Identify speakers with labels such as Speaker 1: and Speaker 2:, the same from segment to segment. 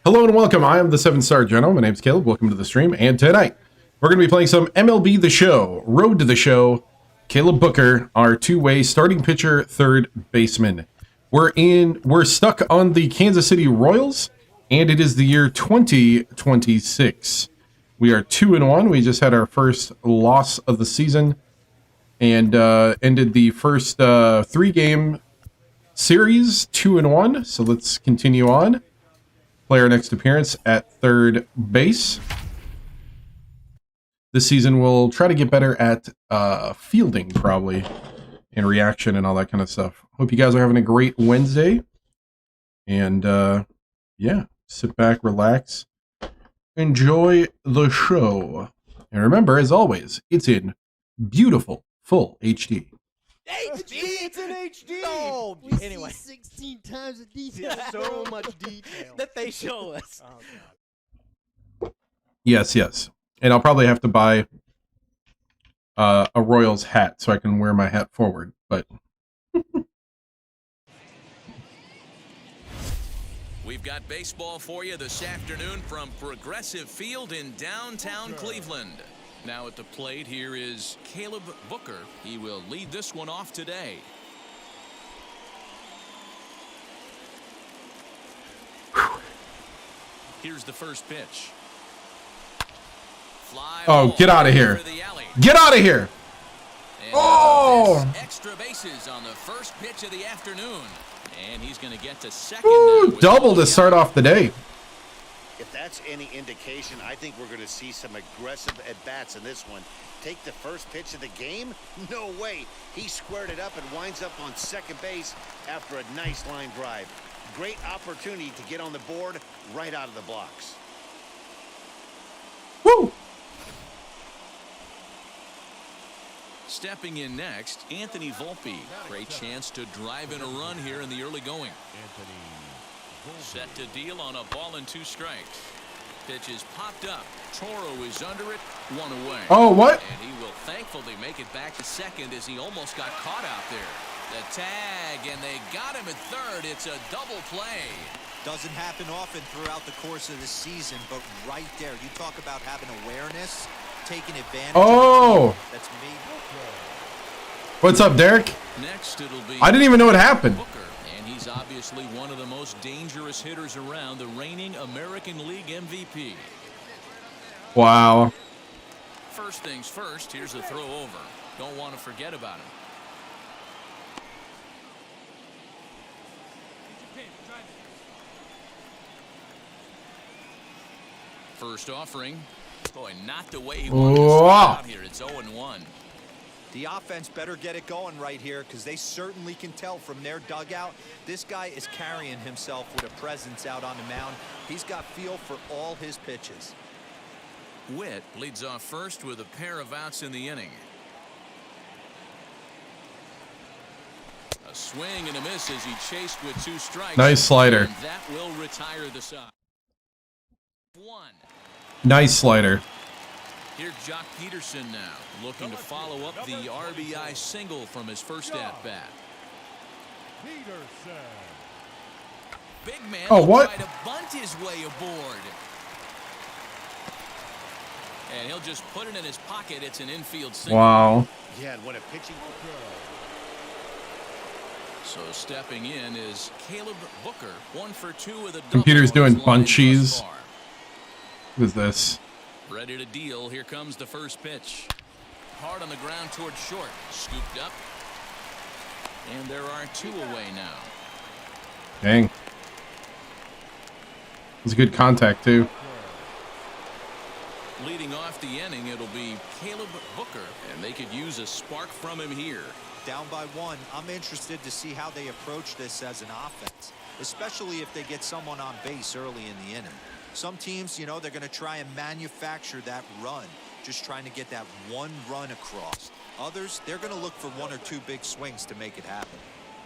Speaker 1: Hello and welcome. I am the 7-Star General. My name's Caleb. Welcome to the stream. And tonight, we're going to be playing some MLB The Show. Road to the Show. Caleb Booker, our two-way starting pitcher, third baseman. We're stuck on the Kansas City Royals, and it is the year 2026. We are 2-1. We just had our first loss of the season and ended the first three-game series 2-1. So let's continue on. Play our next appearance at third base. This season we'll try to get better at fielding, probably, and reaction and all that kind of stuff. Hope you guys are having a great Wednesday. And yeah, sit back, relax, enjoy the show. And remember, as always, it's in beautiful, full HD.
Speaker 2: HD! It's in HD!
Speaker 3: Oh,
Speaker 2: We
Speaker 3: anyway.
Speaker 2: see 16 times the detail. So much detail.
Speaker 3: that they show us.
Speaker 2: Oh, God.
Speaker 1: Yes, yes. And I'll probably have to buy a Royals hat so I can wear my hat forward. But
Speaker 4: We've got baseball for you this afternoon from Progressive Field in downtown Cleveland. Now at the plate, here is Caleb Booker. He will lead this one off today. Here's the first pitch. Fly
Speaker 1: oh, get out of here!
Speaker 4: for the alley.
Speaker 1: Get out of here!
Speaker 4: And
Speaker 1: Oh!
Speaker 4: extra bases on the first pitch of the afternoon. And he's going to get to second.
Speaker 1: Ooh,
Speaker 4: now with
Speaker 1: double
Speaker 4: all
Speaker 1: to
Speaker 4: the
Speaker 1: start
Speaker 4: out.
Speaker 1: off the day.
Speaker 5: If that's any indication, I think we're going to see some aggressive at-bats in this one. Take the first pitch of the game? No way. He squared it up and winds up on second base after a nice line drive. Great opportunity to get on the board right out of the blocks.
Speaker 1: Woo!
Speaker 4: Stepping in next, Anthony Volpe. Great chance to drive in a run here in the early going. Set to deal on a ball and two strikes. Pitch is popped up. Toro is under it, one away.
Speaker 1: Oh, what?
Speaker 4: And he will thankfully make it back to second as he almost got caught out there. The tag, and they got him at third. It's a double play.
Speaker 6: Doesn't happen often throughout the course of the season, but right there, you talk about having awareness, taking advantage
Speaker 1: Oh!
Speaker 6: of the team that's made.
Speaker 1: What's up, Derek?
Speaker 4: Next, it'll be
Speaker 1: I didn't even know what happened.
Speaker 4: Booker, and he's obviously one of the most dangerous hitters around, the reigning American League MVP.
Speaker 1: Wow.
Speaker 4: First things first, here's a throw over. Don't want to forget about him. First offering. Boy, not the way he wanted to start out here. It's 0-1.
Speaker 6: The offense better get it going right here because they certainly can tell from their dugout. This guy is carrying himself with a presence out on the mound. He's got feel for all his pitches.
Speaker 4: Witt leads off first with a pair of outs in the inning. A swing and a miss as he chased with two strikes.
Speaker 1: Nice slider.
Speaker 4: And that will retire the side. One.
Speaker 1: Nice slider.
Speaker 4: Here's Jock Peterson now, looking to follow up the RBI single from his first at-bat. Big man
Speaker 1: Oh,
Speaker 4: will
Speaker 1: what?
Speaker 4: try to bunt his way aboard. And he'll just put it in his pocket. It's an infield single.
Speaker 1: Wow.
Speaker 5: Yeah, and what a pitching.
Speaker 4: So stepping in is Caleb Booker, 1 for 2 with a double.
Speaker 1: Computer's
Speaker 4: on his
Speaker 1: doing
Speaker 4: line
Speaker 1: bunchies.
Speaker 4: thus far.
Speaker 1: What is this?
Speaker 4: Ready to deal. Here comes the first pitch. Hard on the ground towards short. Scooped up. And there are 2 away now.
Speaker 1: Dang. It was a good contact, too.
Speaker 4: Leading off the inning, it'll be Caleb Booker, and they could use a spark from him here.
Speaker 6: Down by 1, I'm interested to see how they approach this as an offense, especially if they get someone on base early in the inning. Some teams, you know, they're going to try and manufacture that run, just trying to get that one run across. Others, they're going to look for 1 or 2 big swings to make it happen.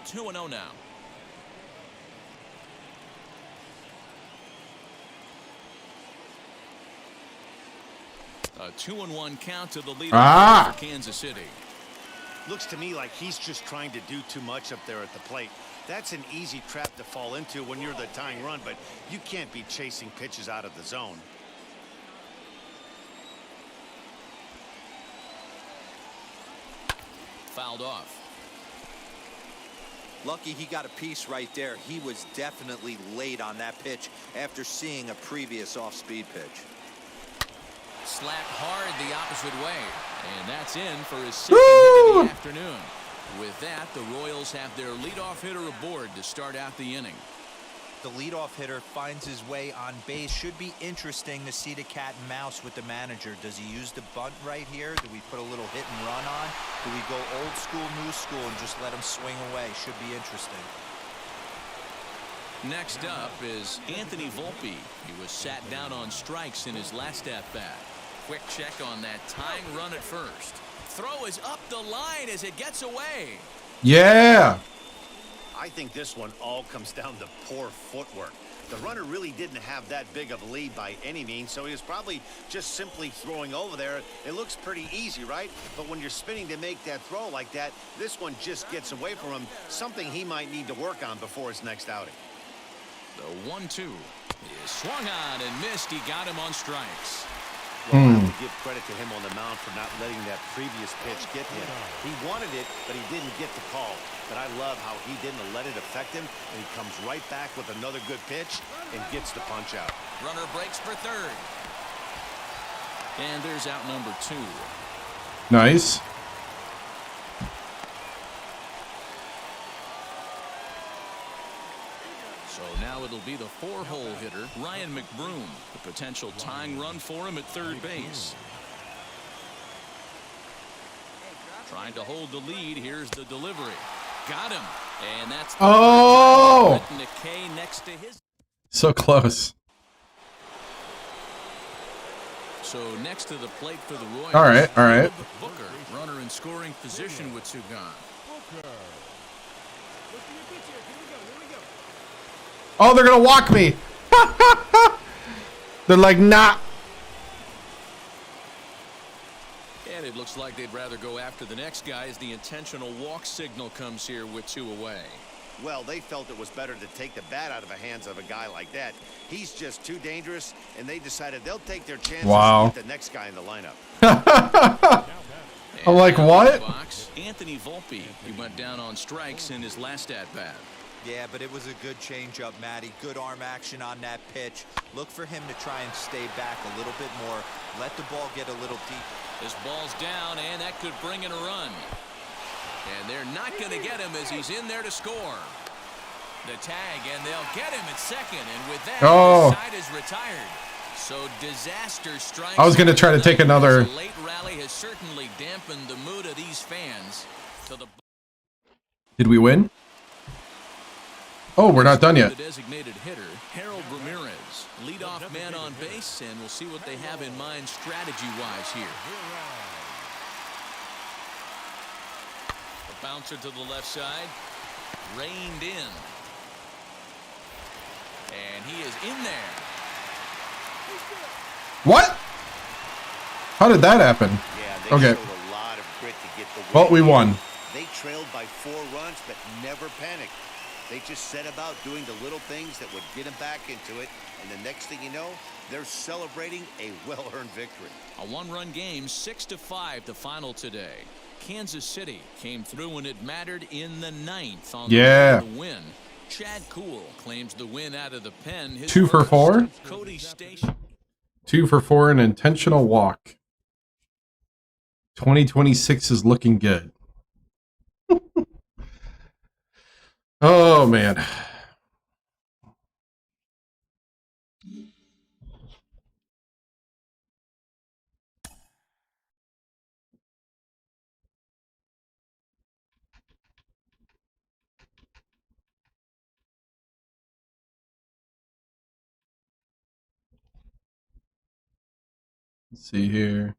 Speaker 4: 2-0 now. A 2-1 count to the leader for Kansas City.
Speaker 5: Looks to me like he's just trying to do too much up there at the plate. That's an easy trap to fall into when you're the tying run, but you can't be chasing pitches out of the zone.
Speaker 4: Fouled off.
Speaker 6: Lucky he got a piece right there. He was definitely late on that pitch after seeing a previous off-speed pitch.
Speaker 4: Slapped hard the opposite way. And that's in for his second hit of the afternoon. With that, the Royals have their leadoff hitter aboard to start out the inning.
Speaker 6: The leadoff hitter finds his way on base. Should be interesting to see the cat and mouse with the manager. Does he use the bunt right here? Do we put a little hit and run on? Do we go old school, new school, and just let him swing away? Should be interesting.
Speaker 4: Next up is Anthony Volpe. He was sat down on strikes in his last at-bat. Quick check on that tying run at first. Throw is up the line as it gets away.
Speaker 1: Yeah.
Speaker 5: I think this one all comes down to poor footwork. The runner really didn't have that big of a lead by any means, so he was probably just simply throwing over there. It looks pretty easy, right? But when you're spinning to make that throw like that, this one just gets away from him, something he might need to work on before his next outing.
Speaker 4: The 1-2 is swung on and missed. He got him on strikes.
Speaker 5: Well, I would give credit to him on the mound for not letting that previous pitch get him. He wanted it, but he didn't get the call. But I love how he didn't let it affect him, and he comes right back with another good pitch and gets the punch out.
Speaker 4: Runner breaks for third. And there's out number 2.
Speaker 1: Nice.
Speaker 4: So now it'll be the 4-hole hitter, Ryan McBroom. The potential tying run for him at third base. Trying to hold the lead. Here's the delivery. Got him. And that's the written a K next to his.
Speaker 1: So close.
Speaker 4: So next to the plate for the Royals.
Speaker 1: All right.
Speaker 4: Booker, runner in scoring position with two gone.
Speaker 1: Oh, they're gonna walk me. They're like, nah.
Speaker 4: And it looks like they'd rather go after the next guy as the intentional walk signal comes here with 2 away.
Speaker 5: Well, they felt it was better to take the bat out of the hands of a guy like that. He's just too dangerous, and they decided they'll take their chances with the next guy in the lineup.
Speaker 1: I'm like, what?
Speaker 4: Anthony Volpe. He went down on strikes in his last at-bat.
Speaker 6: Yeah, but it was a good changeup, Matty. Good arm action on that pitch. Look for him to try and stay back a little bit more. Let the ball get a little deeper.
Speaker 4: This ball's down, and that could bring in a run. And they're not going to get him as he's in there to score. The tag, and they'll get him at second. And with that, the side is retired. So disaster strikes.
Speaker 1: I was going to try to take another.
Speaker 4: The late rally has certainly dampened the mood of these fans.
Speaker 1: Did we win? Oh, we're not done yet.
Speaker 4: The designated hitter, Harold Ramirez, leadoff man on base, and we'll see what they have in mind strategy-wise here. The bouncer to the left side, reined in, and he is in there.
Speaker 1: What? How did that happen?
Speaker 5: Yeah, they showed a lot of grit to get the win.
Speaker 1: Well, we won.
Speaker 5: They trailed by 4 runs, but never panicked. They just set about doing the little things that would get them back into it, and the next thing you know, they're celebrating a well-earned victory.
Speaker 4: A 1-run game, 6-5 the final today. Kansas City came through when it mattered in the 9th on the win. Chad Kuhl claims the win out of the pen.
Speaker 1: 2 for 4.
Speaker 4: Cody Station.
Speaker 1: 2 for 4, an intentional walk. 2026 is looking good. Oh, man. Let's see here.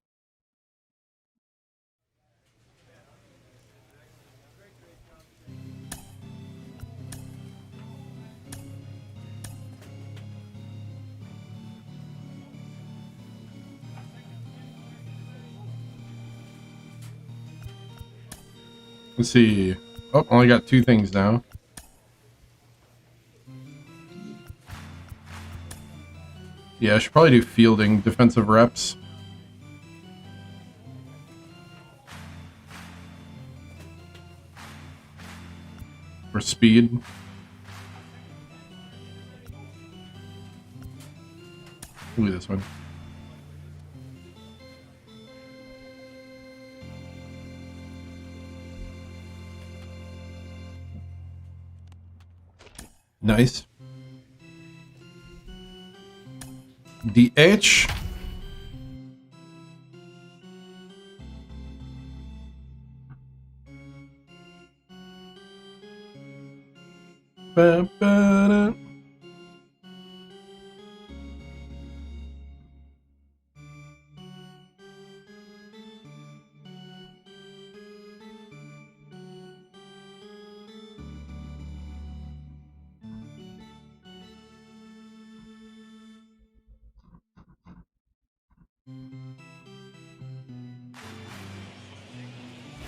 Speaker 1: Let's see. Oh, only got 2 things now. Yeah, I should probably do fielding, defensive reps. For speed. Look at this one. Nice. DH. Ba-ba-da.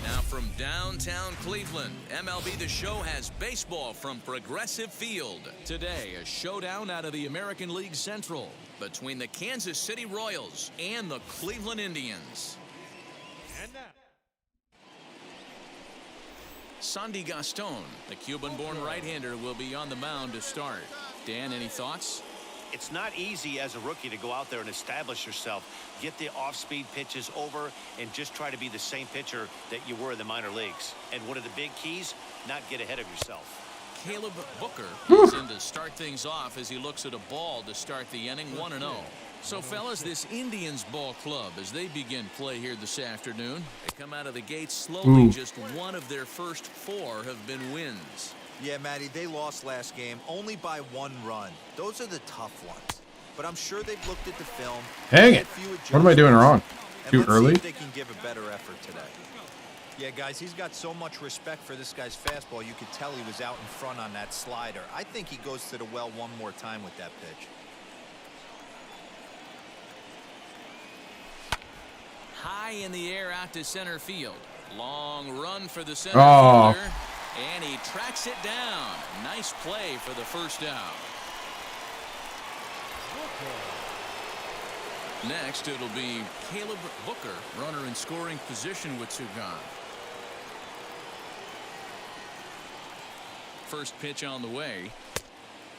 Speaker 4: Now from downtown Cleveland, MLB The Show has baseball from Progressive Field. Today, a showdown out of the American League Central between the Kansas City Royals and the Cleveland Indians.
Speaker 2: And now.
Speaker 4: Sandy Gaston, the Cuban-born right-hander, will be on the mound to start. Dan, any thoughts?
Speaker 5: It's not easy as a rookie to go out there and establish yourself, get the off-speed pitches over, and just try to be the same pitcher that you were in the minor leagues. And one of the big keys, not get ahead of yourself.
Speaker 4: Caleb Booker is in to start things off as he looks at a ball to start the inning 1-0. So, fellas, this Indians ball club, as they begin play here this afternoon, they come out of the gates slowly. Just one of their first 4 have been wins.
Speaker 6: Yeah, Matty, they lost last game only by 1 run. Those are the tough ones. But I'm sure they've looked at the film.
Speaker 1: Dang it. What am I doing wrong? Too early?
Speaker 6: See if they can give a better effort today. Yeah, guys, he's got so much respect for this guy's fastball. You could tell he was out in front on that slider. I think he goes to the well one more time with that pitch.
Speaker 4: High in the air out to center field. Long run for the center
Speaker 1: Oh.
Speaker 4: fielder. And he tracks it down. Nice play for the first out. Next, it'll be Caleb Booker, runner in scoring position with 2 gone. First pitch on the way.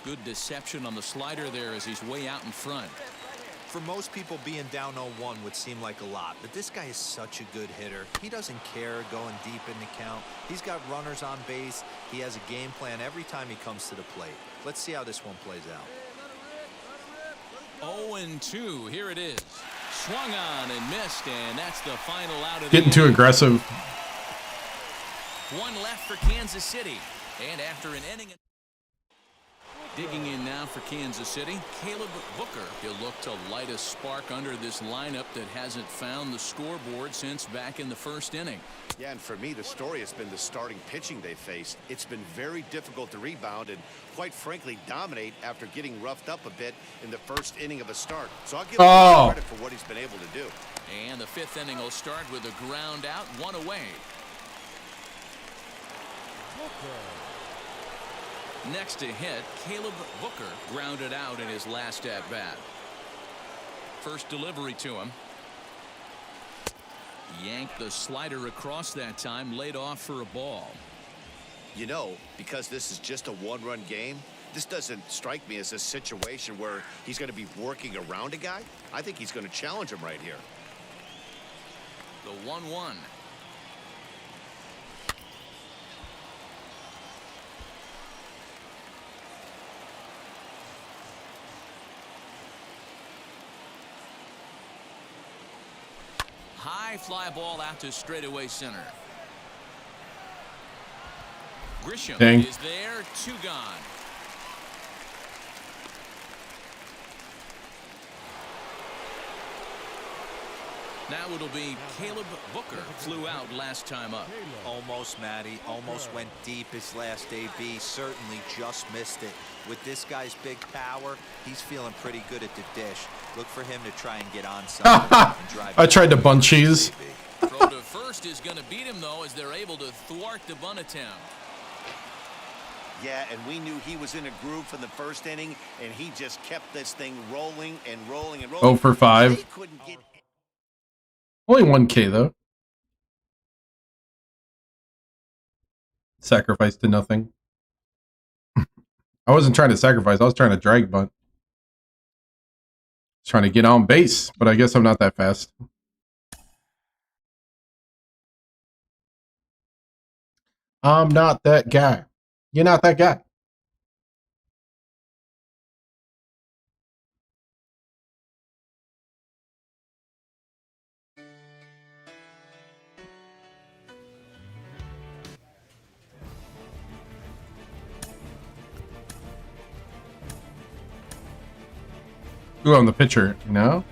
Speaker 4: Good deception on the slider there as he's way out in front.
Speaker 6: For most people, being down 0-1 would seem like a lot, but this guy is such a good hitter. He doesn't care going deep in the count. He's got runners on base. He has a game plan every time he comes to the plate. Let's see how this one plays out.
Speaker 4: 0-2. Here it is. Swung on and missed, and that's the final out of
Speaker 1: Getting
Speaker 4: the
Speaker 1: too
Speaker 4: inning.
Speaker 1: aggressive.
Speaker 4: 1 left for Kansas City. And after an inning... Digging in now for Kansas City, Caleb Booker. He'll look to light a spark under this lineup that hasn't found the scoreboard since back in the first inning.
Speaker 5: Yeah, and for me, the story has been the starting pitching they faced. It's been very difficult to rebound and, quite frankly, dominate after getting roughed up a bit in the first inning of a start. So I'll give him credit for what he's been able to do.
Speaker 4: And the 5th inning will start with a ground out, 1 away. Next to hit, Caleb Booker grounded out in his last at-bat. First delivery to him. Yanked the slider across that time, laid off for a ball.
Speaker 5: You know, because this is just a 1-run game, this doesn't strike me as a situation where he's going to be working around a guy. I think he's going to challenge him right here.
Speaker 4: The 1-1. High fly ball out to straightaway center. Grisham is there, 2 gone. Now it'll be Caleb Booker. Flew out last time up.
Speaker 6: Almost, Matty. Almost went deep his last AB. Certainly just missed it. With this guy's big power, he's feeling pretty good at the dish. Look for him to try and get on something and drive.
Speaker 1: I tried to bunt cheese.
Speaker 4: Throw to first. first is going to beat him, though, as they're able to thwart the bunt attempt.
Speaker 5: Yeah, and we knew he was in a groove from the first inning, and he just kept this thing rolling and rolling and rolling.
Speaker 1: 0 for 5.
Speaker 5: They couldn't get...
Speaker 1: Only 1K though. Sacrifice to nothing. I wasn't trying to sacrifice. I was trying to drag bunt. Trying to get on base, but I guess I'm not that fast. I'm not that guy. You're not that guy. Ooh, I'm the pitcher, you know?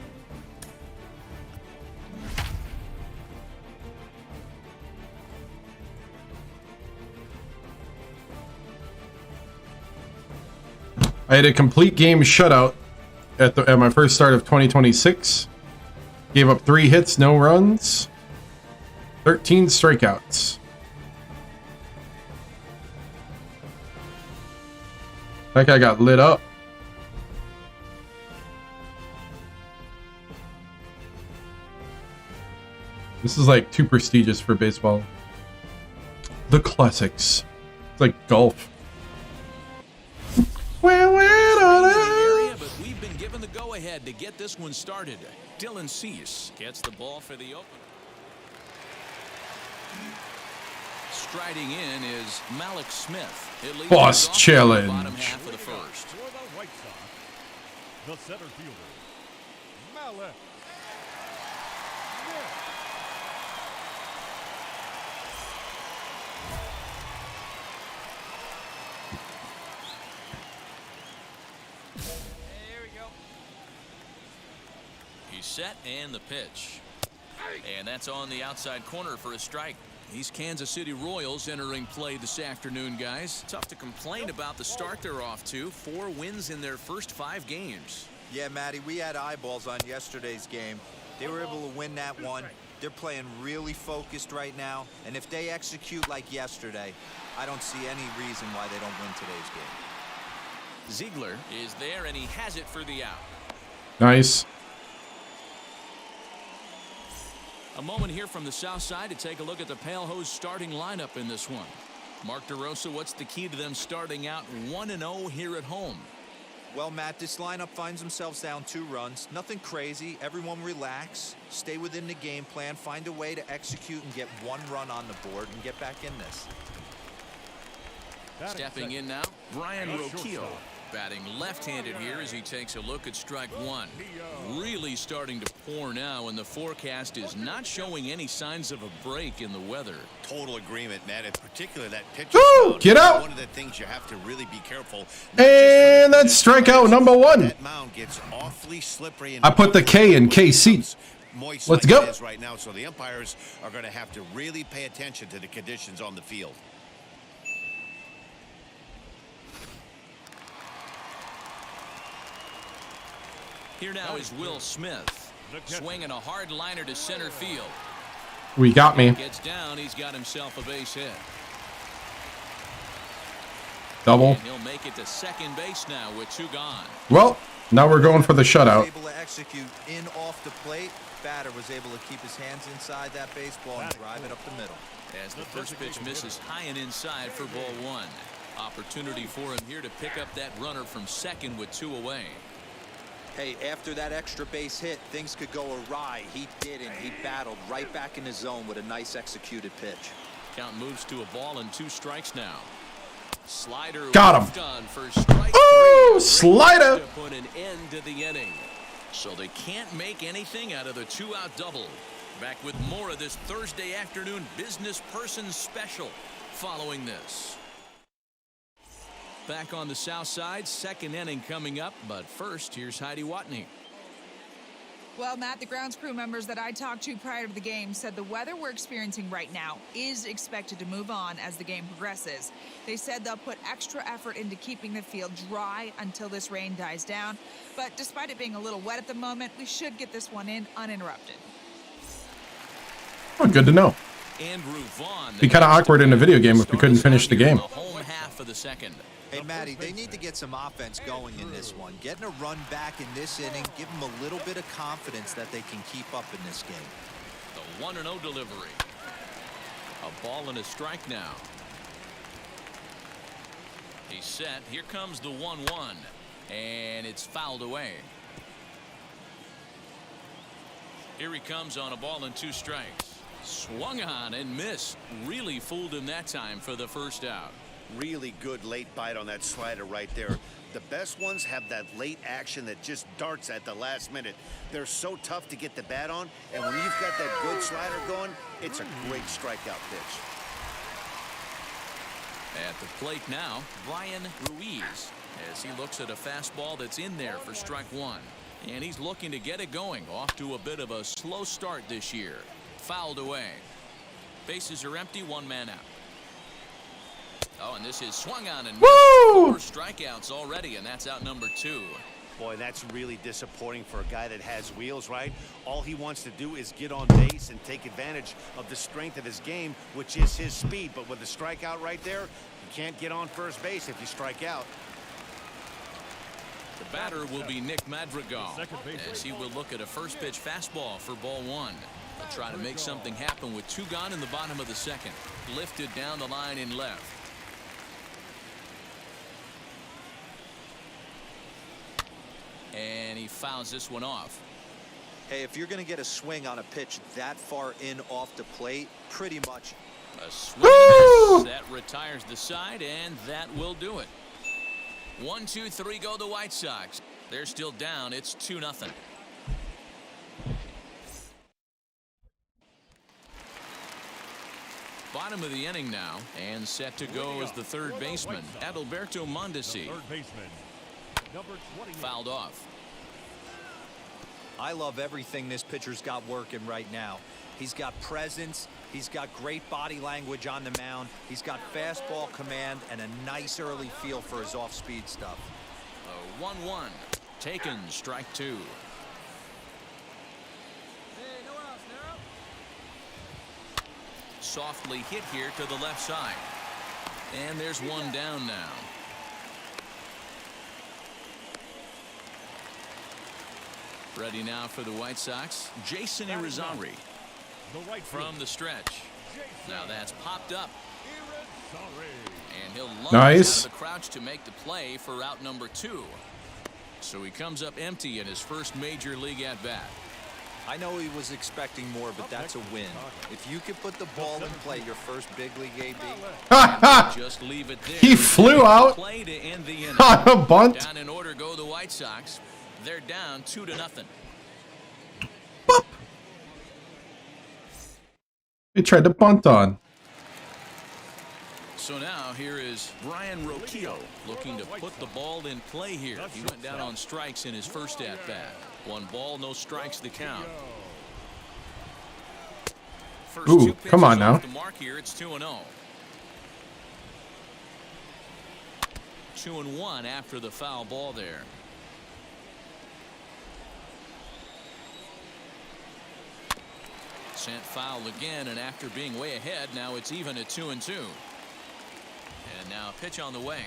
Speaker 1: I had a complete game shutout at my first start of 2026. Gave up 3 hits, no runs, 13 strikeouts. That guy got lit up. This is like too prestigious for baseball. The classics. It's like golf.
Speaker 4: Area, but we've been given the go-ahead to get this one started. Dylan Cease gets the ball for the open. Striding in is Malik Smith. It leads
Speaker 1: Boss
Speaker 4: off
Speaker 1: challenge.
Speaker 4: the bottom half of the first.
Speaker 2: For the White Sox, the center fielder, Malik.
Speaker 4: There we go. He's set and the pitch. And that's on the outside corner for a strike. These Kansas City Royals entering play this afternoon, guys. Tough to complain about the start they're off to. 4 wins in their first 5 games.
Speaker 6: Yeah, Matty, we had eyeballs on yesterday's game. They were able to win that one. They're playing really focused right now. And if they execute like yesterday, I don't see any reason why they don't win today's game.
Speaker 4: Ziegler is there, and he has it for the out.
Speaker 1: Nice.
Speaker 4: A moment here from the south side to take a look at the Pale Hose starting lineup in this one. Mark DeRosa, what's the key to them starting out 1-0 here at home?
Speaker 6: Well, Matt, this lineup finds themselves down 2 runs. Nothing crazy. Everyone relax. Stay within the game plan. Find a way to execute and get 1 run on the board and get back in this.
Speaker 4: Stepping in now, Brian Roquillo. Batting left-handed here as he takes a look at strike 1. Really starting to pour now, and the forecast is not showing any signs of a break in the weather.
Speaker 5: Total agreement, Matt. In particular, that pitch.
Speaker 1: Woo! Get out!
Speaker 5: One of the things you have to really be careful.
Speaker 1: And that's strikeout number 1.
Speaker 5: That mound gets awfully slippery. And
Speaker 1: I put the K in KC.
Speaker 5: moist
Speaker 1: Let's
Speaker 5: like
Speaker 1: go.
Speaker 5: it is right now, so the umpires are going to have to really pay attention to the conditions on the field.
Speaker 4: Here now is Will Smith, swinging a hard liner to center field.
Speaker 1: We got me.
Speaker 4: Gets down, he's got himself a base hit.
Speaker 1: Double.
Speaker 4: And he'll make it to second base now with 2 gone.
Speaker 1: Well, now we're going for the shutout.
Speaker 6: Able to execute in off the plate. Batter was able to keep his hands inside that baseball and drive it up the middle.
Speaker 4: As the first pitch misses high and inside for ball 1. Opportunity for him here to pick up that runner from second with 2 away.
Speaker 6: Hey, after that extra base hit, things could go awry. He didn't. He battled right back in the zone with a nice executed pitch.
Speaker 4: Count moves to a ball and 2 strikes now. Slider
Speaker 1: Got him.
Speaker 4: done for strike 3.
Speaker 1: Ooh, slider.
Speaker 4: To put an end to the inning. So they can't make anything out of the 2-out double. Back with more of this Thursday afternoon business person special following this. Back on the south side, second inning coming up, but first, here's Heidi Watney.
Speaker 3: Well, Matt, the grounds crew members that I talked to prior to the game said the weather we're experiencing right now is expected to move on as the game progresses. They said they'll put extra effort into keeping the field dry until this rain dies down, but despite it being a little wet at the moment, we should get this one in uninterrupted.
Speaker 1: Oh, good to know.
Speaker 4: Andrew Vaughn.
Speaker 1: Be kind of awkward in a video game if we couldn't finish the game.
Speaker 4: The home half of the second.
Speaker 6: Hey, Matty, they need to get some offense going in this one. Getting a run back in this inning, give them a little bit of confidence that they can keep up in this game.
Speaker 4: The 1-0 delivery. A ball and a strike now. He's set. Here comes the 1-1. And it's fouled away. Here he comes on a ball and 2 strikes. Swung on and missed. Really fooled him that time for the first out.
Speaker 5: Really good late bite on that slider right there. The best ones have that late action that just darts at the last minute. They're so tough to get the bat on, and when you've got that good slider going, it's a great strikeout pitch.
Speaker 4: At the plate now, Brian Ruiz, as he looks at a fastball that's in there for strike 1. And he's looking to get it going. Off to a bit of a slow start this year. Fouled away. Bases are empty, 1 man out. Oh, and this is swung on and missed. 4 strikeouts already, and that's out number 2.
Speaker 5: Boy, that's really disappointing for a guy that has wheels, right? All he wants to do is get on base and take advantage of the strength of his game, which is his speed. But with the strikeout right there, you can't get on first base if you strike out.
Speaker 4: The batter will be Nick Madrigal, as he will look at a first pitch fastball for ball 1. He'll try to make something happen with 2 gone in the bottom of the second. Lifted down the line in left. And he fouls this one off.
Speaker 6: Hey, if you're going to get a swing on a pitch that far in off the plate, pretty much.
Speaker 4: A swing and a miss. That retires the side, and that will do it. 1, 2, 3 go the White Sox. They're still down. It's 2-0. Bottom of the inning now, and set to go as the third baseman, Adalberto Mondesi. Fouled off.
Speaker 6: I love everything this pitcher's got working right now. He's got presence. He's got great body language on the mound. He's got fastball command and a nice early feel for his off-speed stuff.
Speaker 4: 1-1. Taken, strike 2. Softly hit here to the left side. And there's 1 down now. Ready now for the White Sox, Jason Irizarry from the stretch. Now that's popped up. And he'll lunge out of the crouch to make the play for out number 2. So he comes up empty in his first major league at bat.
Speaker 6: I know he was expecting more, but that's a win. If you could put the ball in play your first big league AB.
Speaker 4: Just leave it there.
Speaker 1: He flew out
Speaker 4: play to end the inning.
Speaker 1: on a bunt.
Speaker 4: Down in order go the White Sox. They're down 2-0.
Speaker 1: Boop. He tried to bunt on.
Speaker 4: So now here is Brian Roquillo looking to put the ball in play here. He went down on strikes in his first at bat. 1 ball, no strikes to count. First
Speaker 1: Ooh, come on now.
Speaker 4: The mark here, it's 2-0. 2-1 after the foul ball there. Sent foul again, and after being way ahead, now it's even at 2-2. And now pitch on the way.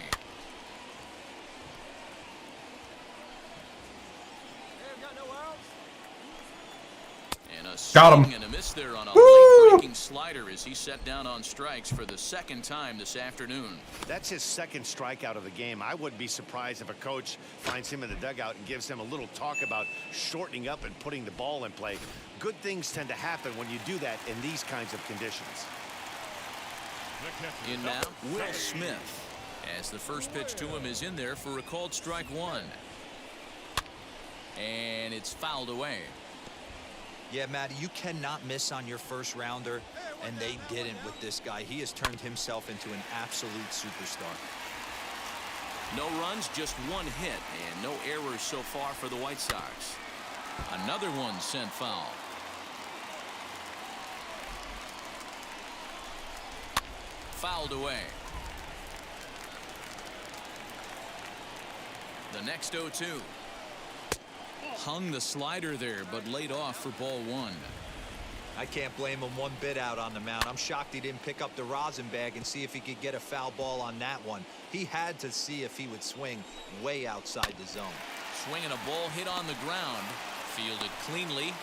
Speaker 4: And a
Speaker 1: Got him.
Speaker 4: swing and a miss there on a late-breaking slider as he set down on strikes for the 2nd time this afternoon.
Speaker 5: That's his 2nd strikeout of the game. I wouldn't be surprised if a coach finds him in the dugout and gives him a little talk about shortening up and putting the ball in play. Good things tend to happen when you do that in these kinds of conditions.
Speaker 4: In now, Will Smith, as the first pitch to him is in there for a called strike 1. And it's fouled away.
Speaker 6: Yeah, Matty, you cannot miss on your first rounder, and they didn't with this guy. He has turned himself into an absolute superstar.
Speaker 4: No runs, just 1 hit, and no errors so far for the White Sox. Another one sent foul. Fouled away. The next 0-2. Hung the slider there, but laid off for ball 1.
Speaker 6: I can't blame him one bit out on the mound. I'm shocked he didn't pick up the rosin bag and see if he could get a foul ball on that one. He had to see if he would swing way outside the zone.
Speaker 4: Swinging a ball hit on the ground. Fielded cleanly.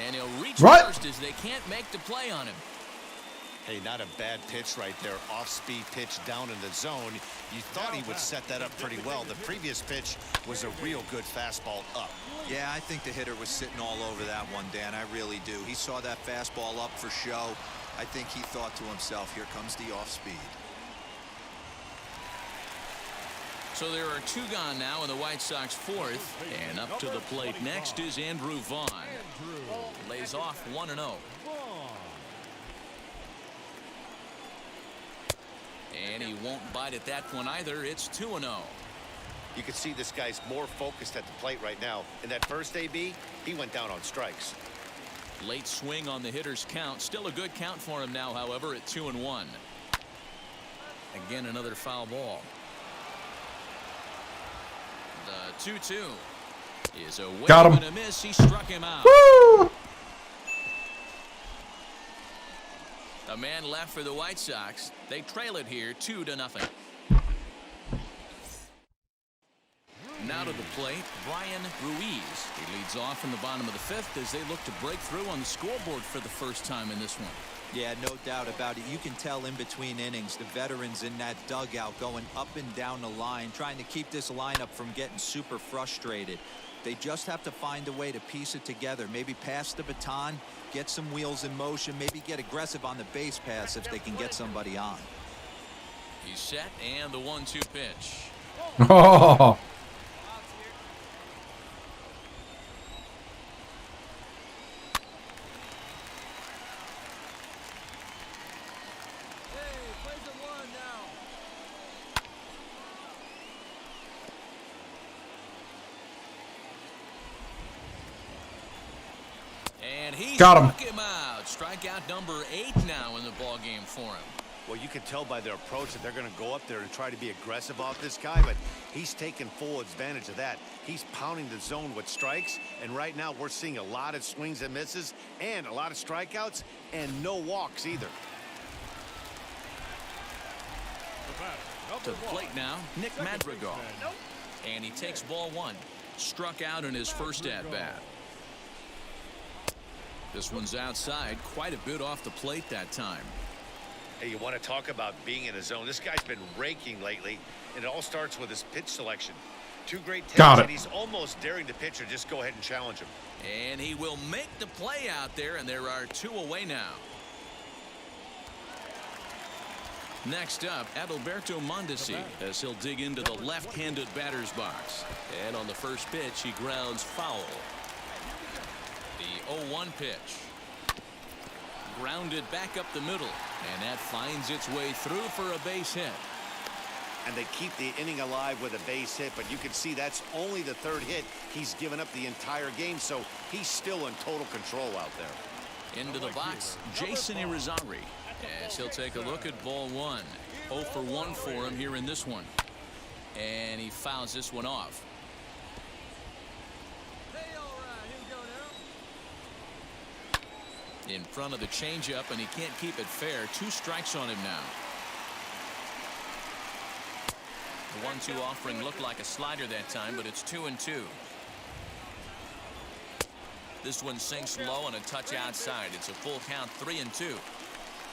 Speaker 4: And he'll reach
Speaker 1: What?
Speaker 4: first as they can't make the play on him.
Speaker 5: Hey, not a bad pitch right there. Off-speed pitch down in the zone. You thought he would set that up pretty well. The previous pitch was a real good fastball up.
Speaker 6: Yeah, I think the hitter was sitting all over that one, Dan. I really do. He saw that fastball up for show. I think he thought to himself, here comes the off-speed.
Speaker 4: So there are two gone now in the White Sox fourth. And up to the plate next is Andrew Vaughn. Lays off 1-0. And he won't bite at that one either. It's 2-0.
Speaker 5: You can see this guy's more focused at the plate right now. In that first AB, he went down on strikes.
Speaker 4: Late swing on the hitter's count. Still a good count for him now, however, at 2-1. Again, another foul ball. The 2-2 is a wave
Speaker 1: Got him.
Speaker 4: and a miss. He struck him out.
Speaker 1: Woo!
Speaker 4: A man left for the White Sox. They trail it here 2-0. Now to the plate, Brian Ruiz. He leads off in the bottom of the fifth as they look to break through on the scoreboard for the first time in this one.
Speaker 6: Yeah, no doubt about it. You can tell in between innings, the veterans in that dugout going up and down the line, trying to keep this lineup from getting super frustrated. They just have to find a way to piece it together. Maybe pass the baton, get some wheels in motion, maybe get aggressive on the base pass if they can get somebody on.
Speaker 4: He's set, and the 1-2 pitch.
Speaker 1: Oh,
Speaker 4: And he
Speaker 1: Got him.
Speaker 4: struck him out. Strikeout number 8 now in the ball game for him.
Speaker 5: Well, you can tell by their approach that they're going to go up there and try to be aggressive off this guy, but he's taking full advantage of that. He's pounding the zone with strikes, and right now we're seeing a lot of swings and misses and a lot of strikeouts and no walks either.
Speaker 4: To the plate now, Nick Madrigal. And he takes ball 1. Struck out in his first at-bat. This one's outside, quite a bit off the plate that time.
Speaker 5: Hey, you want to talk about being in a zone? This guy's been raking lately, and it all starts with his pitch selection. 2 great
Speaker 1: Got
Speaker 5: takes,
Speaker 1: it.
Speaker 5: and he's almost daring the pitcher just go ahead and challenge him.
Speaker 4: And he will make the play out there, and there are 2 away now. Next up, Adalberto Mondesi, as he'll dig into the left-handed batter's box. And on the first pitch, he grounds foul. The 0-1 pitch. Grounded back up the middle, and that finds its way through for a base hit.
Speaker 5: And they keep the inning alive with a base hit, but you can see that's only the 3rd hit he's given up the entire game, so he's still in total control out there.
Speaker 4: Into the box, Jason Irizarry, as he'll take a look at ball 1. 0 for 1 for him here in this one. And he fouls this one off. In front of the changeup, and he can't keep it fair. 2 strikes on him now. The 1-2 offering looked like a slider that time, but it's 2-2. This one sinks low and a touch outside. It's a full count, 3-2.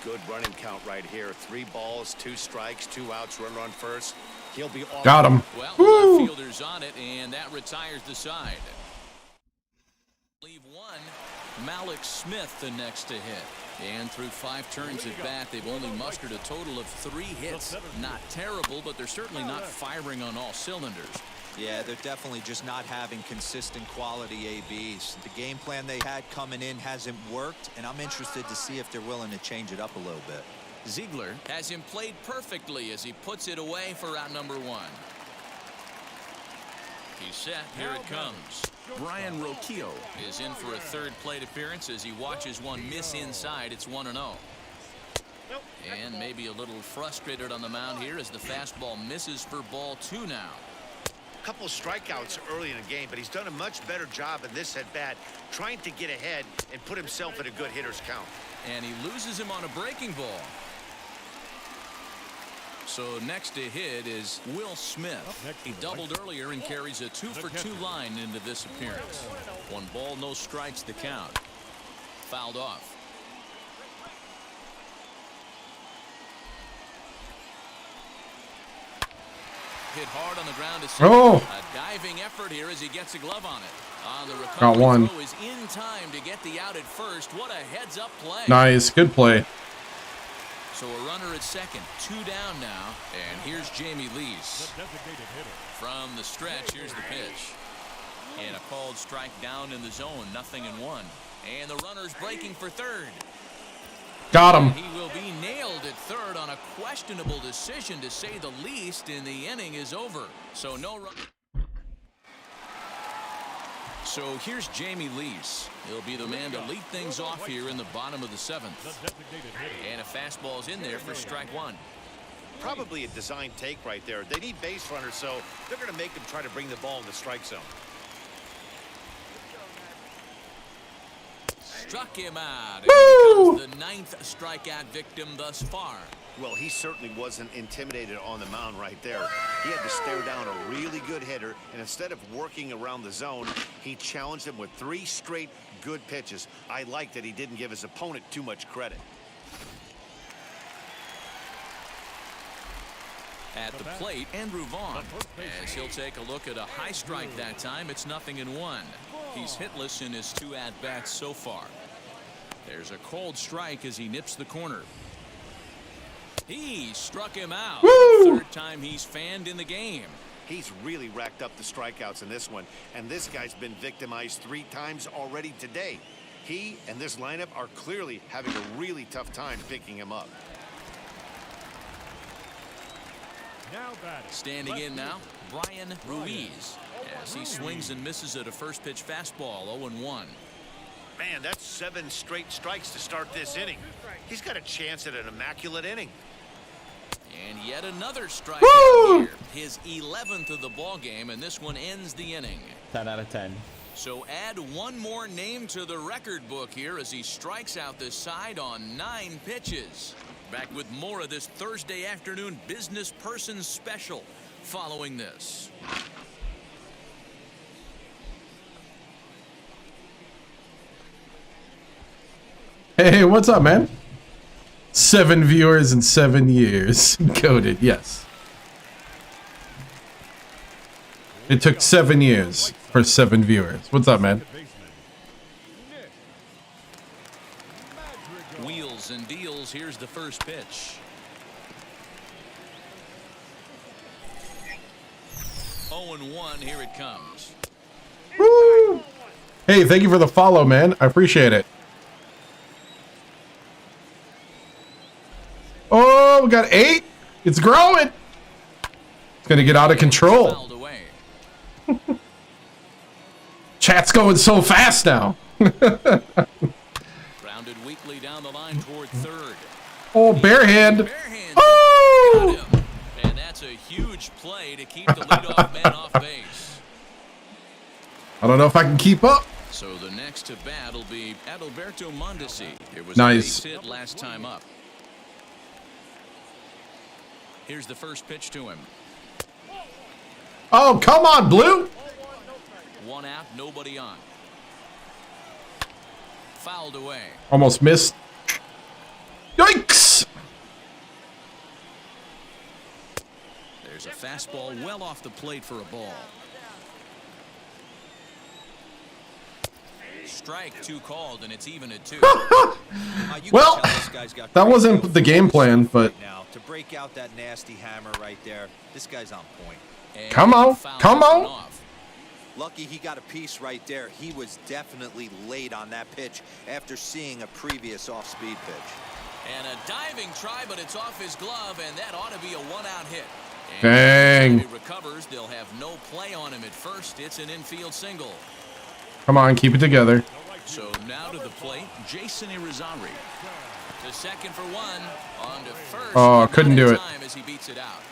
Speaker 5: Good running count right here. 3 balls, 2 strikes, 2 outs, runner on first. He'll be off.
Speaker 1: got him.
Speaker 4: Well,
Speaker 1: Woo!
Speaker 4: left fielder's on it, and that retires the side. Leave 1. Malik Smith the next to hit. And through 5 turns at bat, they've only mustered a total of 3 hits. Not terrible, but they're certainly not firing on all cylinders.
Speaker 6: Yeah, they're definitely just not having consistent quality ABs. The game plan they had coming in hasn't worked, and I'm interested to see if they're willing to change it up a little bit.
Speaker 4: Ziegler has him played perfectly as he puts it away for out number 1. He's set. Here it comes. Brian Roquillo is in for a 3rd plate appearance as he watches one miss inside. It's 1-0. And maybe a little frustrated on the mound here as the fastball misses for ball 2 now.
Speaker 5: Couple strikeouts early in the game, but he's done a much better job in this at-bat trying to get ahead and put himself in a good hitter's count.
Speaker 4: And he loses him on a breaking ball. So next to hit is Will Smith. He doubled earlier and carries a 2-for-2 line into this appearance. 1 ball, no strikes the count. Fouled off. Hit hard on the ground to second. A diving effort here as he gets a glove on it. On the recovery,
Speaker 1: got one.
Speaker 4: throw is in time to get the out at first. What a heads-up play.
Speaker 1: Nice, good play.
Speaker 4: So a runner at second, 2 down now, and here's Jamie Lees. From the stretch, here's the pitch. And a called strike down in the zone, 0-1. And the runner's breaking for third.
Speaker 1: Got him.
Speaker 4: He will be nailed at third on a questionable decision, to say the least, and the inning is over. So no run. So here's Jamie Lees. He'll be the man to lead things off here in the bottom of the 7th. And a fastball's in there for strike 1.
Speaker 5: Probably a design take right there. They need base runners, so they're going to make them try to bring the ball in the strike zone.
Speaker 4: Struck him out. And he becomes the 9th strikeout victim thus far.
Speaker 5: Well, he certainly wasn't intimidated on the mound right there. He had to stare down a really good hitter, and instead of working around the zone, he challenged him with 3 straight good pitches. I like that he didn't give his opponent too much credit.
Speaker 4: At the plate, Andrew Vaughn, as he'll take a look at a high strike that time. It's 0-1. He's hitless in his 2 at-bats so far. There's a cold strike as he nips the corner. He struck him out.
Speaker 1: Woo!
Speaker 4: 3rd time he's fanned in the game.
Speaker 5: He's really racked up the strikeouts in this one, and this guy's been victimized 3 times already today. He and this lineup are clearly having a really tough time picking him up.
Speaker 4: Standing in now, Brian Ruiz, as he swings and misses at a first pitch fastball, 0-1.
Speaker 5: Man, that's 7 straight strikes to start this inning. He's got a chance at an immaculate inning.
Speaker 4: And yet another strikeout here. His 11th of the ball game, and this one ends the inning.
Speaker 7: 10 out of 10.
Speaker 4: So add 1 more name to the record book here as he strikes out this side on 9 pitches. Back with more of this Thursday afternoon business person special following this.
Speaker 1: Hey, what's up, man? 7 viewers in 7 years. Coded, yes. It took 7 years for 7 viewers. What's up, man?
Speaker 4: Wheels and deals. Here's the first pitch. 0-1. Here it comes.
Speaker 1: Woo! Hey, thank you for the follow, man. I appreciate it. Oh, we got 8. It's growing. It's gonna get out of control.
Speaker 4: Fouled away.
Speaker 1: Chat's going so fast now.
Speaker 4: Grounded weakly down the line toward third.
Speaker 1: Oh, bare hand.
Speaker 4: Barehand.
Speaker 1: Oh!
Speaker 4: Got him. And that's a huge play to keep the leadoff man off base.
Speaker 1: I don't know if I can keep up.
Speaker 4: So the next to bat will be Adalberto Mondesi. It was
Speaker 1: Nice.
Speaker 4: a base hit last time up. Here's the first pitch to him.
Speaker 1: Oh, come on, Blue.
Speaker 4: 1 out, nobody on. Fouled away.
Speaker 1: Almost missed. Yikes!
Speaker 4: There's a fastball well off the plate for a ball. Strike 2 called, and it's even at 2.
Speaker 6: You can
Speaker 1: Well,
Speaker 6: tell this guy's got
Speaker 1: that
Speaker 6: great
Speaker 1: wasn't
Speaker 6: feel
Speaker 1: the
Speaker 6: for
Speaker 1: game
Speaker 6: this
Speaker 1: plan,
Speaker 6: right
Speaker 1: but-
Speaker 6: now to break out that nasty hammer right there, this guy's on point.
Speaker 4: And
Speaker 1: Come on,
Speaker 4: fouled
Speaker 1: come
Speaker 4: this one
Speaker 1: on.
Speaker 4: off.
Speaker 6: Lucky he got a piece right there. He was definitely late on that pitch after seeing a previous off-speed pitch.
Speaker 4: And a diving try, but it's off his glove, and that ought to be a 1-out hit. And
Speaker 1: Dang.
Speaker 4: if he recovers, they'll have no play on him at first. It's an infield single.
Speaker 1: Come on, keep it together.
Speaker 4: So now to the plate, Jason Irizarry. To second for 1. On to first.
Speaker 1: Oh,
Speaker 4: but
Speaker 1: couldn't
Speaker 4: not in
Speaker 1: do it.
Speaker 4: time as he beats it out.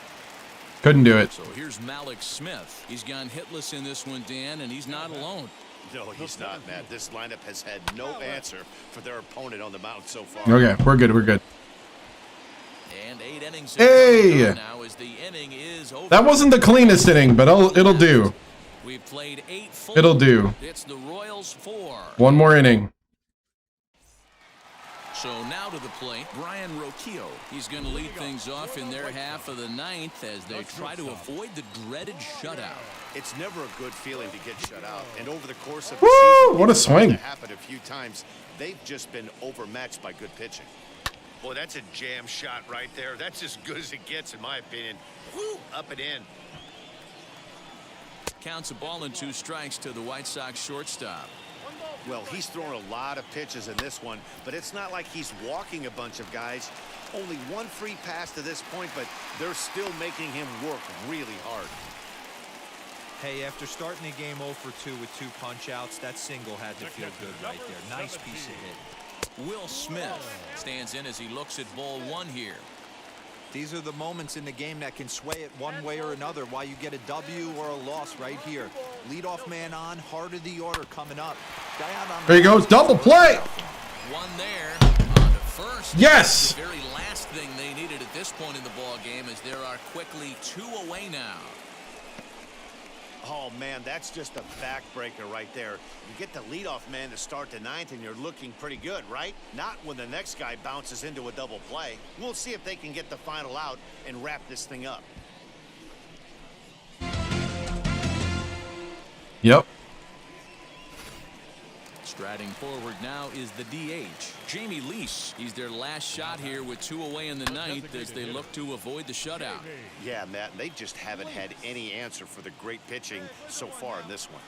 Speaker 1: Couldn't do it.
Speaker 4: So here's Malik Smith. He's gone hitless in this one, Dan, and he's not alone.
Speaker 5: No, he's not, Matt. This lineup has had no answer for their opponent on the mound so far.
Speaker 1: Okay, we're good. We're good.
Speaker 4: And 8 innings.
Speaker 1: Hey!
Speaker 4: Now as the inning is over.
Speaker 1: That wasn't the cleanest inning, but it'll do.
Speaker 4: We've played 8 full.
Speaker 1: It'll do.
Speaker 4: It's the Royals 4.
Speaker 1: One more inning.
Speaker 4: So now to the plate, Brian Roquillo. He's going to lead things off in their half of the ninth as they try to avoid the dreaded shutout.
Speaker 5: It's never a good feeling to get shut out. And over the course of the
Speaker 1: Woo!
Speaker 5: season,
Speaker 1: What a
Speaker 5: it's
Speaker 1: swing.
Speaker 5: happened a few times. They've just been overmatched by good pitching. Boy, that's a jam shot right there. That's as good as it gets, in my opinion. Woo! Up and in.
Speaker 4: Counts a ball and 2 strikes to the White Sox shortstop.
Speaker 5: Well, he's thrown a lot of pitches in this one, but it's not like he's walking a bunch of guys. Only 1 free pass to this point, but they're still making him work really hard.
Speaker 6: Hey, after starting the game 0 for 2 with 2 punch-outs, that single had to feel good right there. Nice piece of hit.
Speaker 4: Will Smith stands in as he looks at ball 1 here.
Speaker 6: These are the moments in the game that can sway it one way or another, why you get a W or a loss right here. Leadoff man on, heart of the order coming up. Guy out on
Speaker 1: There he goes. Double play.
Speaker 4: One there on to first.
Speaker 1: Yes.
Speaker 4: The very last thing they needed at this point in the ball game, as there are quickly 2 away now.
Speaker 5: Oh, man, that's just a backbreaker right there. You get the leadoff man to start the 9th, and you're looking pretty good, right? Not when the next guy bounces into a double play. We'll see if they can get the final out and wrap this thing up.
Speaker 1: Yep.
Speaker 4: Striding forward now is the DH, Jamie Lease. He's their last shot here with 2 away in the 9th as they look to avoid the shutout.
Speaker 5: Yeah, Matt, they just haven't had any answer for the great pitching so far in this one.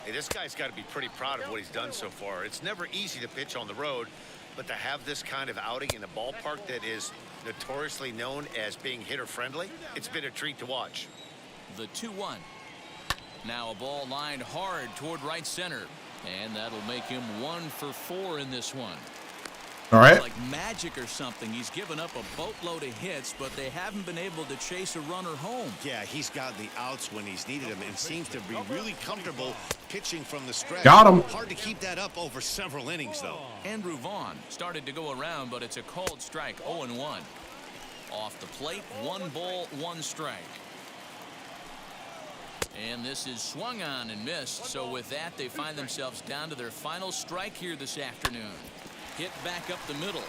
Speaker 5: Hey, this guy's got to be pretty proud of what he's done so far. It's never easy to pitch on the road, but to have this kind of outing in a ballpark that is notoriously known as being hitter-friendly, it's been a treat to watch.
Speaker 4: The 2-1. Now a ball lined hard toward right center. And that'll make him 1 for 4 in this one.
Speaker 1: All right.
Speaker 4: Like magic or something. He's given up a boatload of hits, but they haven't been able to chase a runner home.
Speaker 5: Yeah, he's gotten the outs when he's needed them and seems to be really comfortable pitching from the stretch.
Speaker 1: Got him.
Speaker 5: Hard to keep that up over several innings, though.
Speaker 4: Andrew Vaughn started to go around, but it's a called strike, 0-1. Off the plate, 1 ball, 1 strike. And this is swung on and missed. So with that, they find themselves down to their final strike here this afternoon. Hit back up the middle.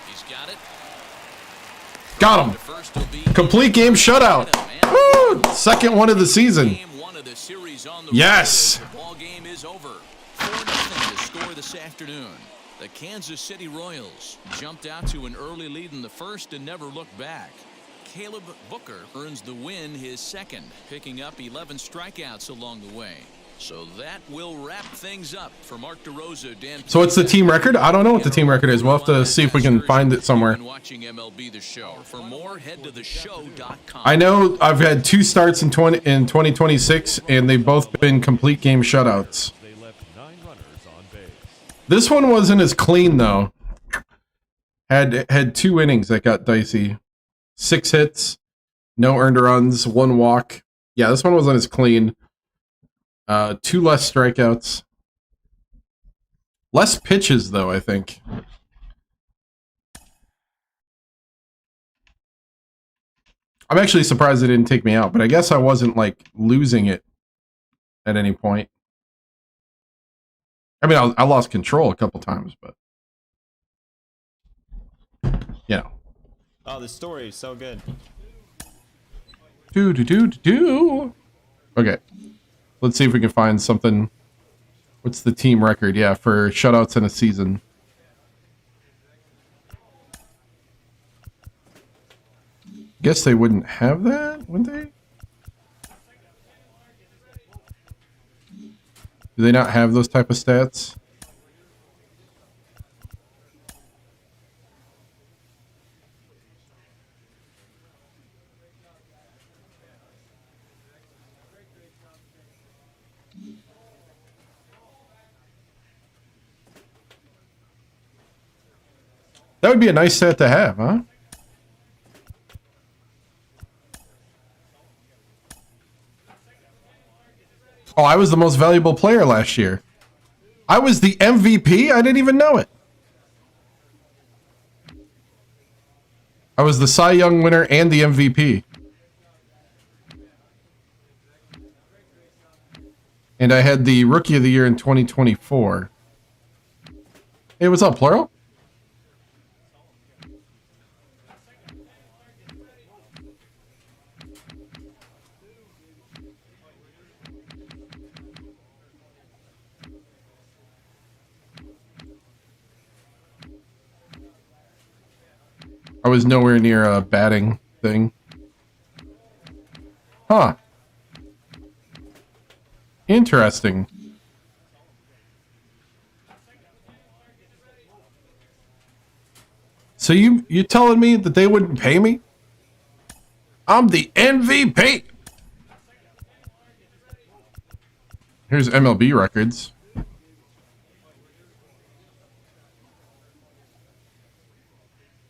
Speaker 4: He's got it.
Speaker 1: Got him. Complete game shutout. Woo! Second one of the season. Yes.
Speaker 4: The ball game is over. 4-0 to score this afternoon. The Kansas City Royals jumped out to an early lead in the first and never looked back. Caleb Booker earns the win, his second, picking up 11 strikeouts along the way. So that will wrap things up for Mark DeRosa. Dan.
Speaker 1: So what's the team record? I don't know what the team record is. We'll have to see if we can find it somewhere.
Speaker 4: Watching MLB The Show. For more, head to theshow.com.
Speaker 1: I know I've had 2 starts in 2026, and they've both been complete game shutouts.
Speaker 2: They left 9 runners on base.
Speaker 1: This one wasn't as clean though. Had 2 innings that got dicey. 6 hits, no earned runs, 1 walk. Yeah, this one wasn't as clean. 2 less strikeouts. Less pitches, though, I think. I'm actually surprised they didn't take me out, but I guess I wasn't, like, losing it at any point. I mean, I lost control a couple times, but... Yeah.
Speaker 7: Oh, the story is so good.
Speaker 1: Okay. Let's see if we can find something. What's the team record? Yeah, for shutouts in a season. Guess they wouldn't have that, would they? Do they not have those type of stats? That would be a nice set to have, huh? Oh, I was the most valuable player last year. I was the MVP? I didn't even know it. I was the Cy Young winner and the MVP. And I had the Rookie of the Year in 2024. Hey, what's up, Plural? I was nowhere near a batting thing. Huh. Interesting. So you telling me that they wouldn't pay me? I'm the MVP. Here's MLB records.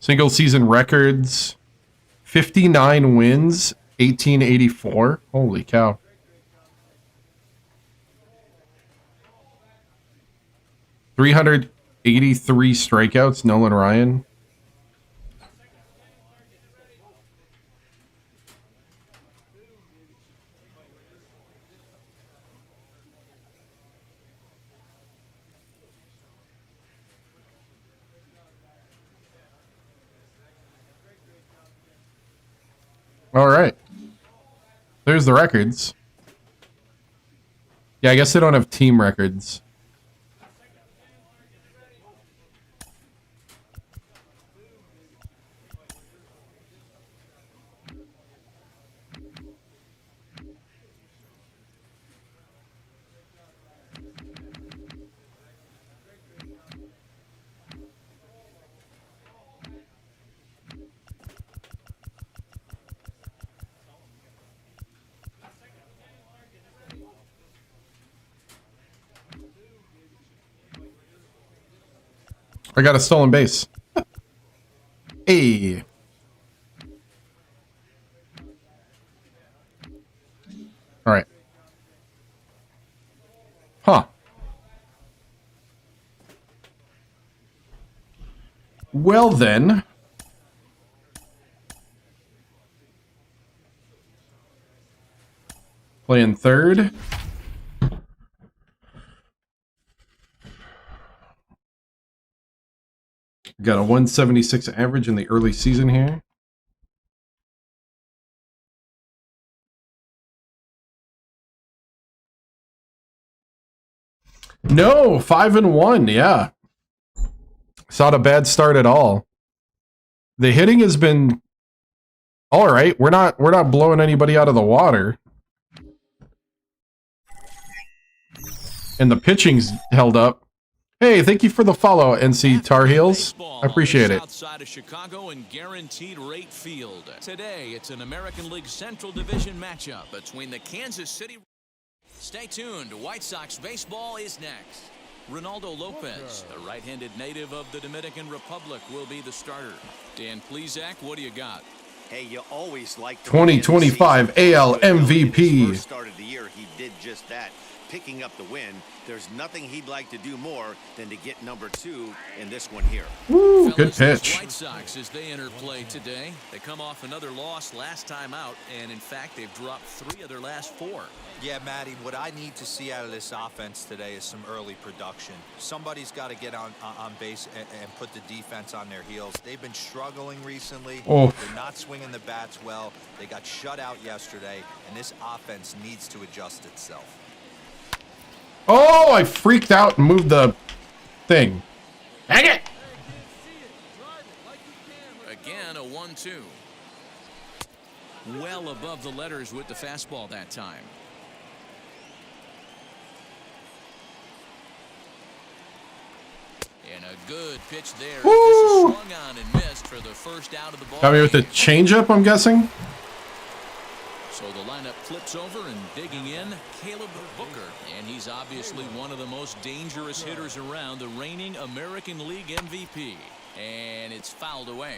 Speaker 1: Single season records, 59 wins, 1884. Holy cow. $383 strikeouts, Nolan Ryan. All right. There's the records. Yeah, I guess they don't have team records. I got a stolen base. Hey. All right. Huh. Well then. Playing third. Got a 176 average in the early season here. No, 5-1. Yeah. It's not a bad start at all. The hitting has been all right. We're not blowing anybody out of the water. And the pitching's held up. Hey, thank you for the follow, NC Tar Heels. I appreciate it.
Speaker 4: Outside of Chicago and guaranteed rate field. Today, it's an American League Central Division matchup between the Kansas City. Stay tuned. White Sox baseball is next. Ronaldo Lopez, the right-handed native of the Dominican Republic, will be the starter. Dan Plesac, what do you got?
Speaker 5: Hey, you always like
Speaker 1: 2025 AL MVP.
Speaker 5: First start of the year, he did just that, picking up the win. There's nothing he'd like to do more than to get number 2 in this one here.
Speaker 1: Woo, good pitch.
Speaker 4: White Sox as they enter play today. They come off another loss last time out, and in fact, they've dropped 3 of their last 4.
Speaker 6: Yeah, Matty, what I need to see out of this offense today is some early production. Somebody's got to get on base and put the defense on their heels. They've been struggling recently.
Speaker 1: Oh.
Speaker 6: They're not swinging the bats well. They got shut out yesterday, and this offense needs to adjust itself.
Speaker 1: Oh, I freaked out and moved the thing. Dang it!
Speaker 4: Again, a 1-2. Well above the letters with the fastball that time. And a good pitch there.
Speaker 1: Woo!
Speaker 4: This is swung on and missed for the first out of the ball.
Speaker 1: Got me with the changeup, I'm guessing.
Speaker 4: So the lineup flips over and digging in, Caleb Booker. And he's obviously one of the most dangerous hitters around, the reigning American League MVP. And it's fouled away.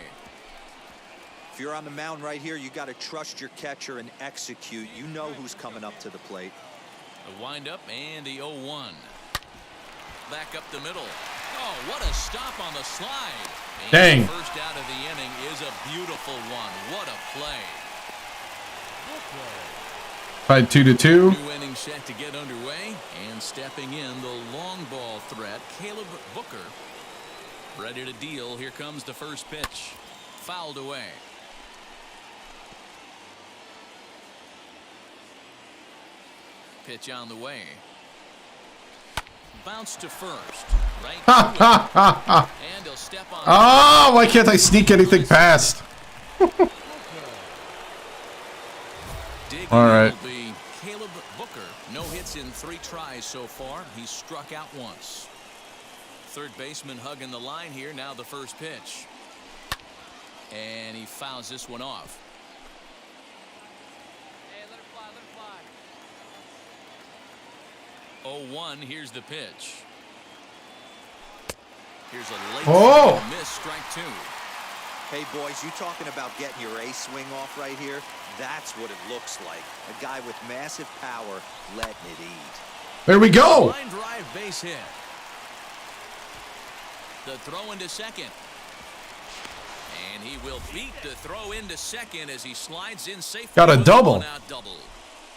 Speaker 6: If you're on the mound right here, you got to trust your catcher and execute. You know who's coming up to the plate.
Speaker 4: The windup and the 0-1. Back up the middle. Oh, what a stop on the slide. And
Speaker 1: Dang.
Speaker 4: The first out of the inning is a beautiful one. What a play.
Speaker 1: Tied 2-2.
Speaker 4: New inning set to get underway. And stepping in, the long ball threat, Caleb Booker. Ready to deal. Here comes the first pitch. Fouled away. Pitch on the way. Bounce to first. Right. And he'll step on.
Speaker 1: Oh, why can't I sneak anything past? All right.
Speaker 4: Caleb Booker. No hits in 3 tries so far. He's struck out once. Third baseman hugging the line here. Now the first pitch. And he fouls this one off. Hey, let it fly, let it fly. 0-1. Here's the pitch. Here's a late miss, strike 2.
Speaker 6: Hey, boys, you talking about getting your ace swing off right here? That's what it looks like. A guy with massive power letting it eat.
Speaker 1: There we go.
Speaker 4: Line drive base hit. The throw into second. And he will beat the throw into second as he slides in safely.
Speaker 1: Got a double.
Speaker 4: Double.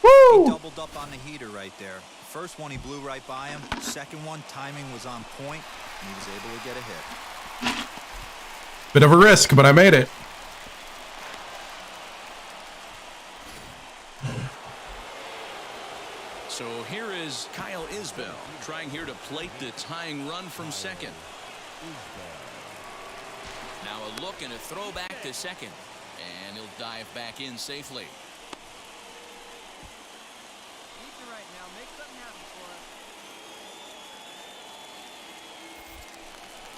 Speaker 1: Woo!
Speaker 6: He doubled up on the heater right there. First one, he blew right by him. Second one, timing was on point, and he was able to get a hit.
Speaker 1: Bit of a risk, but I made it.
Speaker 4: So here is Kyle Isbell trying here to plate the tying run from second. Now a look and a throw back to second. And he'll dive back in safely.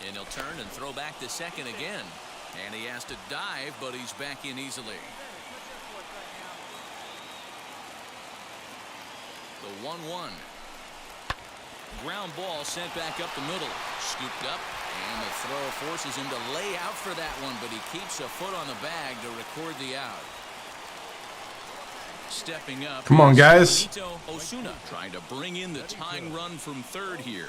Speaker 4: And he'll turn and throw back to second again. And he has to dive, but he's back in easily. The 1-1. Ground ball sent back up the middle. Scooped up, and the throw forces him to lay out for that one, but he keeps a foot on the bag to record the out. Stepping up.
Speaker 1: Come on, guys.
Speaker 4: Benito Osuna trying to bring in the tying run from third here.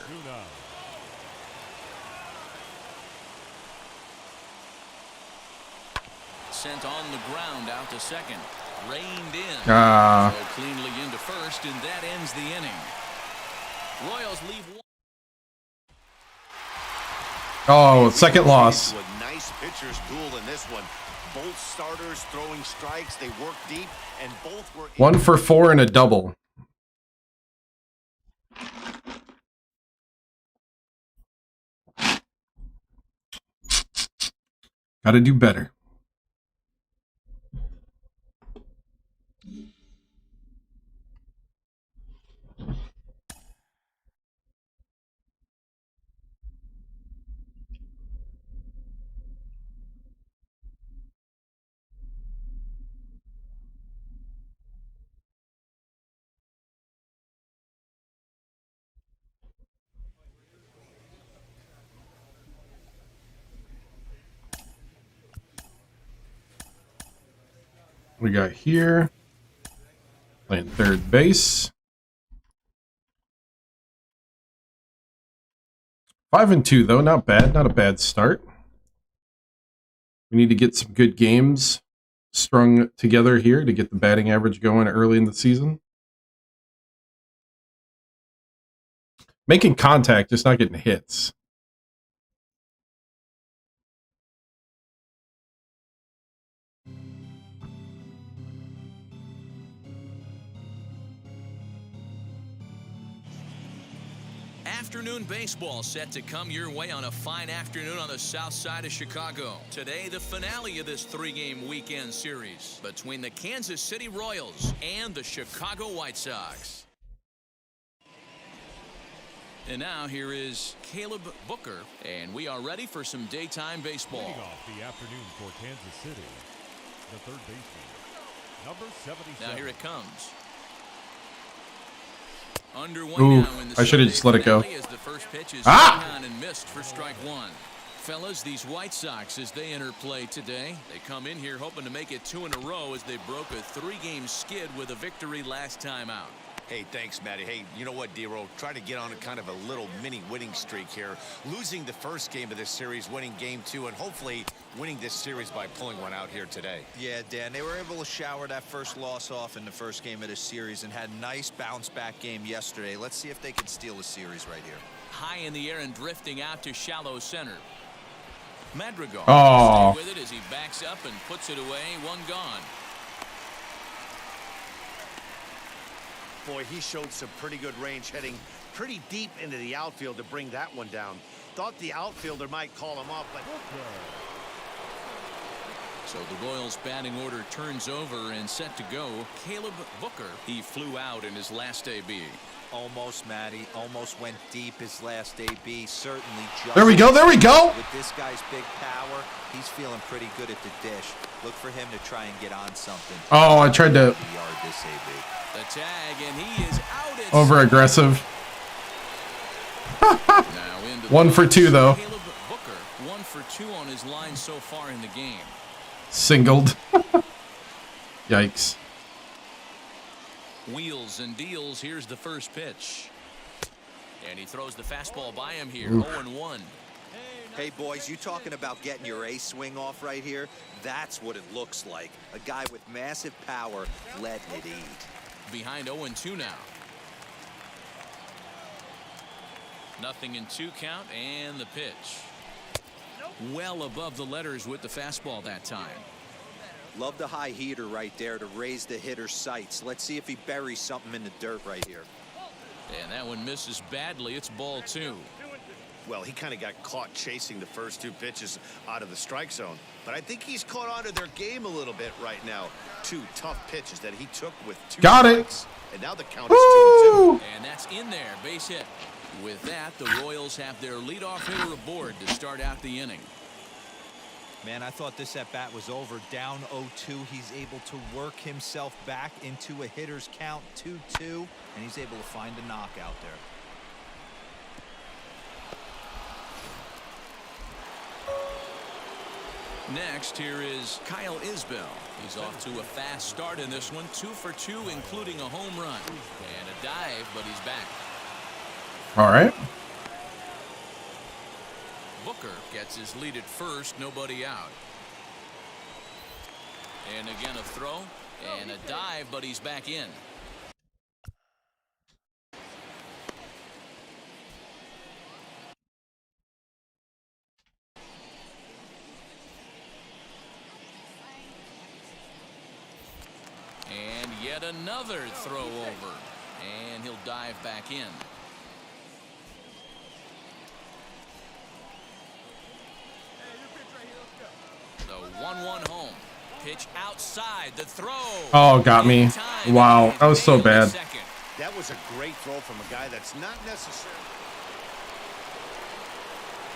Speaker 4: Sent on the ground out to second. Reined in. So cleanly into first, and that ends the inning. Royals leave one.
Speaker 1: Oh, second loss.
Speaker 5: A nice pitcher's duel in this one. Both starters throwing strikes. They work deep, and both were
Speaker 1: 1 for 4 and a double. Gotta do better. We got here playing third base. 5-2 though, not bad, not a bad start. We need to get some good games strung together here to get the batting average going early in the season. Making contact, just not getting hits.
Speaker 4: Afternoon baseball set to come your way on a fine afternoon on the south side of Chicago. Today, the finale of this 3-game weekend series between the Kansas City Royals and the Chicago White Sox. And now here is Caleb Booker, and we are ready for some daytime baseball.
Speaker 2: Leading off the afternoon for Kansas City, the third baseman, number 77.
Speaker 4: Now here it comes. Underway
Speaker 1: Ooh,
Speaker 4: now in the
Speaker 1: I should have just let it go.
Speaker 4: as the first pitch is on and missed for strike 1. Fellas, these White Sox, as they enter play today, they come in here hoping to make it 2 in a row as they broke a 3-game skid with a victory last time out.
Speaker 5: Hey, thanks, Matty. Hey, you know what, D-Roll? Try to get on a kind of a little mini winning streak here. Losing the first game of this series, winning game 2, and hopefully winning this series by pulling one out here today.
Speaker 6: Yeah, Dan, they were able to shower that first loss off in the first game of this series and had a nice bounce-back game yesterday. Let's see if they can steal the series right here.
Speaker 4: High in the air and drifting out to shallow center. Madrigal stay with it as he backs up and puts it away. One gone.
Speaker 5: Boy, he showed some pretty good range, heading pretty deep into the outfield to bring that one down. Thought the outfielder might call him off, but...
Speaker 4: So the Royals batting order turns over and set to go. Caleb Booker, he flew out in his last AB.
Speaker 6: Almost, Matty. Almost went deep his last AB. Certainly just...
Speaker 1: There we go. There we go.
Speaker 6: With this guy's big power, he's feeling pretty good at the dish. Look for him to try and get on something.
Speaker 1: Oh, I tried to...
Speaker 6: Yard this AB.
Speaker 4: The tag, and he is out at
Speaker 1: Over aggressive.
Speaker 4: now into
Speaker 1: 1 for 2 though.
Speaker 4: Caleb Booker, 1 for 2 on his line so far in the game.
Speaker 1: Singled. Yikes.
Speaker 4: Wheels and deals. Here's the first pitch. And he throws the fastball by him here. 0-1.
Speaker 6: Hey, boys, you talking about getting your ace swing off right here? That's what it looks like. A guy with massive power letting it eat.
Speaker 4: Behind 0-2 now. Nothing in 2 count, and the pitch. Well above the letters with the fastball that time.
Speaker 6: Love the high heater right there to raise the hitter's sights. Let's see if he buries something in the dirt right here.
Speaker 4: And that one misses badly. It's ball 2.
Speaker 5: Well, he kind of got caught chasing the first 2 pitches out of the strike zone. But I think he's caught on to their game a little bit right now. 2 tough pitches that he took with 2
Speaker 1: Got
Speaker 5: strikes.
Speaker 1: it.
Speaker 5: And now the count is 2-2.
Speaker 4: And that's in there. Base hit. With that, the Royals have their leadoff hitter aboard to start out the inning.
Speaker 6: Man, I thought this at-bat was over. Down 0-2. He's able to work himself back into a hitter's count 2-2. And he's able to find a knockout there.
Speaker 4: Next, here is Kyle Isbell. He's off to a fast start in this one. 2 for 2, including a home run. And a dive, but he's back.
Speaker 1: All right.
Speaker 4: Booker gets his lead at first. Nobody out. And again a throw. And a dive, but he's back in. And yet another throw over. And he'll dive back in. The 1-1 home. Pitch outside. The throw.
Speaker 1: Oh, got me. Wow, that was so bad.
Speaker 5: That was a great throw from a guy that's not necessarily...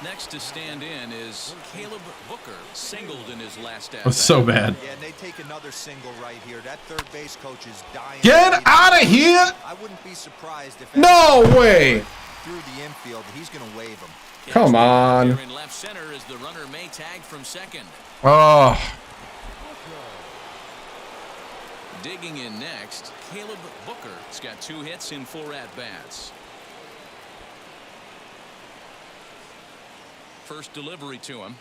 Speaker 4: Next to stand in is Caleb Booker, singled in his last
Speaker 1: That was so bad.
Speaker 6: Yeah, and they take another single right here. That third base coach is dying.
Speaker 1: Get out of here.
Speaker 6: I wouldn't be surprised if
Speaker 1: No way.
Speaker 6: through the infield, he's going to wave him.
Speaker 1: Come on.
Speaker 4: Here in left center as the runner may tag from second.
Speaker 1: Oh.
Speaker 4: Digging in next, Caleb Booker. He's got 2 hits in 4 at-bats. First delivery to him.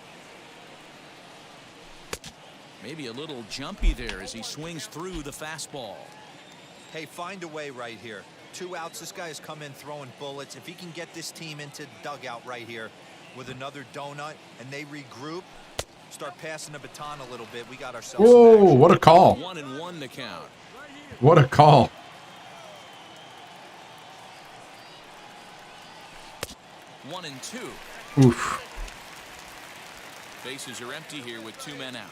Speaker 4: Maybe a little jumpy there as he swings through the fastball.
Speaker 6: Hey, find a way right here. 2 outs. This guy has come in throwing bullets. If he can get this team into the dugout right here with another donut and they regroup, start passing the baton a little bit, we got ourselves.
Speaker 1: Whoa, what a call.
Speaker 4: 1-1 the count.
Speaker 1: What a call.
Speaker 4: 1-2.
Speaker 1: Oof.
Speaker 4: Bases are empty here with 2 men out.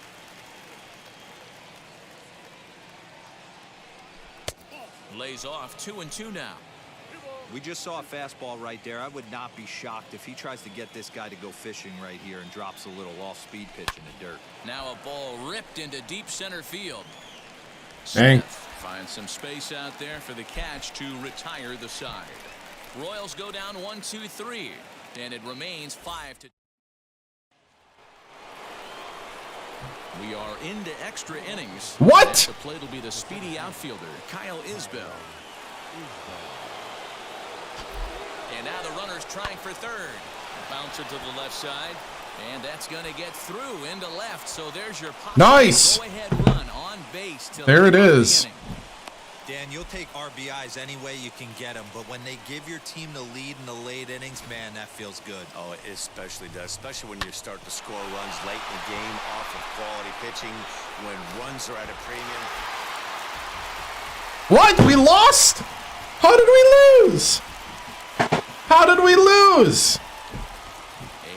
Speaker 4: Lays off. 2-2 now.
Speaker 6: We just saw a fastball right there. I would not be shocked if he tries to get this guy to go fishing right here and drops a little off-speed pitch in the dirt.
Speaker 4: Now a ball ripped into deep center field.
Speaker 1: Dang.
Speaker 4: Smith finds some space out there for the catch to retire the side. Royals go down 1-2-3, and it remains 5-2. We are into extra innings.
Speaker 1: What?
Speaker 4: At the plate will be the speedy outfielder, Kyle Isbell. And now the runner's trying for third. Bounce it to the left side. And that's going to get through into left. So there's your
Speaker 1: nice
Speaker 4: go-ahead run on base.
Speaker 1: There it is.
Speaker 6: Dan, you'll take RBIs any way you can get them, but when they give your team the lead in the late innings, man, that feels good.
Speaker 5: Oh, it especially does, especially when you start to score runs late in the game off of quality pitching, when runs are at a premium.
Speaker 1: What? We lost? How did we lose? How did we lose?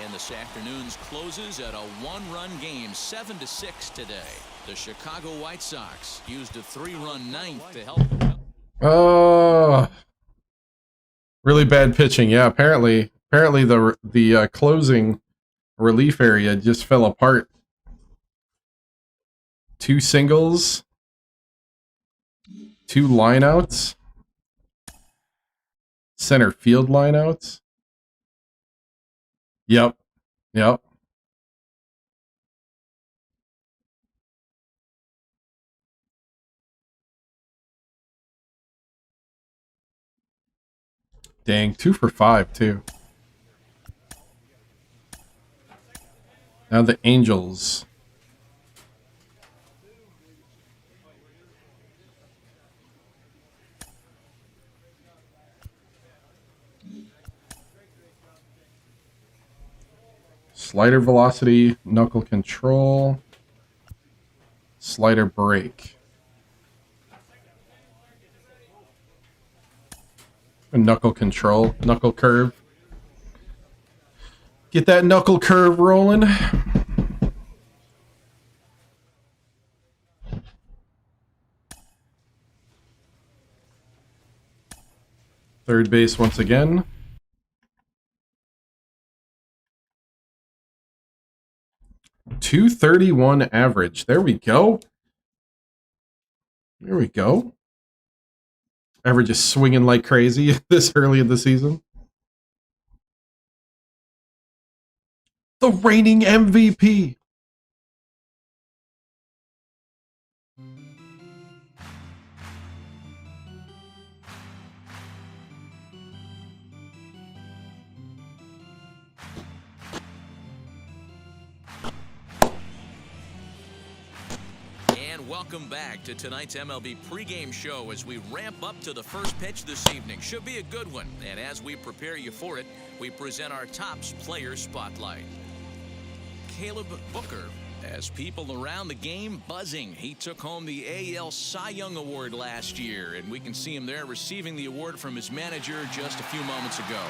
Speaker 4: And this afternoon's closes at a one-run game, 7-6 today. The Chicago White Sox used a 3-run ninth to help.
Speaker 1: Really bad pitching. Yeah, apparently the closing relief area just fell apart. 2 singles, 2 lineouts, center field lineouts. Yep. Dang, 2 for 5 too. Now the Angels. Slider velocity, knuckle control, slider break. Knuckle control, knuckle curve. Get that knuckle curve rolling. Third base once again. .231 average. There we go. There we go. Average is swinging like crazy this early in the season. The reigning MVP.
Speaker 4: Welcome back to tonight's MLB pregame show as we ramp up to the first pitch this evening. Should be a good one. And as we prepare you for it, we present our Topps Player Spotlight. Caleb Booker has people around the game buzzing. He took home the AL Cy Young Award last year, and we can see him there receiving the award from his manager just a few moments ago.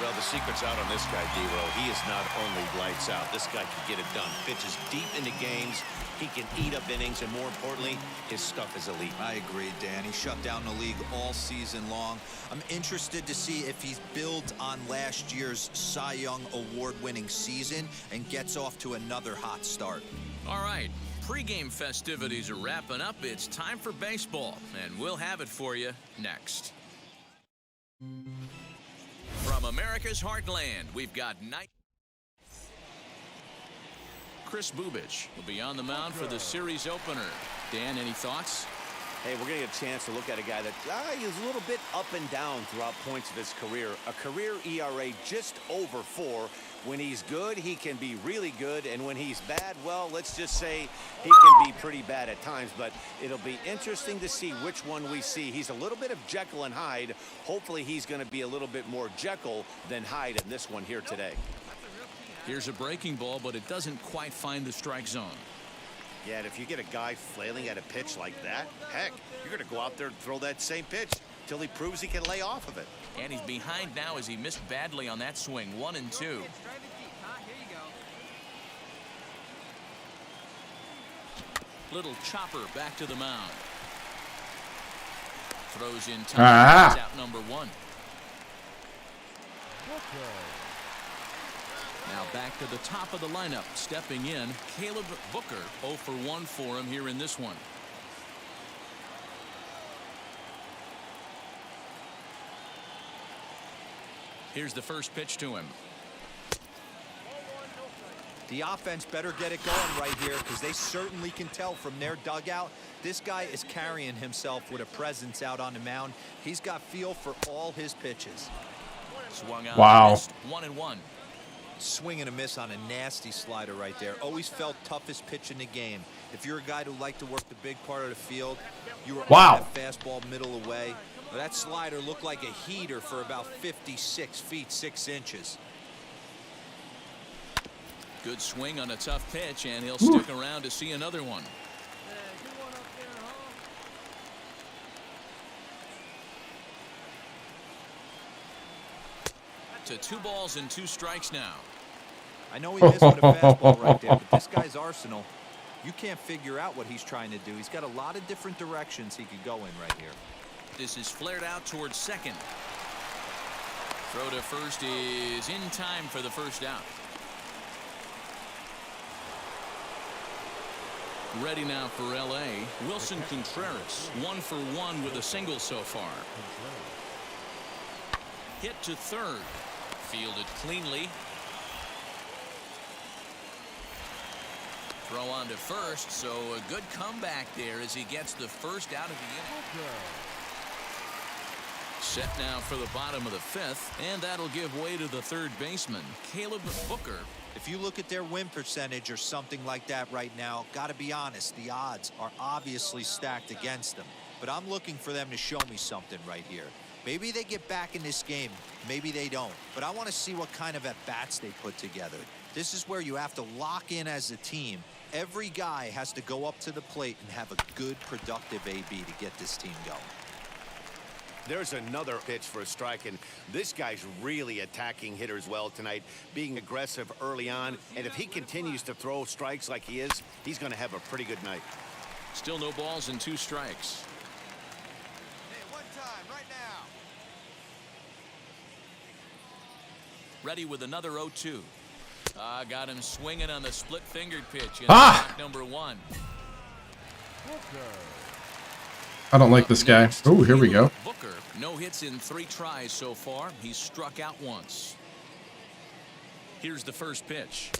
Speaker 5: Well, the secret's out on this guy, D-Row. He is not only lights out. This guy can get it done. Pitches deep into games. He can eat up innings, and more importantly, his stuff is elite.
Speaker 6: I agree, Dan. He shut down the league all season long. I'm interested to see if he's built on last year's Cy Young Award-winning season and gets off to another hot start.
Speaker 4: All right, pregame festivities are wrapping up. It's time for baseball, and we'll have it for you next. From America's heartland, we've got Chris Bubich will be on the mound for the series opener. Dan, any thoughts?
Speaker 5: Hey, we're going to get a chance to look at a guy that is a little bit up and down throughout points of his career. A career ERA just over 4. When he's good, he can be really good. And when he's bad, well, let's just say he can be pretty bad at times. But it'll be interesting to see which one we see. He's a little bit of Jekyll and Hyde. Hopefully he's going to be a little bit more Jekyll than Hyde in this one here today.
Speaker 4: Here's a breaking ball, but it doesn't quite find the strike zone.
Speaker 5: Yeah, and if you get a guy flailing at a pitch like that, heck, you're going to go out there and throw that same pitch till he proves he can lay off of it.
Speaker 4: And he's behind now as he missed badly on that swing. 1-2. Little chopper back to the mound. Throws in time. Out number 1. Now back to the top of the lineup. Stepping in, Caleb Booker. 0 for 1 for him here in this one. Here's the first pitch to him.
Speaker 6: The offense better get it going right here because they certainly can tell from their dugout. This guy is carrying himself with a presence out on the mound. He's got feel for all his pitches.
Speaker 4: Swung out.
Speaker 1: Wow.
Speaker 4: Missed 1-1.
Speaker 6: Swing and a miss on a nasty slider right there. Always felt toughest pitch in the game. If you're a guy who liked to work the big part of the field, you were
Speaker 1: Wow.
Speaker 6: on that fastball middle away. But that slider looked like a heater for about 56 feet 6 inches.
Speaker 4: Good swing on a tough pitch, and he'll stick around to see another one. To 2 balls and 2 strikes now.
Speaker 6: I know he missed with a fastball right there, but this guy's arsenal, you can't figure out what he's trying to do. He's got a lot of different directions he could go in right here.
Speaker 4: This is flared out towards second. Throw to first is in time for the first out. Ready now for L.A. Wilson Contreras, 1 for 1 with a single so far. Hit to third. Fielded cleanly. Throw on to first, so a good comeback there as he gets the first out of the inning. Set now for the bottom of the 5th, and that'll give way to the third baseman, Caleb Booker.
Speaker 6: If you look at their win percentage or something like that right now, got to be honest, the odds are obviously stacked against them. But I'm looking for them to show me something right here. Maybe they get back in this game. Maybe they don't. But I want to see what kind of at-bats they put together. This is where you have to lock in as a team. Every guy has to go up to the plate and have a good, productive AB to get this team going.
Speaker 5: There's another pitch for a strike, and this guy's really attacking hitters well tonight, being aggressive early on. And if he continues to throw strikes like he is, he's going to have a pretty good night.
Speaker 4: Still no balls and 2 strikes.
Speaker 6: Hey, one time, right now.
Speaker 4: Ready with another 0-2. Got him swinging on the split-fingered pitch. Number 1.
Speaker 1: I don't like this guy. Oh, here we go.
Speaker 4: Booker, no hits in 3 tries so far. He's struck out once. Here's the first pitch.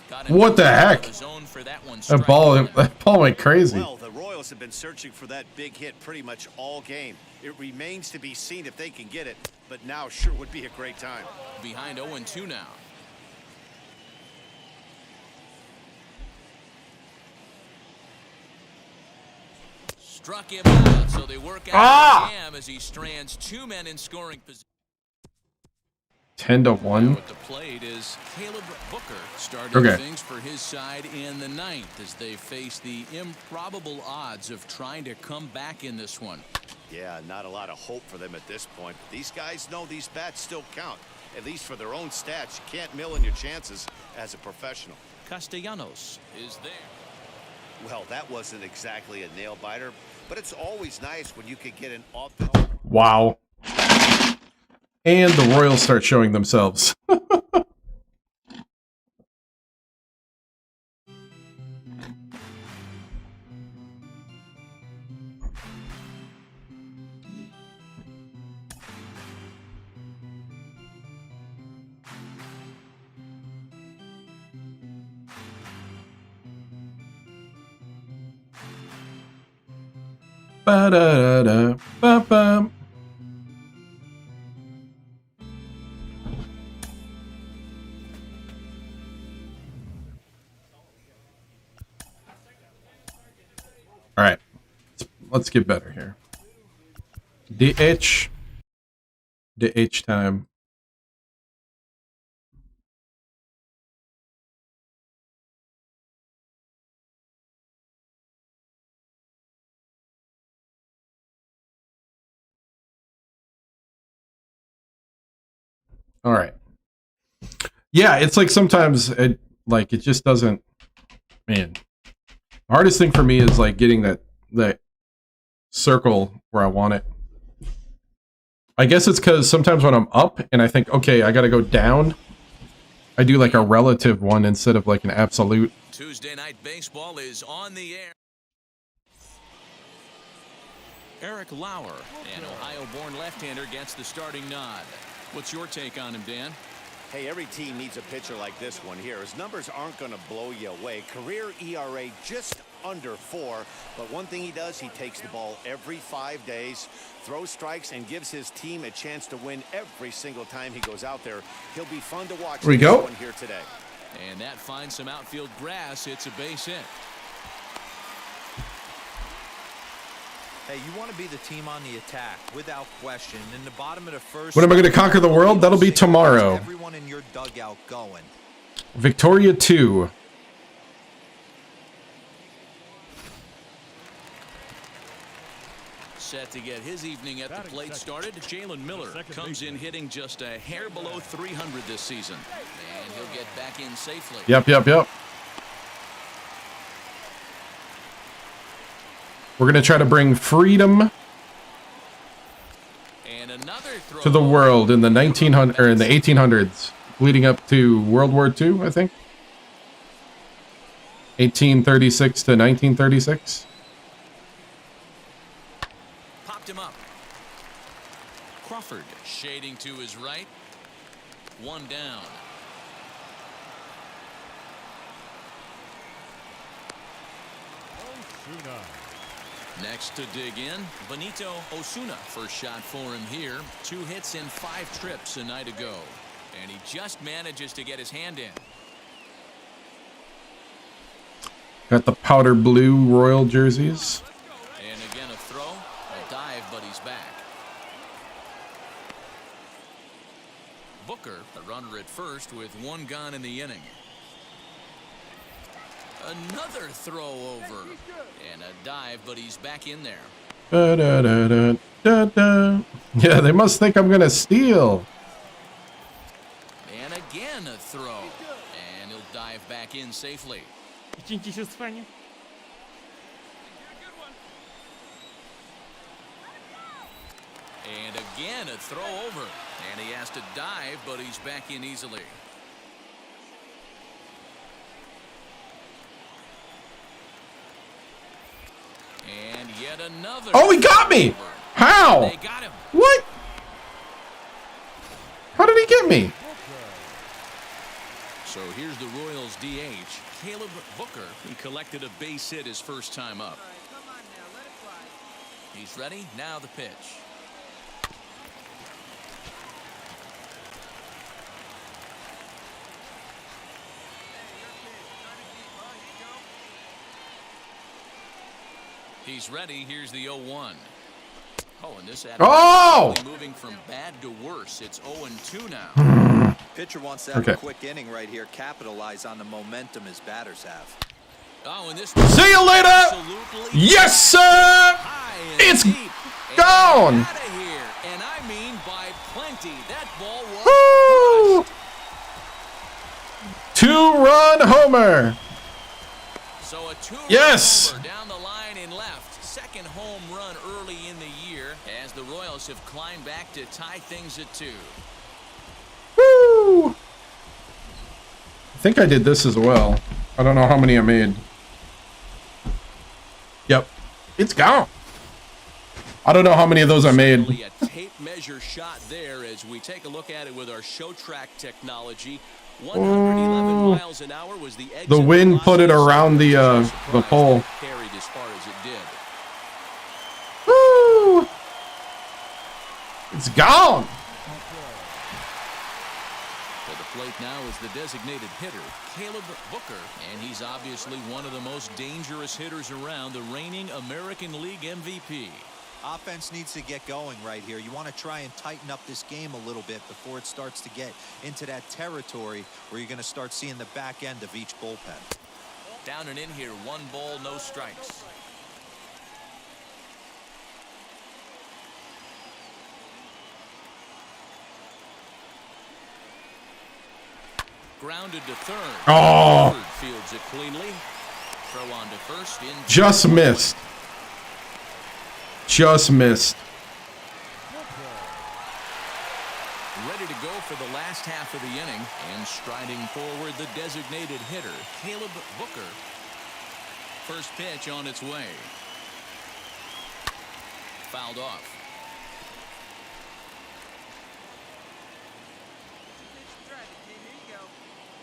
Speaker 4: Got him
Speaker 1: What the heck?
Speaker 4: the zone for that one.
Speaker 1: That ball went crazy.
Speaker 5: Well, the Royals have been searching for that big hit pretty much all game. It remains to be seen if they can get it, but now sure would be a great time.
Speaker 4: Behind 0-2 now. Struck him out, so they work out the jam as he strands 2 men in scoring position.
Speaker 1: 10-1.
Speaker 4: At the plate is Caleb Booker starting things for his side in the 9th as they face the improbable odds of trying to come back in this one.
Speaker 5: Yeah, not a lot of hope for them at this point. These guys know these bats still count, at least for their own stats. You can't mill in your chances as a professional.
Speaker 4: Castellanos is there.
Speaker 5: Well, that wasn't exactly a nail biter, but it's always nice when you can get an off.
Speaker 1: Wow. And the Royals start showing themselves. Ba-da-da-da, ba-bum. All right, let's get better here. DH time. All right. Yeah, it's like sometimes it just doesn't. Man, the hardest thing for me is like getting that circle where I want it. I guess it's because sometimes when I'm up and I think, okay, I got to go down, I do like a relative one instead of like an absolute.
Speaker 4: Tuesday Night Baseball is on the air. Eric Lauer, an Ohio-born left-hander, gets the starting nod. What's your take on him, Dan?
Speaker 5: Hey, every team needs a pitcher like this one here. His numbers aren't going to blow you away. Career ERA just under 4. But one thing he does, he takes the ball every 5 days, throws strikes, and gives his team a chance to win every single time he goes out there. He'll be fun to watch.
Speaker 1: Here we go.
Speaker 5: One here today.
Speaker 4: And that finds some outfield grass. It's a base hit.
Speaker 6: Hey, you want to be the team on the attack, without question. In the bottom of the first...
Speaker 1: When am I going to conquer the world? That'll be tomorrow.
Speaker 6: Everyone in your dugout going.
Speaker 1: Victoria 2.
Speaker 4: Set to get his evening at the plate started. Jalen Miller comes in hitting just a hair below 300 this season. And he'll get back in safely.
Speaker 1: Yep. We're going to try to bring freedom
Speaker 4: And another throw
Speaker 1: to the world in the 1900 or in the 1800s, leading up to World War II, I think. 1836 to 1936.
Speaker 4: popped him up. Crawford shading to his right. One down.
Speaker 2: Osuna.
Speaker 4: Next to dig in, Benito Osuna. First shot for him here. 2 hits in 5 trips a night ago. And he just manages to get his hand in.
Speaker 1: Got the powder blue Royal jerseys.
Speaker 4: And again a throw. A dive, but he's back. Booker, the runner at first with 1 gone in the inning. Another throw over. And a dive, but he's back in there.
Speaker 1: Yeah, they must think I'm gonna steal.
Speaker 4: And again a throw. And he'll dive back in safely. And again a throw over. And he has to dive, but he's back in easily. And yet another.
Speaker 1: Oh, he got me!
Speaker 4: over.
Speaker 1: How?
Speaker 4: They got him.
Speaker 1: What? How did he get me?
Speaker 4: So here's the Royals DH, Caleb Booker. He collected a base hit his first time up. He's ready. Now the pitch. He's ready. Here's the 0-1. Oh, and this moving from bad to worse. It's 0-2 now.
Speaker 6: Pitcher wants to have a quick inning right here, capitalize on the momentum his batters have.
Speaker 4: Oh, and this
Speaker 1: See you later. Yes, sir. It's gone.
Speaker 4: Out of here, and I mean by plenty. That ball was
Speaker 1: Woo! 2-run homer.
Speaker 4: So a 2-run
Speaker 1: Yes.
Speaker 4: homer down the line and left. Second home run early in the year as the Royals have climbed back to tie things at 2.
Speaker 1: Woo! I think I did this as well. I don't know how many I made. Yep. It's gone. I don't know how many of those I made.
Speaker 4: A tape measure shot there as we take a look at it with our show track technology. 111 miles an hour was the exit
Speaker 1: The wind put it around the pole.
Speaker 4: Carried as far as it did.
Speaker 1: Woo! It's gone.
Speaker 4: To the plate now is the designated hitter, Caleb Booker, and he's obviously one of the most dangerous hitters around, the reigning American League MVP.
Speaker 6: Offense needs to get going right here. You want to try and tighten up this game a little bit before it starts to get into that territory where you're going to start seeing the back end of each bullpen.
Speaker 4: Down and in here, 1 ball, no strikes. Grounded to third.
Speaker 1: Oh.
Speaker 4: Third fields it cleanly. Throw on to first. In
Speaker 1: Just missed. Just missed.
Speaker 4: ready to go for the last half of the inning, and striding forward the designated hitter, Caleb Booker. First pitch on its way. Fouled off.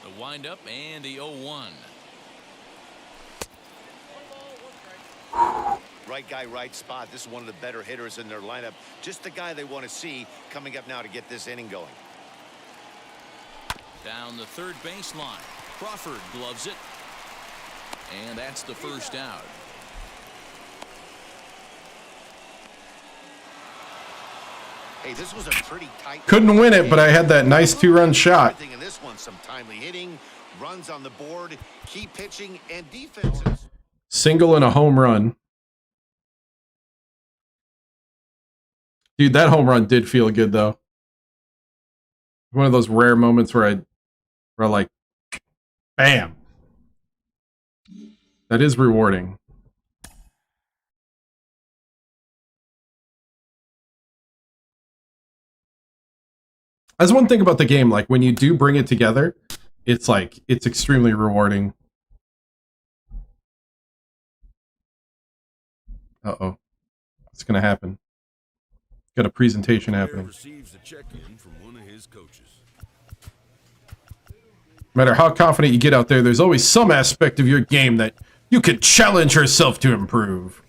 Speaker 4: The windup and the 0-1.
Speaker 5: Right guy, right spot. This is one of the better hitters in their lineup. Just the guy they want to see coming up now to get this inning going.
Speaker 4: Down the third baseline. Crawford gloves it. And that's the first out.
Speaker 5: Hey, this was a pretty tight.
Speaker 1: Couldn't win it, but I had that nice 2-run shot.
Speaker 5: In this one, some timely hitting, runs on the board, key pitching, and defenses.
Speaker 1: Single and a home run. Dude, that home run did feel good, though. One of those rare moments where I like, bam. That is rewarding. That's one thing about the game. Like, when you do bring it together, it's like, it's extremely rewarding. Uh-oh. What's going to happen? Got a presentation happening.
Speaker 8: Receives a check-in from one of his coaches.
Speaker 1: No matter how confident you get out there, there's always some aspect of your game that you could challenge yourself to improve.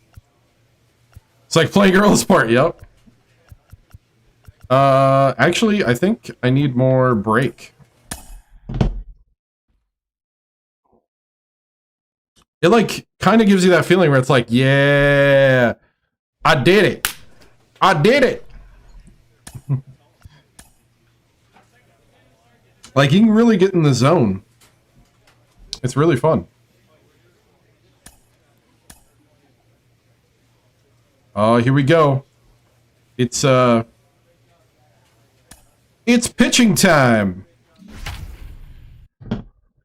Speaker 1: It's like playing Earl's part, yep. Actually, I think I need more break. It, like, kind of gives you that feeling where it's like, yeah, I did it. I did it. Like, you can really get in the zone. It's really fun. Oh, here we go. It's pitching time.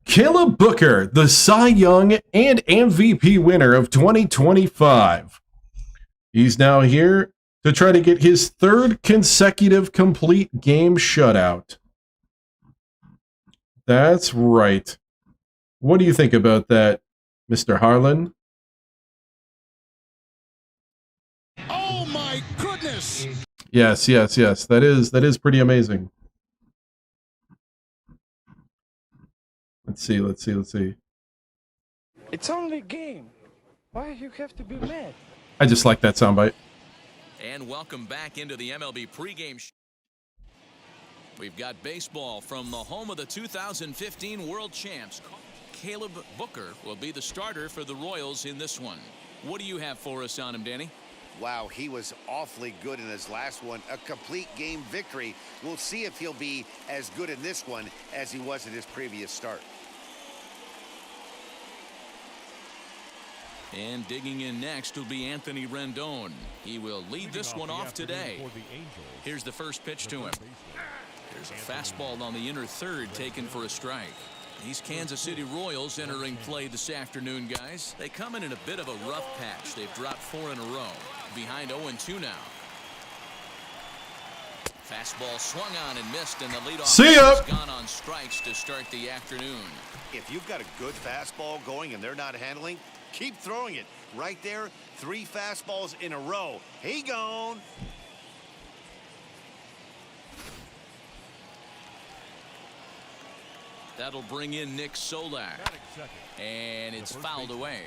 Speaker 1: Caleb Booker, the Cy Young and MVP winner of 2025. He's now here to try to get his third consecutive complete game shutout. That's right. What do you think about that, Mr. Harlan?
Speaker 8: Oh my goodness!
Speaker 1: Yes. That is pretty amazing. Let's see.
Speaker 9: It's only a game. Why you have to be mad?
Speaker 1: I just like that soundbite.
Speaker 4: And welcome back into the MLB pregame show. We've got baseball from the home of the 2015 World Champs. Caleb Booker will be the starter for the Royals in this one. What do you have for us on him, Danny?
Speaker 5: Wow, he was awfully good in his last one. A complete game victory. We'll see if he'll be as good in this one as he was in his previous start.
Speaker 4: And digging in next will be Anthony Rendon. He will lead this one off today. Here's the first pitch to him. There's a fastball on the inner third taken for a strike. These Kansas City Royals entering play this afternoon, guys. They come in a bit of a rough patch. They've dropped 4 in a row. Behind 0-2 now. Fastball swung on and missed, and the leadoff has gone on strikes to start the afternoon.
Speaker 5: If you've got a good fastball going and they're not handling, keep throwing it. Right there, 3 fastballs in a row. He gone.
Speaker 4: That'll bring in Nick Solak. And it's fouled away.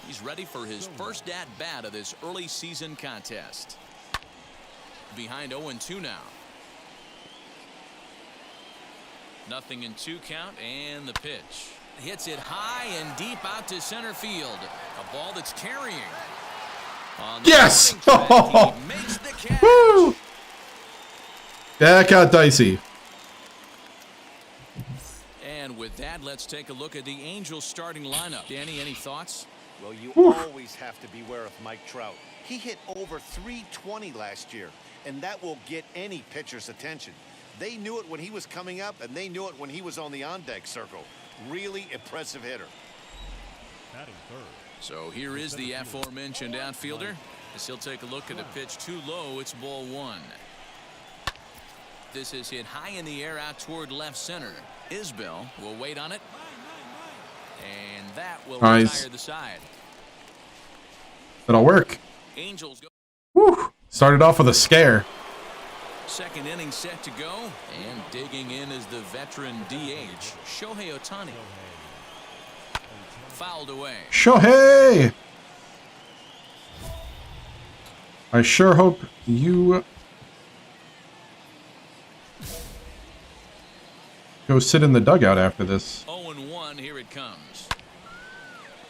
Speaker 4: He's ready for his first at-bat of this early season contest. Behind 0-2 now. 0-2 count, and the pitch. Hits it high and deep out to center field. A ball that's carrying.
Speaker 1: Yes!
Speaker 4: He makes the catch.
Speaker 1: Woo! That got dicey.
Speaker 4: And with that, let's take a look at the Angels starting lineup. Danny, any thoughts?
Speaker 5: Well, you always have to beware of Mike Trout. He hit over 320 last year, and that will get any pitcher's attention. They knew it when he was coming up, and they knew it when he was on the on-deck circle. Really impressive hitter.
Speaker 4: So here is the aforementioned outfielder. As he'll take a look at a pitch too low, it's ball 1. This is hit high in the air out toward left center. Isbell will wait on it. And that will retire the side.
Speaker 1: That'll work.
Speaker 4: Angels go.
Speaker 1: Woo! Started off with a scare.
Speaker 4: Second inning set to go, and digging in is the veteran DH, Shohei Ohtani. Fouled away.
Speaker 1: Shohei! I sure hope you go sit in the dugout after this.
Speaker 4: 0-1, here it comes.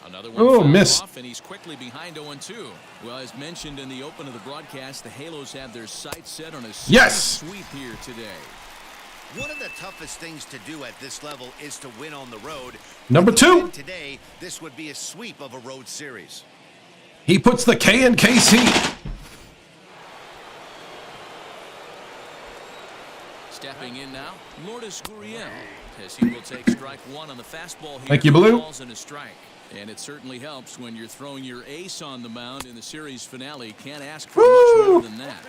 Speaker 4: Another one
Speaker 1: Oh,
Speaker 4: fouled
Speaker 1: missed.
Speaker 4: off, and he's quickly behind 0-2. Well, as mentioned in the open of the broadcast, the Halos have their sights set on a
Speaker 1: Yes!
Speaker 4: sweep here today.
Speaker 5: One of the toughest things to do at this level is to win on the road.
Speaker 1: Number
Speaker 5: If you
Speaker 1: 2.
Speaker 5: win today, this would be a sweep of a road series.
Speaker 1: He puts the K in KC.
Speaker 4: Stepping in now, Lourdes Gurriel, as he will take strike one on the fastball here.
Speaker 1: Thank you, Blue.
Speaker 4: Balls and a strike. And it certainly helps when you're throwing your ace on the mound in the series finale. Can't ask for much more than that.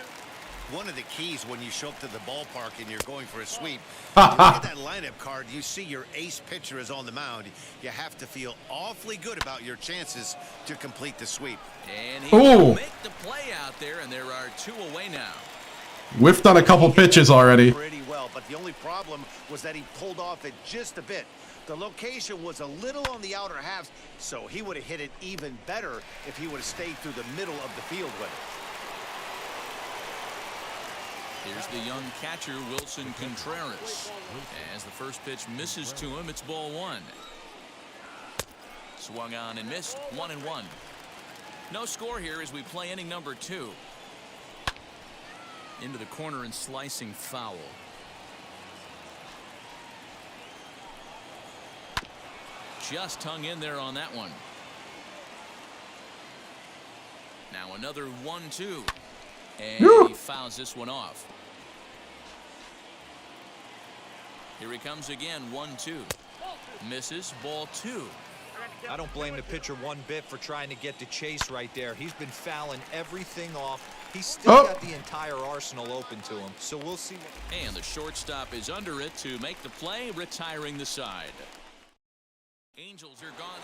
Speaker 5: One of the keys when you show up to the ballpark and you're going for a sweep, you look at that lineup card, you see your ace pitcher is on the mound. You have to feel awfully good about your chances to complete the sweep.
Speaker 4: And he will make the play out there, and there are 2 away now.
Speaker 1: Whiffed on a couple pitches already.
Speaker 5: Pretty well, but the only problem was that he pulled off it just a bit. The location was a little on the outer half, so he would have hit it even better if he would have stayed through the middle of the field with it.
Speaker 4: Here's the young catcher, Wilson Contreras. As the first pitch misses to him, it's ball 1. Swung on and missed, 1-1. No score here as we play inning number 2. Into the corner and slicing foul. Just hung in there on that one. Now another 1-2. And he fouls this one off. Here he comes again, 1-2. Misses, ball 2.
Speaker 6: I don't blame the pitcher one bit for trying to get the chase right there. He's been fouling everything off. He's still got the entire arsenal open to him, so we'll see.
Speaker 4: And the shortstop is under it to make the play, retiring the side. Angels are gone.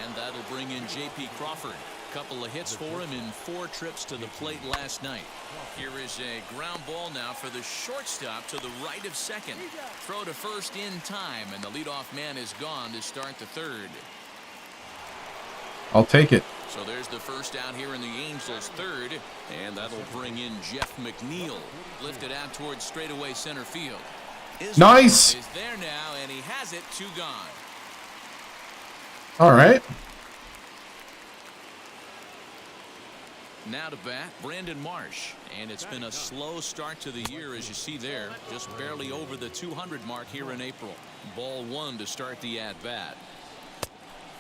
Speaker 4: And that'll bring in J.P. Crawford. Couple of hits for him in 4 trips to the plate last night. Here is a ground ball now for the shortstop to the right of second. Throw to first in time, and the leadoff man is gone to start the third.
Speaker 1: I'll take it.
Speaker 4: So there's the first out here in the Angels' third, and that'll bring in Jeff McNeil. Lifted out towards straightaway center field.
Speaker 1: Nice.
Speaker 4: Is there now, and he has it, 2 gone.
Speaker 1: All right.
Speaker 4: Now to bat, Brandon Marsh. And it's been a slow start to the year, as you see there. Just barely over the 200 mark here in April. Ball 1 to start the at-bat.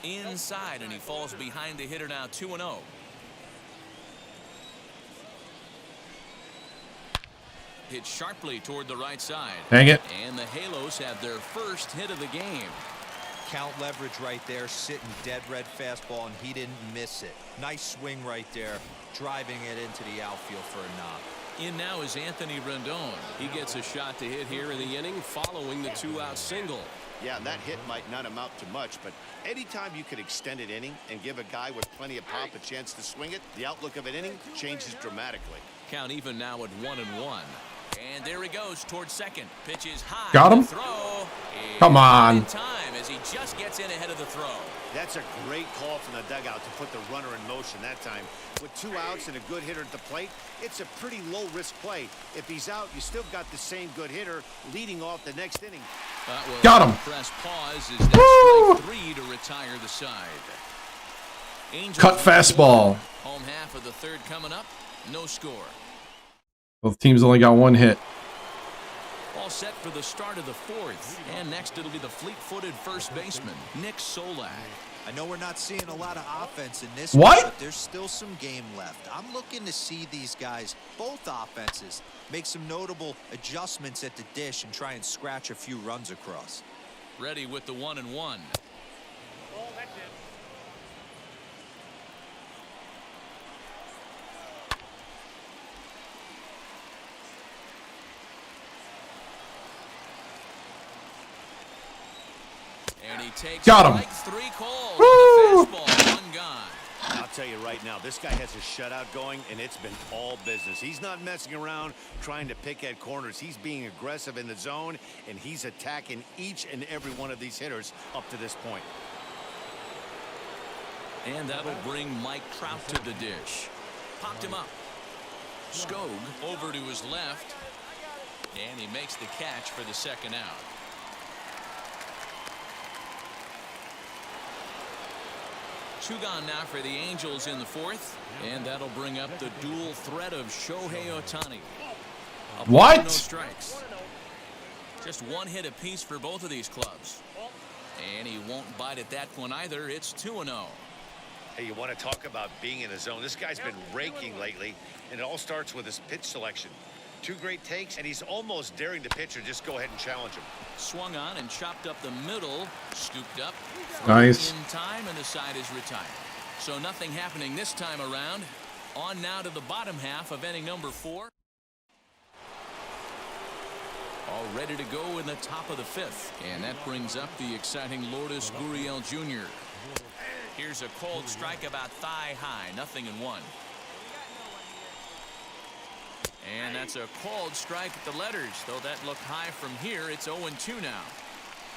Speaker 4: Inside, and he falls behind the hitter now, 2-0. Hit sharply toward the right side.
Speaker 1: Dang it.
Speaker 4: And the Halos have their first hit of the game.
Speaker 6: Count leverage right there, sitting dead red fastball, and he didn't miss it. Nice swing right there, driving it into the outfield for a knock.
Speaker 4: In now is Anthony Rendon. He gets a shot to hit here in the inning following the 2-out single.
Speaker 5: Yeah, and that hit might not amount to much, but anytime you could extend an inning and give a guy with plenty of pop a chance to swing it, the outlook of an inning changes dramatically.
Speaker 4: Count even now at 1-1. And there he goes towards second. Pitch is high.
Speaker 1: Got him.
Speaker 4: Throw.
Speaker 1: Come on.
Speaker 4: In time as he just gets in ahead of the throw.
Speaker 5: That's a great call from the dugout to put the runner in motion that time. With 2 outs and a good hitter at the plate, it's a pretty low-risk play. If he's out, you still got the same good hitter leading off the next inning.
Speaker 1: Got him.
Speaker 4: Press pause is that strike 3 to retire the side. Angels
Speaker 1: Cut fastball.
Speaker 4: Home half of the third coming up. No score.
Speaker 1: Both teams only got 1 hit.
Speaker 4: All set for the start of the 4th. And next it'll be the fleet-footed first baseman, Nick Solak.
Speaker 6: I know we're not seeing a lot of offense in this
Speaker 1: What?
Speaker 6: one, but there's still some game left. I'm looking to see these guys, both offenses, make some notable adjustments at the dish and try and scratch a few runs across.
Speaker 4: Ready with the 1-1. And he takes
Speaker 1: Got him.
Speaker 4: strike 3 called. With a fastball, 1 gone.
Speaker 5: I'll tell you right now, this guy has a shutout going, and it's been all business. He's not messing around trying to pick at corners. He's being aggressive in the zone, and he's attacking each and every one of these hitters up to this point.
Speaker 4: And that'll bring Mike Trout to the dish. Popped him up. Skog over to his left, and he makes the catch for the second out. Two gone now for the Angels in the fourth, and that'll bring up the dual threat of Shohei Ohtani.
Speaker 1: What?
Speaker 4: No strikes. Just one hit apiece for both of these clubs. And he won't bite at that one either. It's 2-0.
Speaker 5: Hey, you want to talk about being in the zone? This guy's been raking lately, and it all starts with his pitch selection. Two great takes, and he's almost daring the pitcher just go ahead and challenge him.
Speaker 4: Swung on and chopped up the middle, scooped up.
Speaker 1: Nice.
Speaker 4: In time, and the side is retired. So nothing happening this time around. On now to the bottom half of inning number 4. All ready to go in the top of the 5th. And that brings up the exciting Lourdes Gurriel Jr. Here's a cold strike about thigh high, 0-1. And that's a cold strike at the letters, though that looked high from here. It's 0-2 now.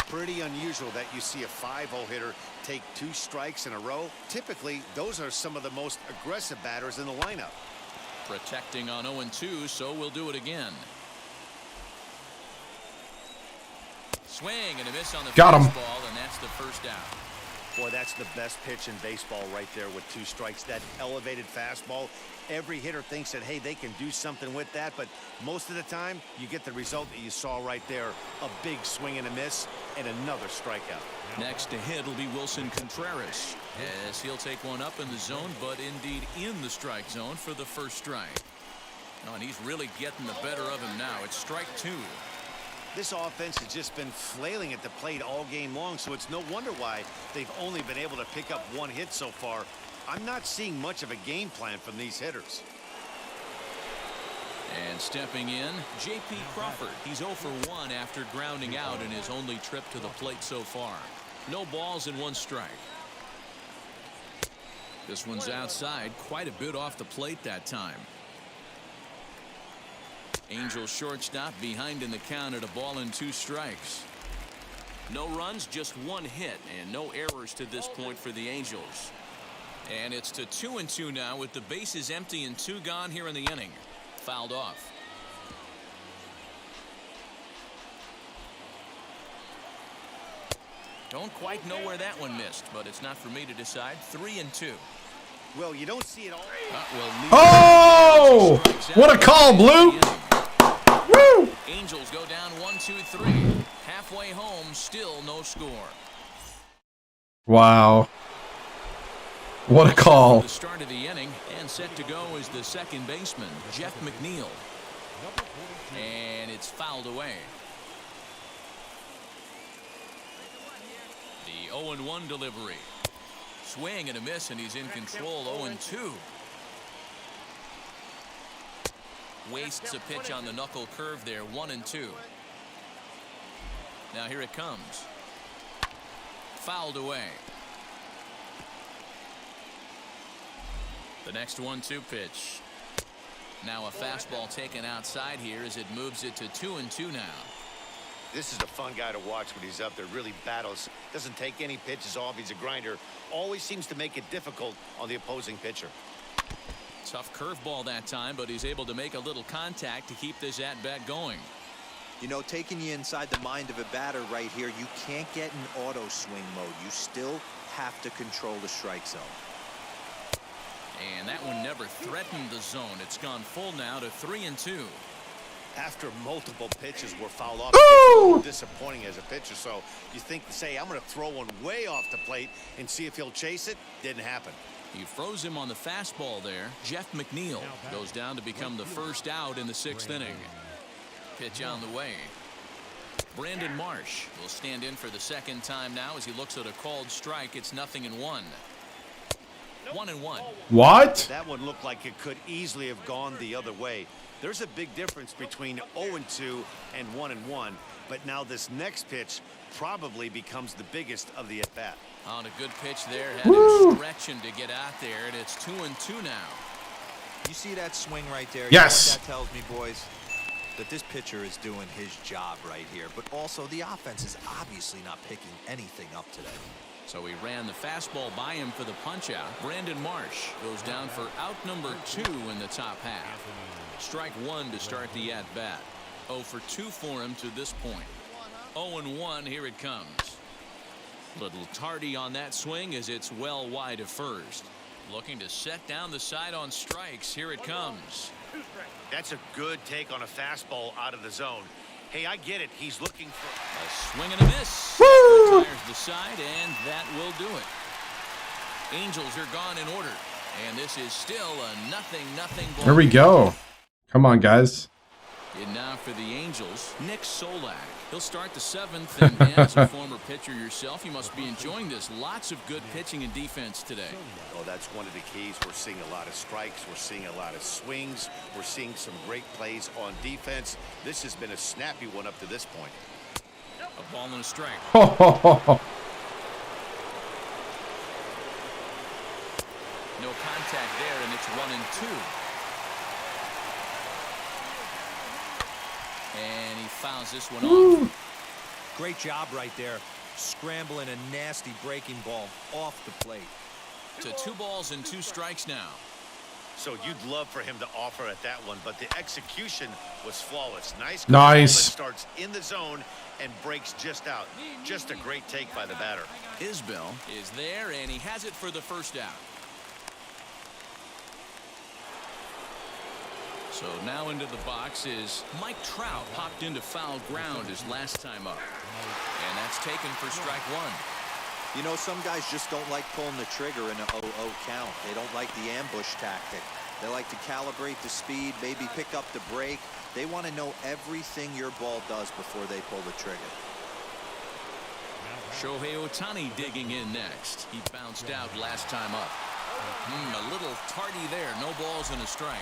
Speaker 5: Pretty unusual that you see a 5-0 hitter take 2 strikes in a row. Typically, those are some of the most aggressive batters in the lineup.
Speaker 4: Protecting on 0-2, so we'll do it again. Swing and a miss on the
Speaker 1: Got him.
Speaker 4: fastball, and that's the first out.
Speaker 5: Boy, that's the best pitch in baseball right there with 2 strikes. That elevated fastball. Every hitter thinks that, hey, they can do something with that, but most of the time you get the result that you saw right there. A big swing and a miss and another strikeout.
Speaker 4: Next to hit will be Wilson Contreras, as he'll take one up in the zone, but indeed in the strike zone for the first strike. Oh, and he's really getting the better of him now. It's strike 2.
Speaker 5: This offense has just been flailing at the plate all game long, so it's no wonder why they've only been able to pick up 1 hit so far. I'm not seeing much of a game plan from these hitters.
Speaker 4: And stepping in, J.P. Crawford. He's 0 for 1 after grounding out in his only trip to the plate so far. No balls and 1 strike. This one's outside, quite a bit off the plate that time. Angels shortstop behind in the count at 1-2 strikes. No runs, just 1 hit, and no errors to this point for the Angels. And it's to 2-2 now with the bases empty and 2 gone here in the inning. Fouled off. Don't quite know where that one missed, but it's not for me to decide. 3-2.
Speaker 5: Well, you don't see it all.
Speaker 1: Oh! What a call, Blue! Woo!
Speaker 4: Angels go down 1-2-3. Halfway home, still no score.
Speaker 1: Wow. What a call.
Speaker 4: The start of the inning, and set to go is the second baseman, Jeff McNeil. And it's fouled away. The 0-1 delivery. Swing and a miss, and he's in control. 0-2. Wastes a pitch on the knuckle curve there. 1-2. Now here it comes. Fouled away. The next 1-2 pitch. Now a fastball taken outside here as it moves it to 2-2 now.
Speaker 5: This is a fun guy to watch when he's up there. Really battles. Doesn't take any pitches off. He's a grinder. Always seems to make it difficult on the opposing pitcher.
Speaker 4: Tough curveball that time, but he's able to make a little contact to keep this at-bat going.
Speaker 6: You know, taking you inside the mind of a batter right here, you can't get in auto swing mode. You still have to control the strike zone.
Speaker 4: And that one never threatened the zone. It's gone full now to 3-2.
Speaker 5: After multiple pitches were fouled off, it's a little disappointing as a pitcher. So you think, say, I'm going to throw one way off the plate and see if he'll chase it. Didn't happen.
Speaker 4: He froze him on the fastball there. Jeff McNeil goes down to become the first out in the 6th inning. Pitch on the way. Brandon Marsh will stand in for the second time now as he looks at a called strike. It's 0-1. 1-1.
Speaker 1: What?
Speaker 5: That one looked like it could easily have gone the other way. There's a big difference between 0-2 and 1-1. But now this next pitch probably becomes the biggest of the at-bat.
Speaker 4: On a good pitch there, had him stretching to get out there, and it's 2-2 now.
Speaker 6: You see that swing right there?
Speaker 1: Yes.
Speaker 6: You know what that tells me, boys? That this pitcher is doing his job right here, but also the offense is obviously not picking anything up today.
Speaker 4: So he ran the fastball by him for the punch-out. Brandon Marsh goes down for out number 2 in the top half. Strike 1 to start the at-bat. 0 for 2 for him to this point. 0-1, here it comes. Little tardy on that swing as it's well wide of first. Looking to set down the side on strikes. Here it comes.
Speaker 5: That's a good take on a fastball out of the zone. Hey, I get it. He's looking for
Speaker 4: a swing and a miss. Retires the side, and that will do it. Angels are gone in order, and this is still a 0-0 ball.
Speaker 1: Here we go. Come on, guys.
Speaker 4: And now for the Angels, Nick Solak. He'll start the 7th, and as a former pitcher yourself, you must be enjoying this. Lots of good pitching and defense today.
Speaker 5: Oh, that's one of the keys. We're seeing a lot of strikes. We're seeing a lot of swings. We're seeing some great plays on defense. This has been a snappy one up to this point.
Speaker 4: A ball and a strike. No contact there, and it's 1-2. And he fouls this one off.
Speaker 6: Great job right there. Scrambling a nasty breaking ball off the plate.
Speaker 4: To 2 balls and 2 strikes now.
Speaker 5: So you'd love for him to offer at that one, but the execution was flawless. Nice.
Speaker 1: Nice.
Speaker 5: Starts in the zone and breaks just out. Just a great take by the batter.
Speaker 4: Isbell is there, and he has it for the first out. So now into the box is Mike Trout. Popped into foul ground his last time up. And that's taken for strike 1.
Speaker 6: You know, some guys just don't like pulling the trigger in an 0-0 count. They don't like the ambush tactic. They like to calibrate the speed, maybe pick up the break. They want to know everything your ball does before they pull the trigger.
Speaker 4: Shohei Ohtani digging in next. He bounced out last time up. A little tardy there. No balls and a strike.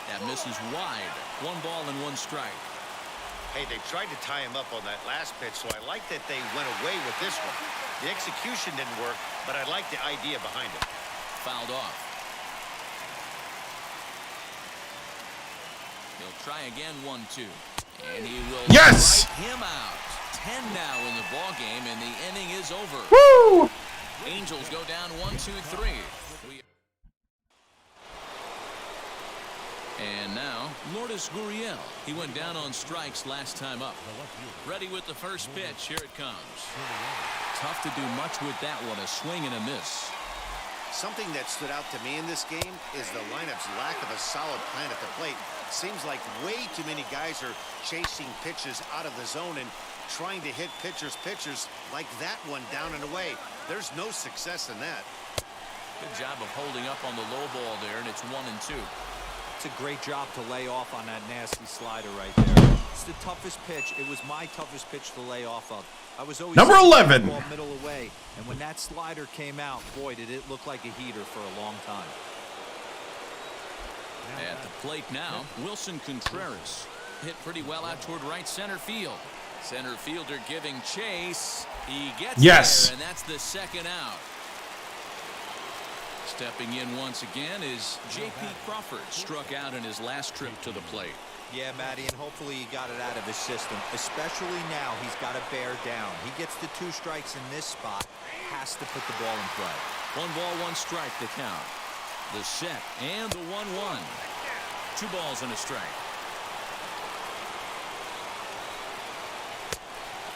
Speaker 4: That misses wide. 1 ball and 1 strike.
Speaker 5: Hey, they tried to tie him up on that last pitch, so I like that they went away with this one. The execution didn't work, but I like the idea behind it.
Speaker 4: Fouled off. He'll try again, 1-2. And he will strike him out. 10 now in the ball game, and the inning is over.
Speaker 1: Woo!
Speaker 4: Angels go down 1-2-3. And now, Lourdes Gurriel. He went down on strikes last time up. Ready with the first pitch. Here it comes. Tough to do much with that one. A swing and a miss.
Speaker 5: Something that stood out to me in this game is the lineup's lack of a solid plan at the plate. Seems like way too many guys are chasing pitches out of the zone and trying to hit pitchers like that one down and away. There's no success in that.
Speaker 4: Good job of holding up on the low ball there, and it's 1-2.
Speaker 6: It's a great job to lay off on that nasty slider right there. It's the toughest pitch. It was my toughest pitch to lay off of. I was always
Speaker 1: number 11.
Speaker 6: Ball middle away, and when that slider came out, boy, did it look like a heater for a long time.
Speaker 4: At the plate now, Wilson Contreras hit pretty well out toward right center field. Center fielder giving chase. He gets there, and that's the 2nd out. Stepping in once again is J.P. Crawford. Struck out in his last trip to the plate.
Speaker 6: Yeah, Matty, and hopefully he got it out of his system. Especially now, he's got to bear down. He gets the 2 strikes in this spot. Has to put the ball in play.
Speaker 4: 1 ball, 1 strike to count. The set and the 1-1. 2 balls and a strike.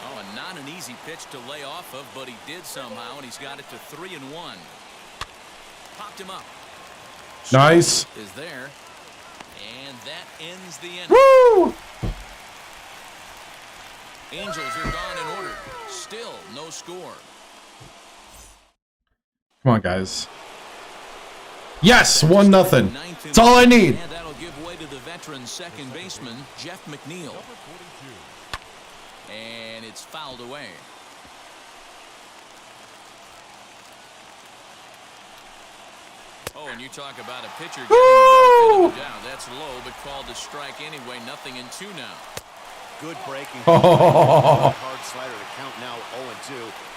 Speaker 4: Oh, and not an easy pitch to lay off of, but he did somehow, and he's got it to 3-1. Popped him up.
Speaker 1: Nice.
Speaker 4: Is there. And that ends the inning.
Speaker 1: Woo!
Speaker 4: Angels are gone in order. Still no score.
Speaker 1: Come on, guys. Yes, 1-0. That's all I need.
Speaker 4: And that'll give way to the veteran second baseman, Jeff McNeil. And it's fouled away. Oh, and you talk about a pitcher getting the benefit of the doubt. That's low, but called a strike anyway. 0-2 now.
Speaker 5: Good breaking.
Speaker 1: Oh.
Speaker 5: Hard slider to count now 0-2.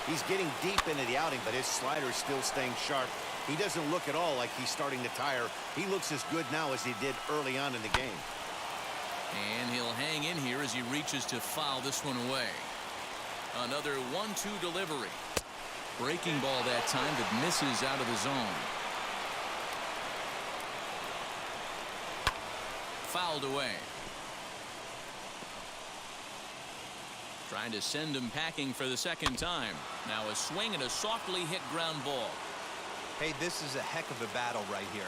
Speaker 5: He's getting deep into the outing, but his slider is still staying sharp. He doesn't look at all like he's starting to tire. He looks as good now as he did early on in the game.
Speaker 4: And he'll hang in here as he reaches to foul this one away. Another 1-2 delivery. Breaking ball that time that misses out of the zone. Fouled away. Trying to send him packing for the second time. Now a swing and a softly hit ground ball.
Speaker 6: Hey, this is a heck of a battle right here.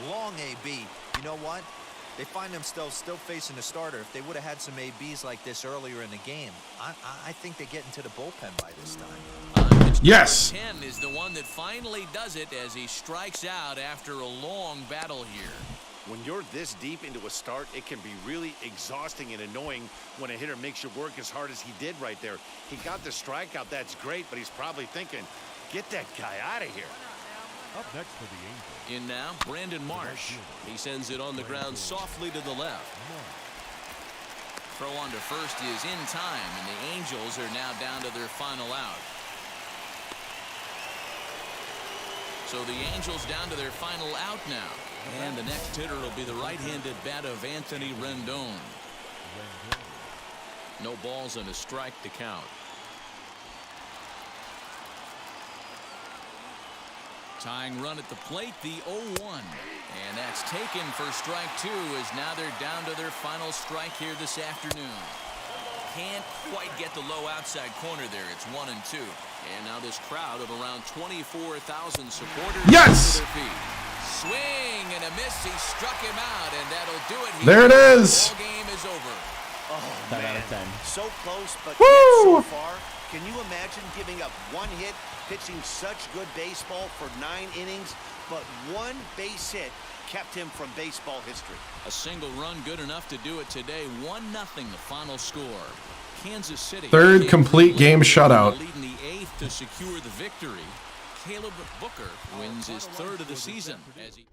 Speaker 6: Long AB. You know what? They find themselves still facing a starter. If they would have had some ABs like this earlier in the game, I think they get into the bullpen by this time.
Speaker 1: Yes.
Speaker 4: 10 is the one that finally does it as he strikes out after a long battle here.
Speaker 5: When you're this deep into a start, it can be really exhausting and annoying when a hitter makes you work as hard as he did right there. He got the strikeout. That's great, but he's probably thinking, get that guy out of here.
Speaker 2: Up next for the Angels.
Speaker 4: In now, Brandon Marsh. He sends it on the ground softly to the left. Throw on to first is in time, and the Angels are now down to their final out. So the Angels down to their final out now. And the next hitter will be the right-handed bat of Anthony Rendon. No balls and a strike to count. Tying run at the plate, the 0-1. And that's taken for strike two as now they're down to their final strike here this afternoon. Can't quite get the low outside corner there. It's 1-2. And now this crowd of around 24,000 supporters.
Speaker 1: Yes!
Speaker 4: To their feet. Swing and a miss. He struck him out, and that'll do it.
Speaker 1: There it is.
Speaker 4: The ball game is over.
Speaker 5: Oh,
Speaker 7: 10 out
Speaker 5: man.
Speaker 7: of 10.
Speaker 5: So close, but
Speaker 1: Woo!
Speaker 5: yet so far. Can you imagine giving up one hit, pitching such good baseball for 9 innings, but one base hit kept him from baseball history?
Speaker 4: A single run good enough to do it today. 1-0 the final score. Kansas City.
Speaker 1: Third complete game shutout.
Speaker 4: Leading the 8th to secure the victory. Caleb Booker wins his 3rd of the season. As he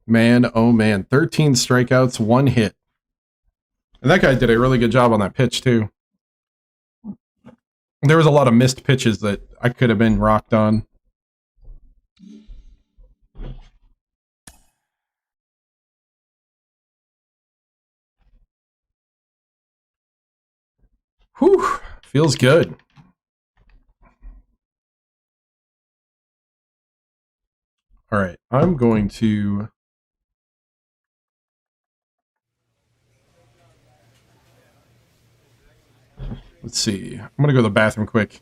Speaker 1: Man, oh man. 13 strikeouts, 1 hit. And that guy did a really good job on that pitch, too. There was a lot of missed pitches that I could have been rocked on. Whew, feels good. All right, I'm going to... Let's see. I'm going to go to the bathroom quick.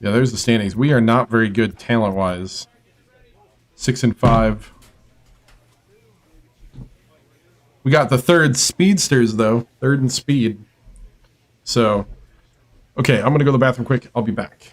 Speaker 1: Yeah, there's the standings. We are not very good talent-wise. 6-5. We got the 3rd speedsters, though. 3rd in speed. So, okay, I'm going to go to the bathroom quick. I'll be back.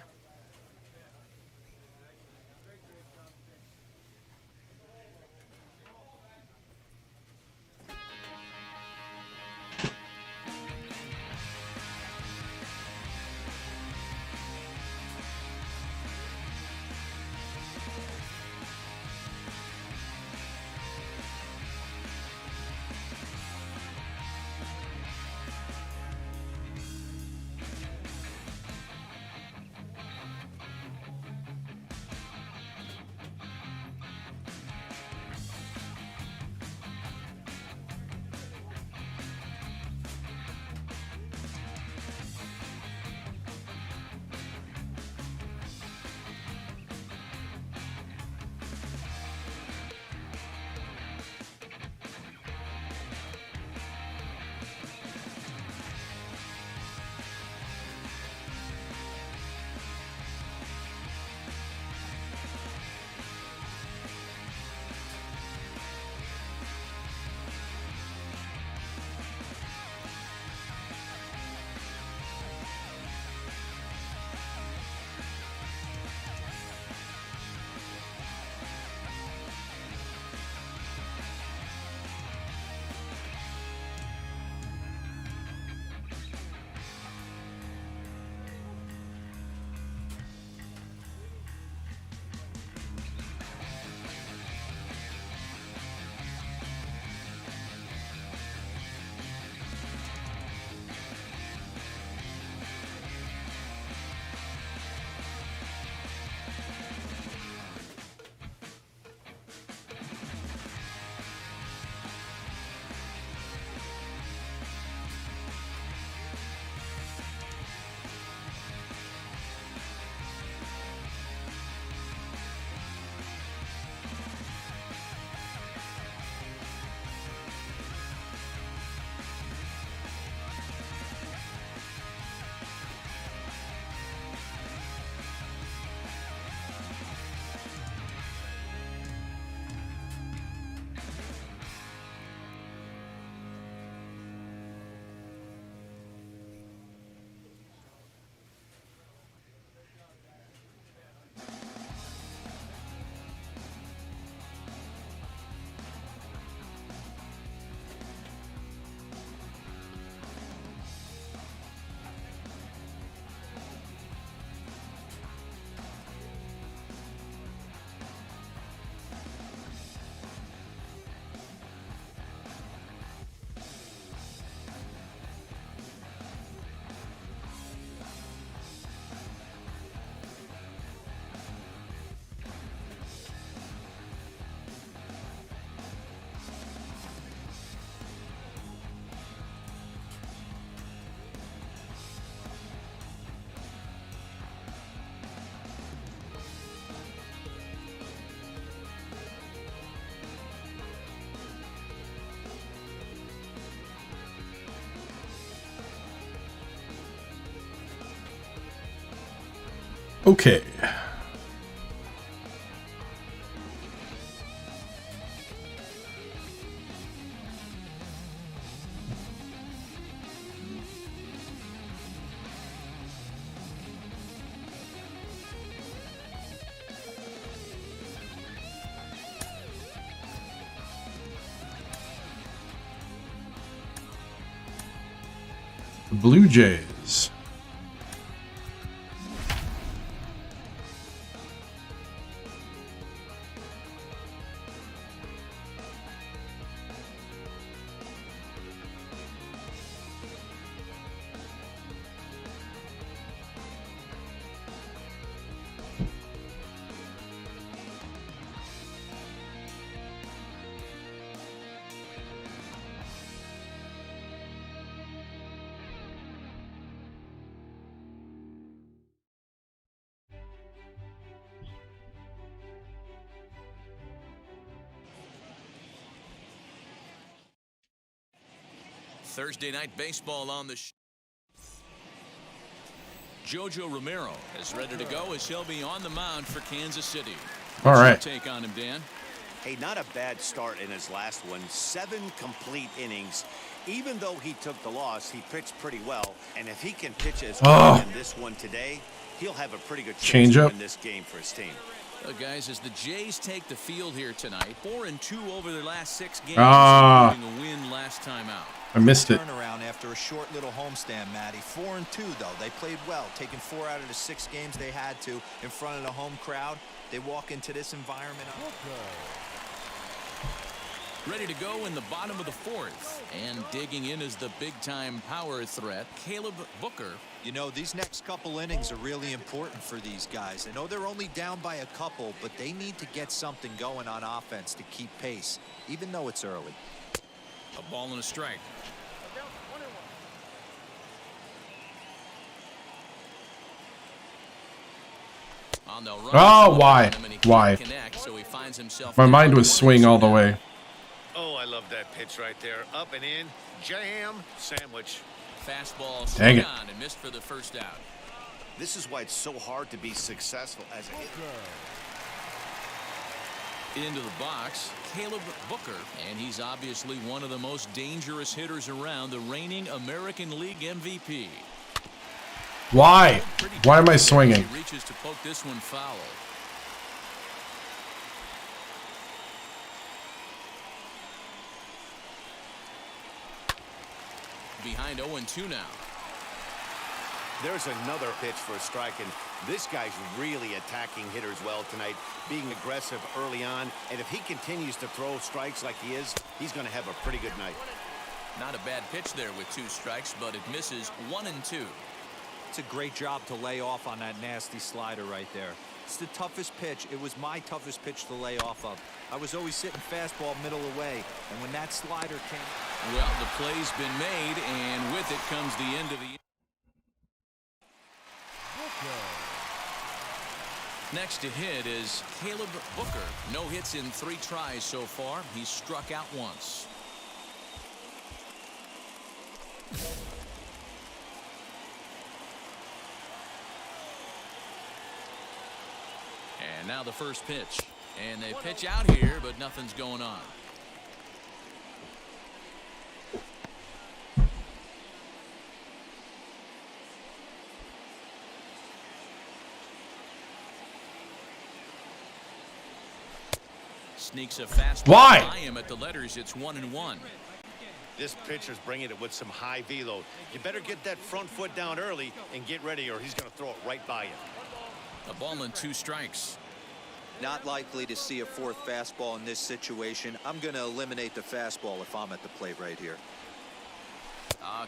Speaker 1: Okay. The Blue Jays.
Speaker 4: Thursday night baseball on the Jojo Romero is ready to go as he'll be on the mound for Kansas City.
Speaker 1: All right.
Speaker 4: What's your take on him, Dan?
Speaker 5: Hey, not a bad start in his last one. 7 complete innings. Even though he took the loss, he pitched pretty well. And if he can pitch as well in this one today, he'll have a pretty good chance to win this game for his team.
Speaker 4: Guys, as the Jays take the field here tonight, 4-2 over their last 6 games, including a win last time out.
Speaker 1: I missed it.
Speaker 6: Turnaround after a short little homestand, Matty. 4-2 though. They played well, taking 4 out of the 6 games they had to in front of the home crowd. They walk into this environment.
Speaker 4: Ready to go in the bottom of the 4th, and digging in is the big-time power threat, Caleb Booker.
Speaker 6: You know, these next couple innings are really important for these guys. I know they're only down by a couple, but they need to get something going on offense to keep pace, even though it's early.
Speaker 4: A ball and a strike.
Speaker 1: Oh, why? Why? My mind was swing all the way.
Speaker 5: Oh, I love that pitch right there. Up and in, jam, sandwich.
Speaker 4: Fastball
Speaker 1: Dang it.
Speaker 4: on and missed for the first out.
Speaker 5: This is why it's so hard to be successful as a hitter.
Speaker 4: Into the box, Caleb Booker, and he's obviously one of the most dangerous hitters around, the reigning American League MVP.
Speaker 1: Why? Why am I swinging?
Speaker 4: He reaches to poke this one foul. Behind 0-2 now.
Speaker 5: There's another pitch for a strike, and this guy's really attacking hitters well tonight, being aggressive early on, and if he continues to throw strikes like he is, he's going to have a pretty good night.
Speaker 4: Not a bad pitch there with 2 strikes, but it misses 1-2.
Speaker 6: It's a great job to lay off on that nasty slider right there. It's the toughest pitch. It was my toughest pitch to lay off of. I was always sitting fastball middle away, and when that slider came...
Speaker 4: Well, the play's been made, and with it comes the end of the... Next to hit is Caleb Booker. No hits in 3 tries so far. He's struck out once. And now the first pitch. And they pitch out here, but nothing's going on. Sneaks a fastball by him at the letters. It's 1-1.
Speaker 5: This pitcher's bringing it with some high velo. You better get that front foot down early and get ready, or he's going to throw it right by you.
Speaker 4: A ball and 2 strikes.
Speaker 6: Not likely to see a 4th fastball in this situation. I'm going to eliminate the fastball if I'm at the plate right here.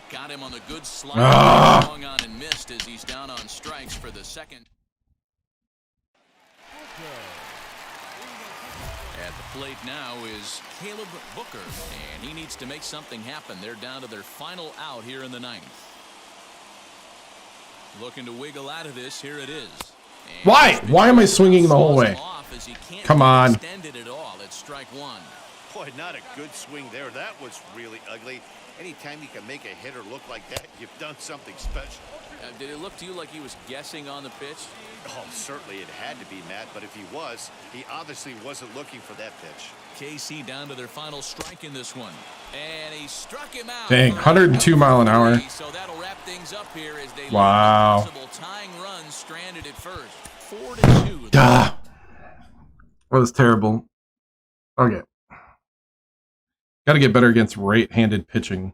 Speaker 4: Got him on the good slide. Swung on and missed as he's down on strikes for the second. At the plate now is Caleb Booker, and he needs to make something happen. They're down to their final out here in the 9th. Looking to wiggle out of this. Here it is. And
Speaker 1: why? Why am I swinging the whole way? Come on.
Speaker 4: Extended it all. It's strike 1.
Speaker 5: Boy, not a good swing there. That was really ugly. Anytime you can make a hitter look like that, you've done something special.
Speaker 4: Did it look to you like he was guessing on the pitch?
Speaker 5: Oh, certainly it had to be, Matt, but if he was, he obviously wasn't looking for that pitch.
Speaker 4: KC down to their final strike in this one. And he struck him out.
Speaker 1: Dang, 102 mile an hour.
Speaker 4: So that'll wrap things up here as they
Speaker 1: Wow.
Speaker 4: possible tying run stranded at first. 4-2.
Speaker 1: That was terrible. Okay. Got to get better against right-handed pitching.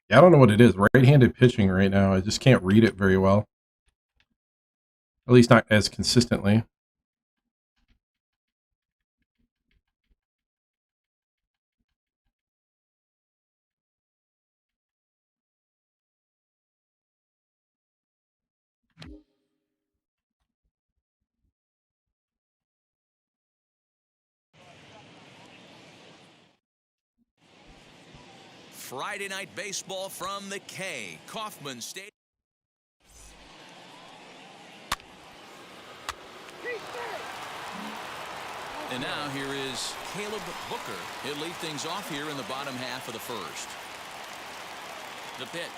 Speaker 1: Yeah, I don't know what it is. Right-handed pitching right now. I just can't read it very well. At least not as consistently.
Speaker 4: Friday night baseball from the K. Kauffman Stadium. And now here is Caleb Booker. He'll lead things off here in the bottom half of the first. The pitch.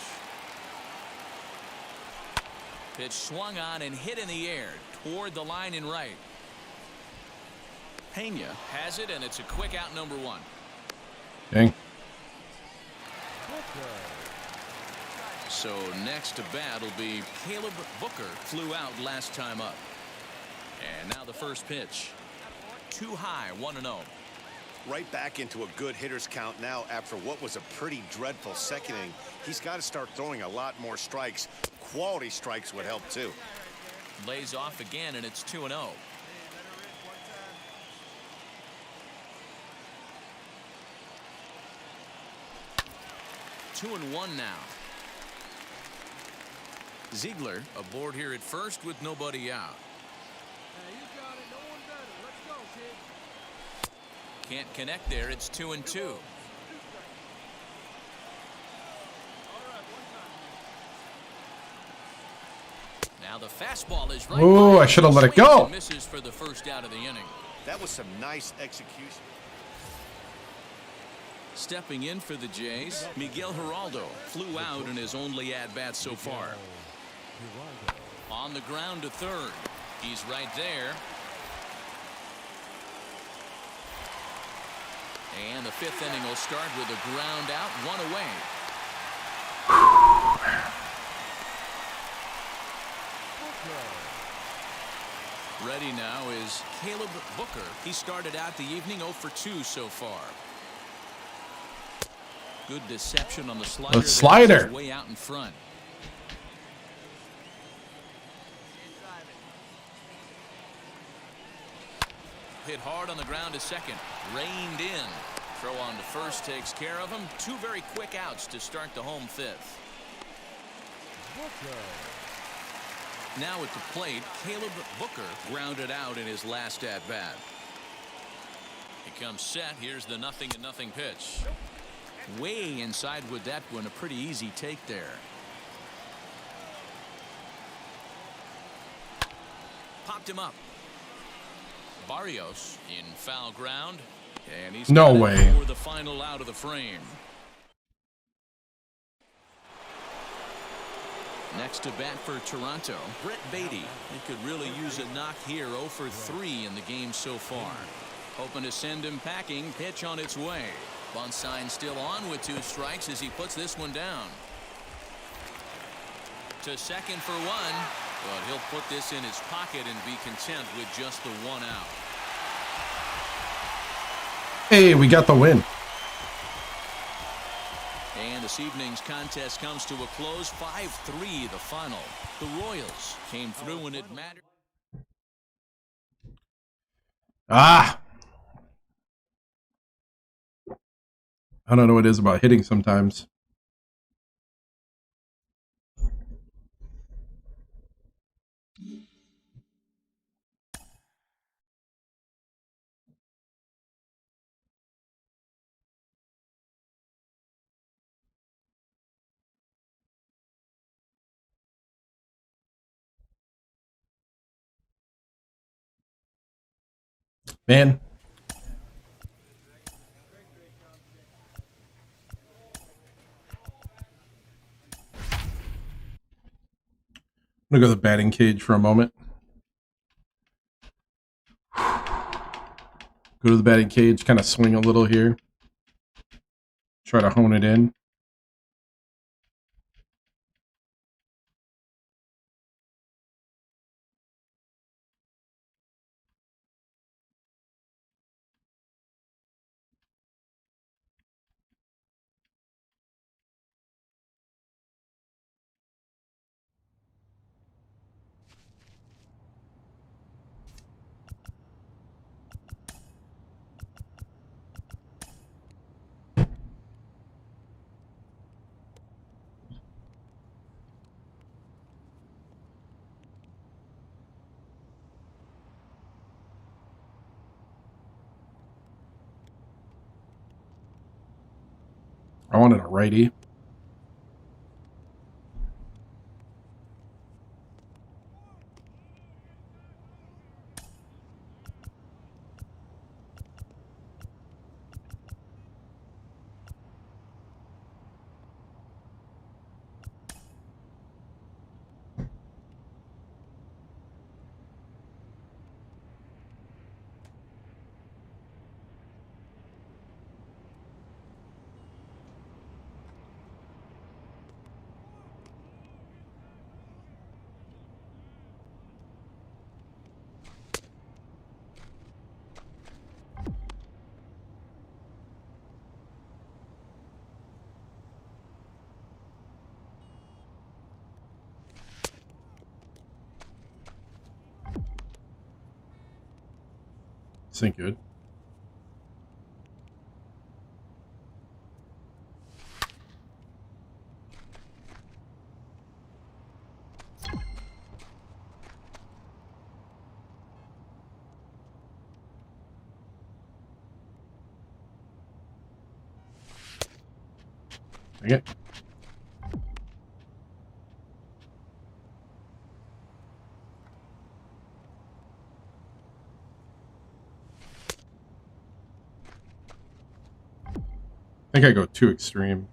Speaker 4: Pitch swung on and hit in the air toward the line in right. Pena has it, and it's a quick out, number one.
Speaker 1: Dang.
Speaker 4: So next to bat will be Caleb Booker. Flew out last time up. And now the first pitch. Too high, 1-0.
Speaker 5: Right back into a good hitter's count now after what was a pretty dreadful second inning. He's got to start throwing a lot more strikes. Quality strikes would help too.
Speaker 4: Lays off again, and it's 2-0. Two and one now. Ziegler aboard here at first with nobody out. Can't connect there. It's 2-2. Now the fastball is right.
Speaker 1: Ooh, I should have let it go.
Speaker 4: Misses for the first out of the inning.
Speaker 5: That was some nice execution.
Speaker 4: Stepping in for the Jays, Miguel Geraldo flew out in his only at-bat so far. On the ground to third. He's right there. And the fifth inning will start with a ground out, one away. Ready now is Caleb Booker. He started out the evening 0 for 2 so far. Good deception on the slider.
Speaker 1: The slider.
Speaker 4: Way out in front. Hit hard on the ground to second. Reined in. Throw on to first takes care of him. Two very quick outs to start the home fifth. Now at the plate, Caleb Booker grounded out in his last at bat. He comes set. Here's the 0-0 pitch. Way inside with that one. A pretty easy take there. Popped him up. Barrios in foul ground, and he's
Speaker 1: no way
Speaker 4: for the final out of the frame. Next to bat for Toronto, Brett Beatty. He could really use a knock here. 0 for 3 in the game so far. Hoping to send him packing. Pitch on its way. Bunt sign still on with 2 strikes as he puts this one down. To second for 1. But he'll put this in his pocket and be content with just the 1 out.
Speaker 1: Hey, we got the win.
Speaker 4: And And this evening's contest comes to a close, 5-3 the final. The Royals came through when it mattered.
Speaker 1: Ah! I don't know what it is about hitting sometimes. Man. I'm going to go to the batting cage for a moment. Go to the batting cage, kind of swing a little here. Try to hone it in. I wanted a righty. This ain't good. Dang it. I think I go too extreme.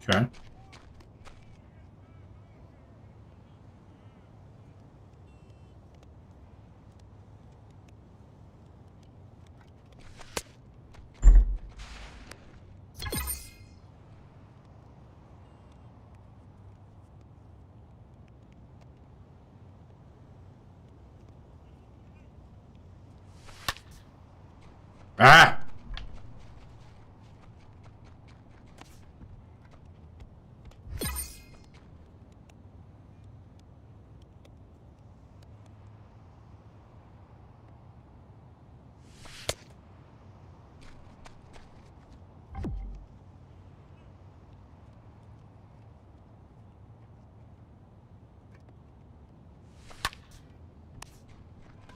Speaker 1: Okay. Ah!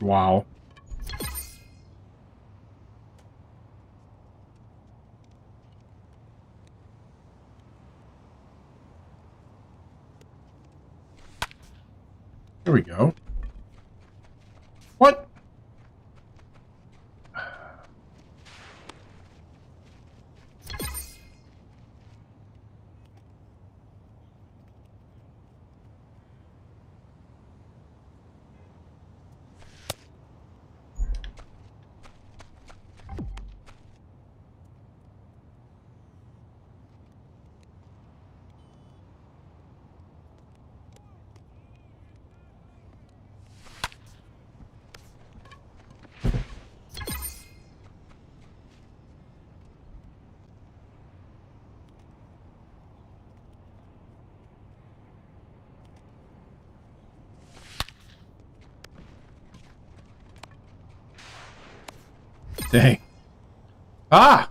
Speaker 1: Wow. Here we go. What? Dang. Ah!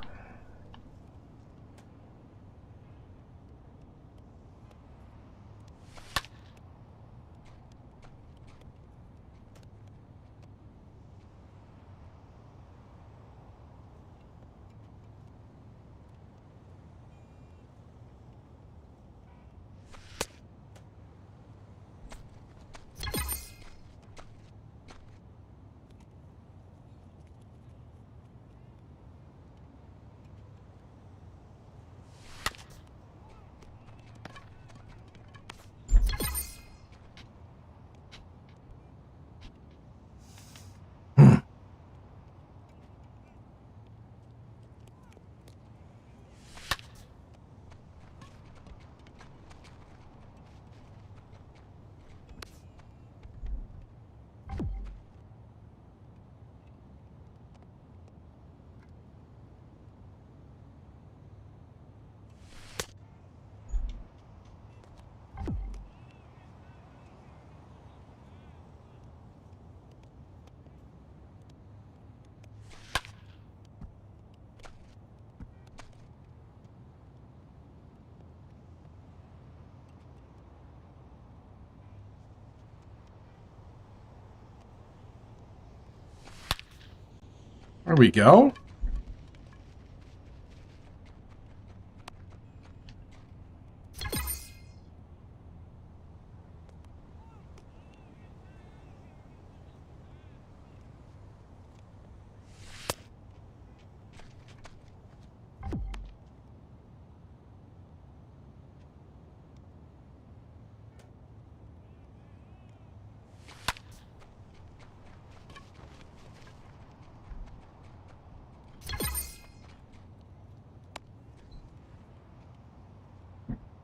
Speaker 1: There we go.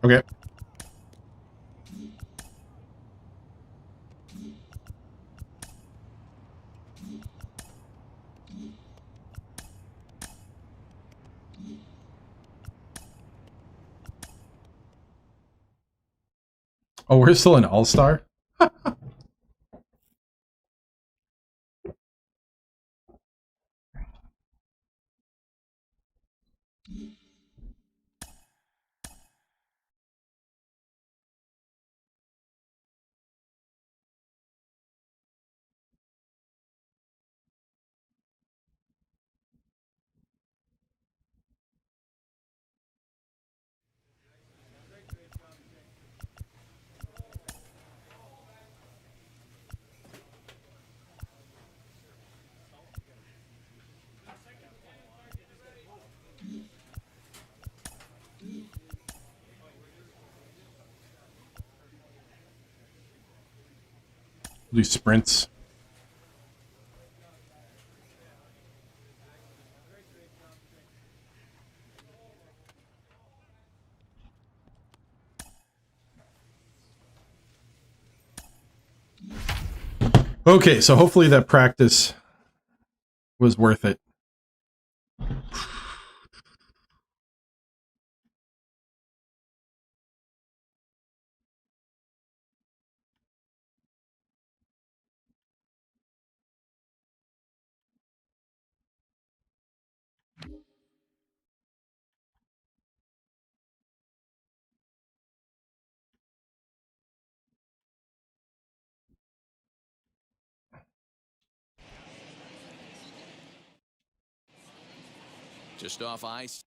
Speaker 1: Okay. Oh, we're still an all-star? Do sprints. Okay, so hopefully that practice was worth it.
Speaker 4: Just off ice.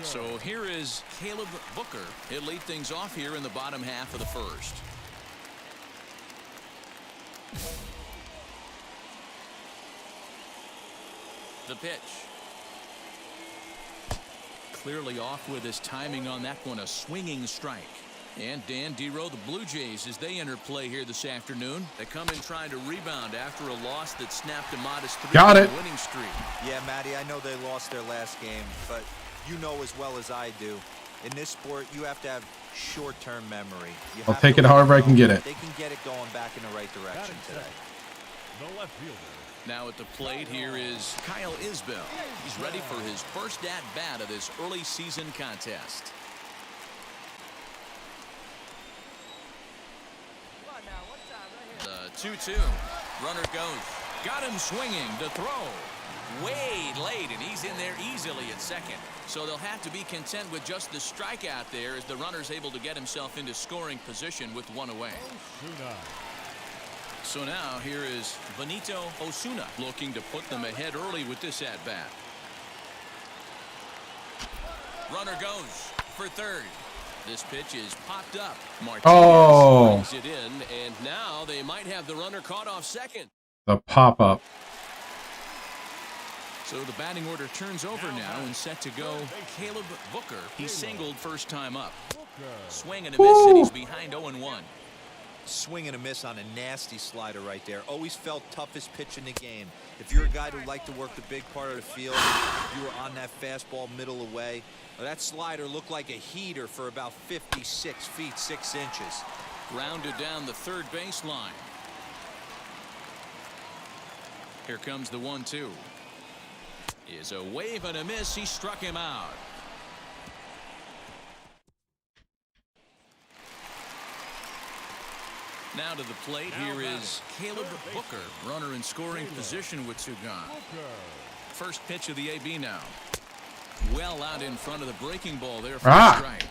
Speaker 4: So here is Caleb Booker. He'll lead things off here in the bottom half of the first. The pitch. Clearly off with his timing on that one, a swinging strike. And Dan Dero, the Blue Jays, as they enter play here this afternoon, they come in trying to rebound after a loss that snapped a modest 3-game winning streak.
Speaker 6: Yeah, Matty, I know they lost their last game, but you know as well as I do, in this sport, you have to have short-term memory.
Speaker 1: I'll take it however I can get it.
Speaker 6: They can get it going back in the right direction today.
Speaker 2: The left fielder.
Speaker 4: Now at the plate here is Kyle Isbell. He's ready for his first at-bat of this early season contest. The 2-2. Runner goes. Got him swinging to throw. Way late, and he's in there easily at second. So they'll have to be content with just the strikeout there as the runner's able to get himself into scoring position with one away. So now here is Benito Osuna looking to put them ahead early with this at-bat. Runner goes for third. This pitch is popped up. Martinez brings it in, and now they might have the runner caught off second.
Speaker 1: The pop-up.
Speaker 4: So the batting order turns over now and set to go Caleb Booker. He singled first time up. Swing and a miss, and he's behind 0-1.
Speaker 6: Swing and a miss on a nasty slider right there. Always felt toughest pitch in the game. If you're a guy who liked to work the big part of the field, you were on that fastball middle away. Well, that slider looked like a heater for about 56 feet 6 inches.
Speaker 4: Grounded down the third baseline. Here comes the 1-2. Is a wave and a miss. He struck him out. Now to the plate, here is Caleb Booker, runner in scoring position with two gone. First pitch of the AB now. Well out in front of the breaking ball there for a strike.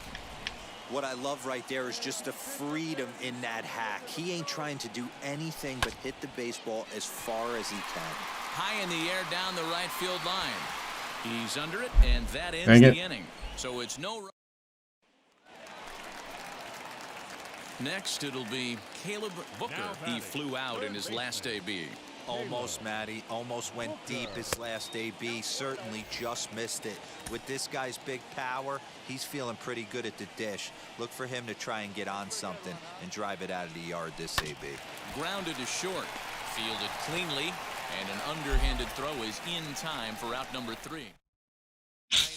Speaker 6: What I love right there is just the freedom in that hack. He ain't trying to do anything but hit the baseball as far as he can.
Speaker 4: High in the air down the right field line. He's under it, and that ends the inning. So it's no run. Next, it'll be Caleb Booker. He flew out in his last AB.
Speaker 6: Almost, Matty. Almost went deep his last AB. Certainly just missed it. With this guy's big power, he's feeling pretty good at the dish. Look for him to try and get on something and drive it out of the yard this AB.
Speaker 4: Grounded to short. Fielded cleanly. And an underhanded throw is in time for out number 3. 9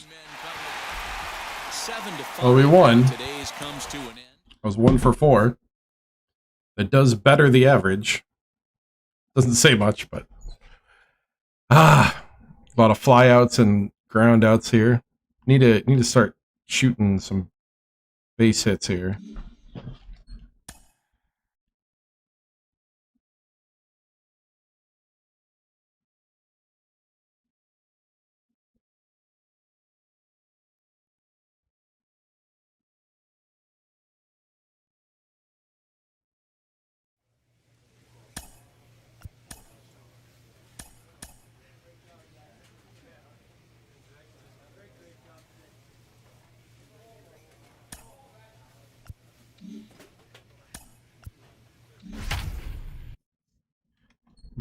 Speaker 4: men covered. 7-5.
Speaker 1: Well, we won.
Speaker 4: Today's comes to an end.
Speaker 1: I was 1 for 4. That does better the average. Doesn't say much, but a lot of flyouts and ground outs here. Need to start shooting some base hits here.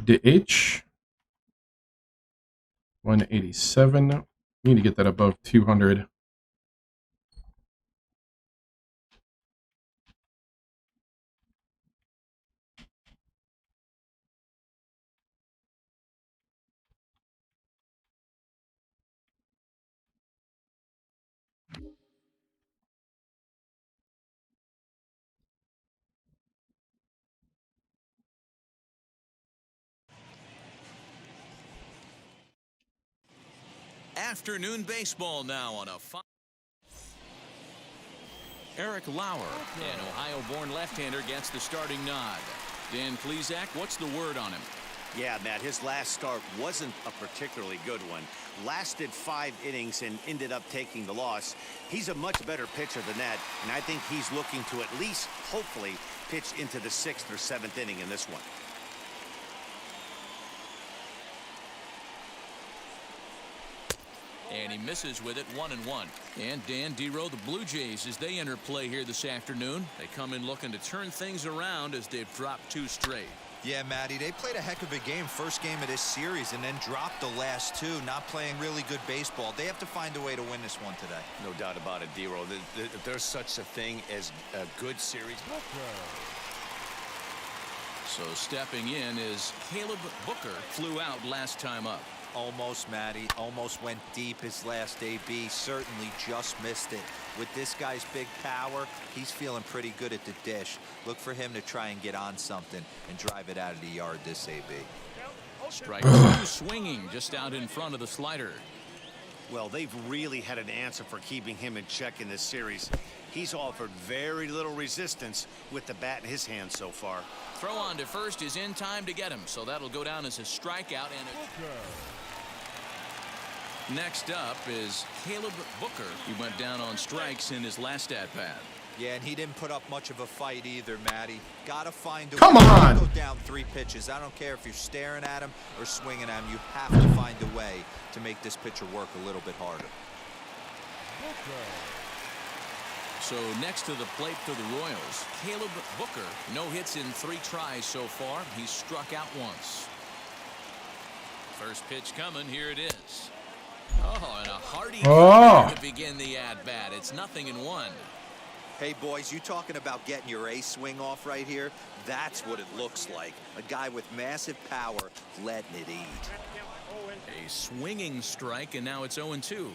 Speaker 1: DH 187. Need to get that above 200.
Speaker 4: afternoon baseball now on a Eric Lauer, an Ohio-born left-hander, gets the starting nod. Dan Plesac, what's the word on him?
Speaker 5: Yeah, Matt, his last start wasn't a particularly good one. Lasted 5 innings and ended up taking the loss. He's a much better pitcher than that, and I think he's looking to at least, hopefully, pitch into the 6th or 7th inning in this one.
Speaker 4: And he misses with it, 1-1. And Dan Dero, the Blue Jays, as they enter play here this afternoon, they come in looking to turn things around as they've dropped 2 straight.
Speaker 6: Yeah, Matty, they played a heck of a game, first game of this series, and then dropped the last 2, not playing really good baseball. They have to find a way to win this one today.
Speaker 5: No doubt about it, Dero. There's such a thing as a good series.
Speaker 4: So stepping in is Caleb Booker, flew out last time up.
Speaker 6: Almost, Matty. Almost went deep his last AB. Certainly just missed it. With this guy's big power, he's feeling pretty good at the dish. Look for him to try and get on something and drive it out of the yard this AB.
Speaker 4: Strike 2 swinging just out in front of the slider.
Speaker 5: Well, they've really had an answer for keeping him in check in this series. He's offered very little resistance with the bat in his hand so far.
Speaker 4: Throw on to first is in time to get him, so that'll go down as a strikeout. And next up is Caleb Booker. He went down on strikes in his last at-bat.
Speaker 6: Yeah, and he didn't put up much of a fight either, Matty. Gotta find a
Speaker 1: Come
Speaker 6: way
Speaker 1: on!
Speaker 6: to go down 3 pitches. I don't care if you're staring at him or swinging at him. You have to find a way to make this pitcher work a little bit harder.
Speaker 4: So next to the plate for the Royals, Caleb Booker. No hits in 3 tries so far. He's struck out once. First pitch coming. Here it is. Oh, and a hearty to begin the at-bat. It's 0-1.
Speaker 6: Hey, boys, you talking about getting your ace swing off right here? That's what it looks like. A guy with massive power letting it eat.
Speaker 4: A swinging strike, and now it's 0-2.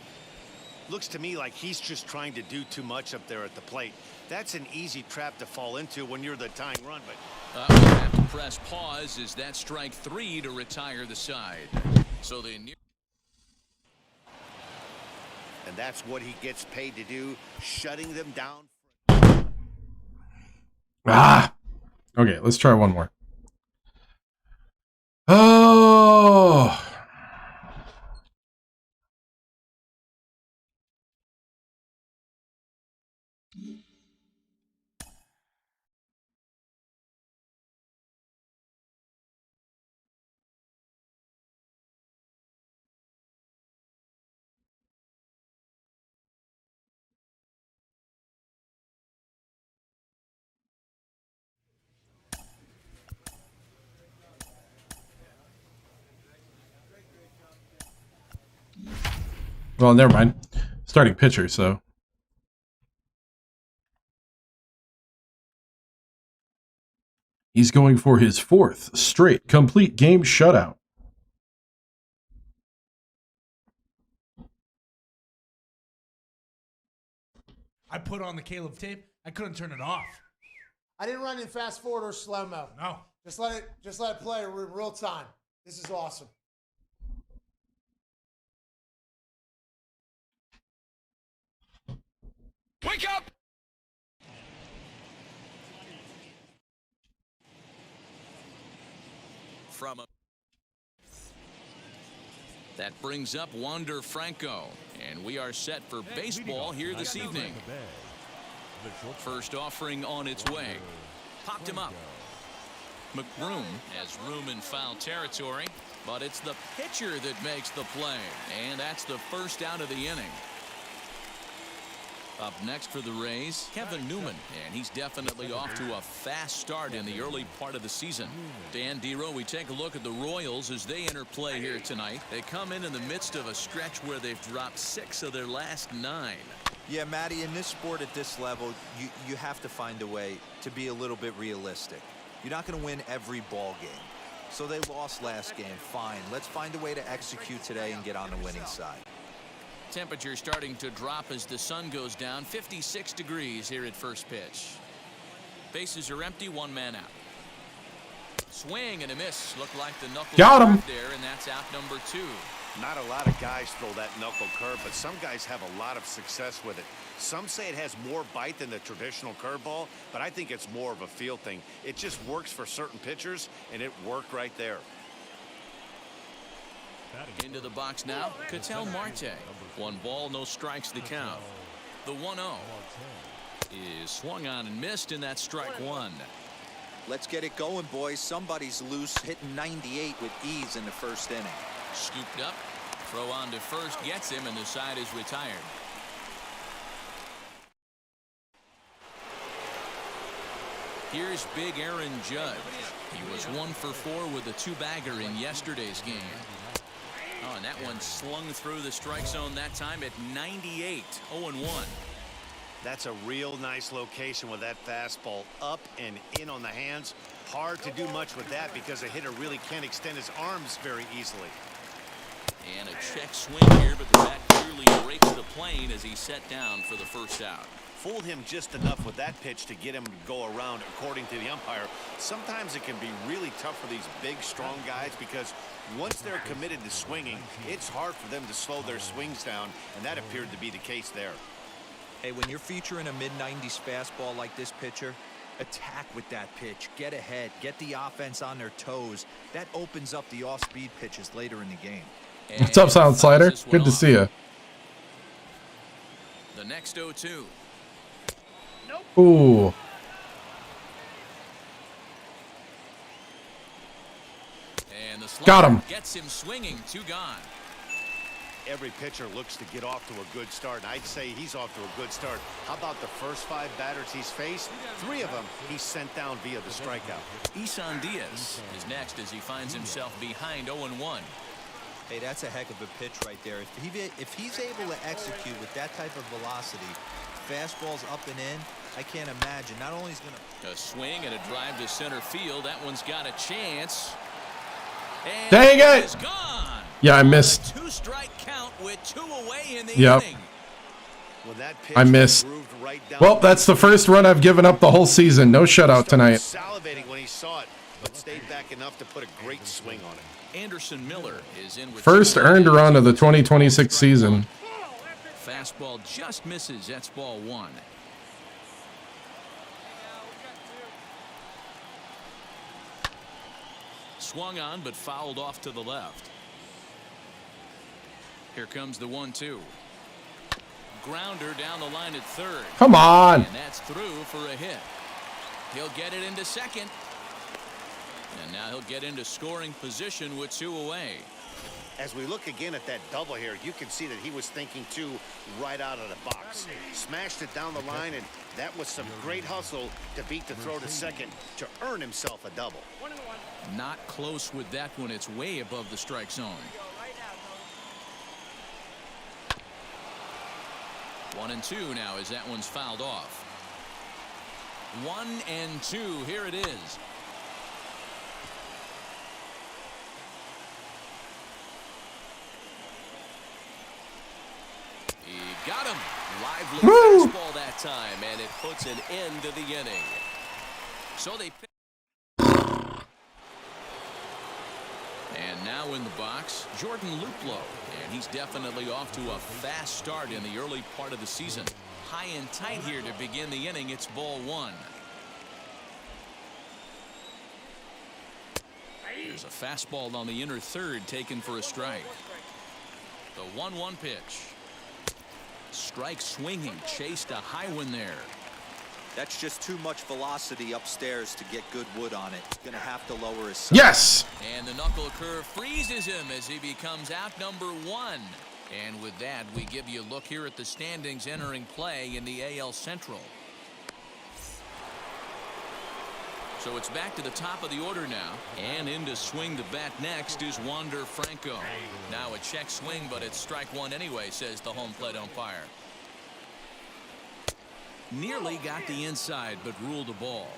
Speaker 5: Looks to me like he's just trying to do too much up there at the plate. That's an easy trap to fall into when you're the tying run, but
Speaker 4: we'll have to press pause as that strike 3 to retire the side. So they near.
Speaker 5: And that's what he gets paid to do, shutting them down.
Speaker 1: Okay, let's try one more. Oh. Well, never mind. Starting pitcher, so. He's going for his 4th straight complete game shutout.
Speaker 10: I put on the Caleb tape. I couldn't turn it off.
Speaker 11: I didn't run in fast forward or slow mo.
Speaker 10: No.
Speaker 11: Just let it play in real time. This is awesome.
Speaker 8: Wake up!
Speaker 4: That brings up Wander Franco, and we are set for baseball here this evening. First offering on its way. Popped him up. McBroom has room in foul territory, but it's the pitcher that makes the play, and that's the first out of the inning. Up next for the Rays, Kevin Newman, and he's definitely off to a fast start in the early part of the season. Dan Dero, we take a look at the Royals as they enter play here tonight. They come in the midst of a stretch where they've dropped 6 of their last 9.
Speaker 6: Yeah, Matty, in this sport at this level, you have to find a way to be a little bit realistic. You're not going to win every ball game. So they lost last game. Fine. Let's find a way to execute today and get on the winning side.
Speaker 4: Temperature starting to drop as the sun goes down. 56 degrees here at first pitch. Bases are empty, 1 man out. Swing and a miss. Looked like the knuckle
Speaker 1: got him
Speaker 4: there, and that's out number 2.
Speaker 5: Not a lot of guys throw that knuckle curve, but some guys have a lot of success with it. Some say it has more bite than the traditional curveball, but I think it's more of a feel thing. It just works for certain pitchers, and it worked right there.
Speaker 4: Into the box now, Ketel Marte. 1 ball, no strikes to count. The 1-0 is swung on and missed, and that's strike 1.
Speaker 6: Let's get it going, boys. Somebody's loose, hitting 98 with ease in the first inning.
Speaker 4: Scooped up, throw on to first, gets him, and the side is retired. Here's big Aaron Judge. He was 1 for 4 with a 2-bagger in yesterday's game. Oh, and that one slung through the strike zone that time at 98, 0-1.
Speaker 5: That's a real nice location with that fastball up and in on the hands. Hard to do much with that because a hitter really can't extend his arms very easily.
Speaker 4: And a check swing here, but the bat clearly breaks the plane as he's set down for the first out.
Speaker 5: Fooled him just enough with that pitch to get him to go around, according to the umpire. Sometimes it can be really tough for these big, strong guys because once they're committed to swinging, it's hard for them to slow their swings down, and that appeared to be the case there.
Speaker 6: Hey, when you're featuring a mid-90s fastball like this pitcher, attack with that pitch. Get ahead. Get the offense on their toes. That opens up the off-speed pitches later in the game.
Speaker 1: What's up, Sound Slider? Good to see you.
Speaker 4: The next 0-2.
Speaker 1: Ooh.
Speaker 4: And the
Speaker 1: Got him.
Speaker 4: Gets him swinging. 2 gone.
Speaker 5: Every pitcher looks to get off to a good start, and I'd say he's off to a good start. How about the first 5 batters he's faced? 3 of them he's sent down via the strikeout.
Speaker 4: Isan Diaz is next as he finds himself behind 0-1.
Speaker 6: Hey, that's a heck of a pitch right there. If he's able to execute with that type of velocity, fastballs up and in, I can't imagine. Not only is going to...
Speaker 4: A swing and a drive to center field. That one's got a chance. And
Speaker 1: dang it!
Speaker 4: It's gone.
Speaker 1: Yeah, I missed.
Speaker 4: 2-strike count with 2 away in the
Speaker 1: yep.
Speaker 4: inning.
Speaker 5: When that pitch
Speaker 1: I missed.
Speaker 5: Right
Speaker 1: well, that's the first run I've given up the whole season. No shutout tonight.
Speaker 5: Salivating when he saw it, but stayed back enough to put a great swing on it.
Speaker 4: Anderson Miller is in with
Speaker 1: first earned run of the 2026 season.
Speaker 4: Fastball just misses. That's ball 1. Swung on but fouled off to the left. Here comes the 1-2. Grounder down the line at third.
Speaker 1: Come on.
Speaker 4: And that's through for a hit. He'll get it into second. And now he'll get into scoring position with 2 away.
Speaker 5: As we look again at that double here, you can see that he was thinking 2 right out of the box. Smashed it down the line, and that was some great hustle to beat the throw to second to earn himself a double.
Speaker 4: Not close with that one. It's way above the strike zone. 1-2 now as that one's fouled off. 1-2. Here it is. He got him. Lively fastball that time, and it puts an end to the inning. So they pick. And now in the box, Jordan Luplow, and he's definitely off to a fast start in the early part of the season. High and tight here to begin the inning. It's ball 1. There's a fastball on the inner third taken for a strike. The 1-1 pitch. Strike swinging, chased a high one there.
Speaker 6: That's just too much velocity upstairs to get good wood on it. Gonna have to lower his sight.
Speaker 1: Yes.
Speaker 4: And the knuckle curve freezes him as he becomes out number 1. And with that, we give you a look here at the standings entering play in the AL Central. So it's back to the top of the order now. And in to swing the bat next is Wander Franco. Now a check swing, but it's strike 1 anyway, says the home plate umpire. Nearly got the inside, but ruled the ball.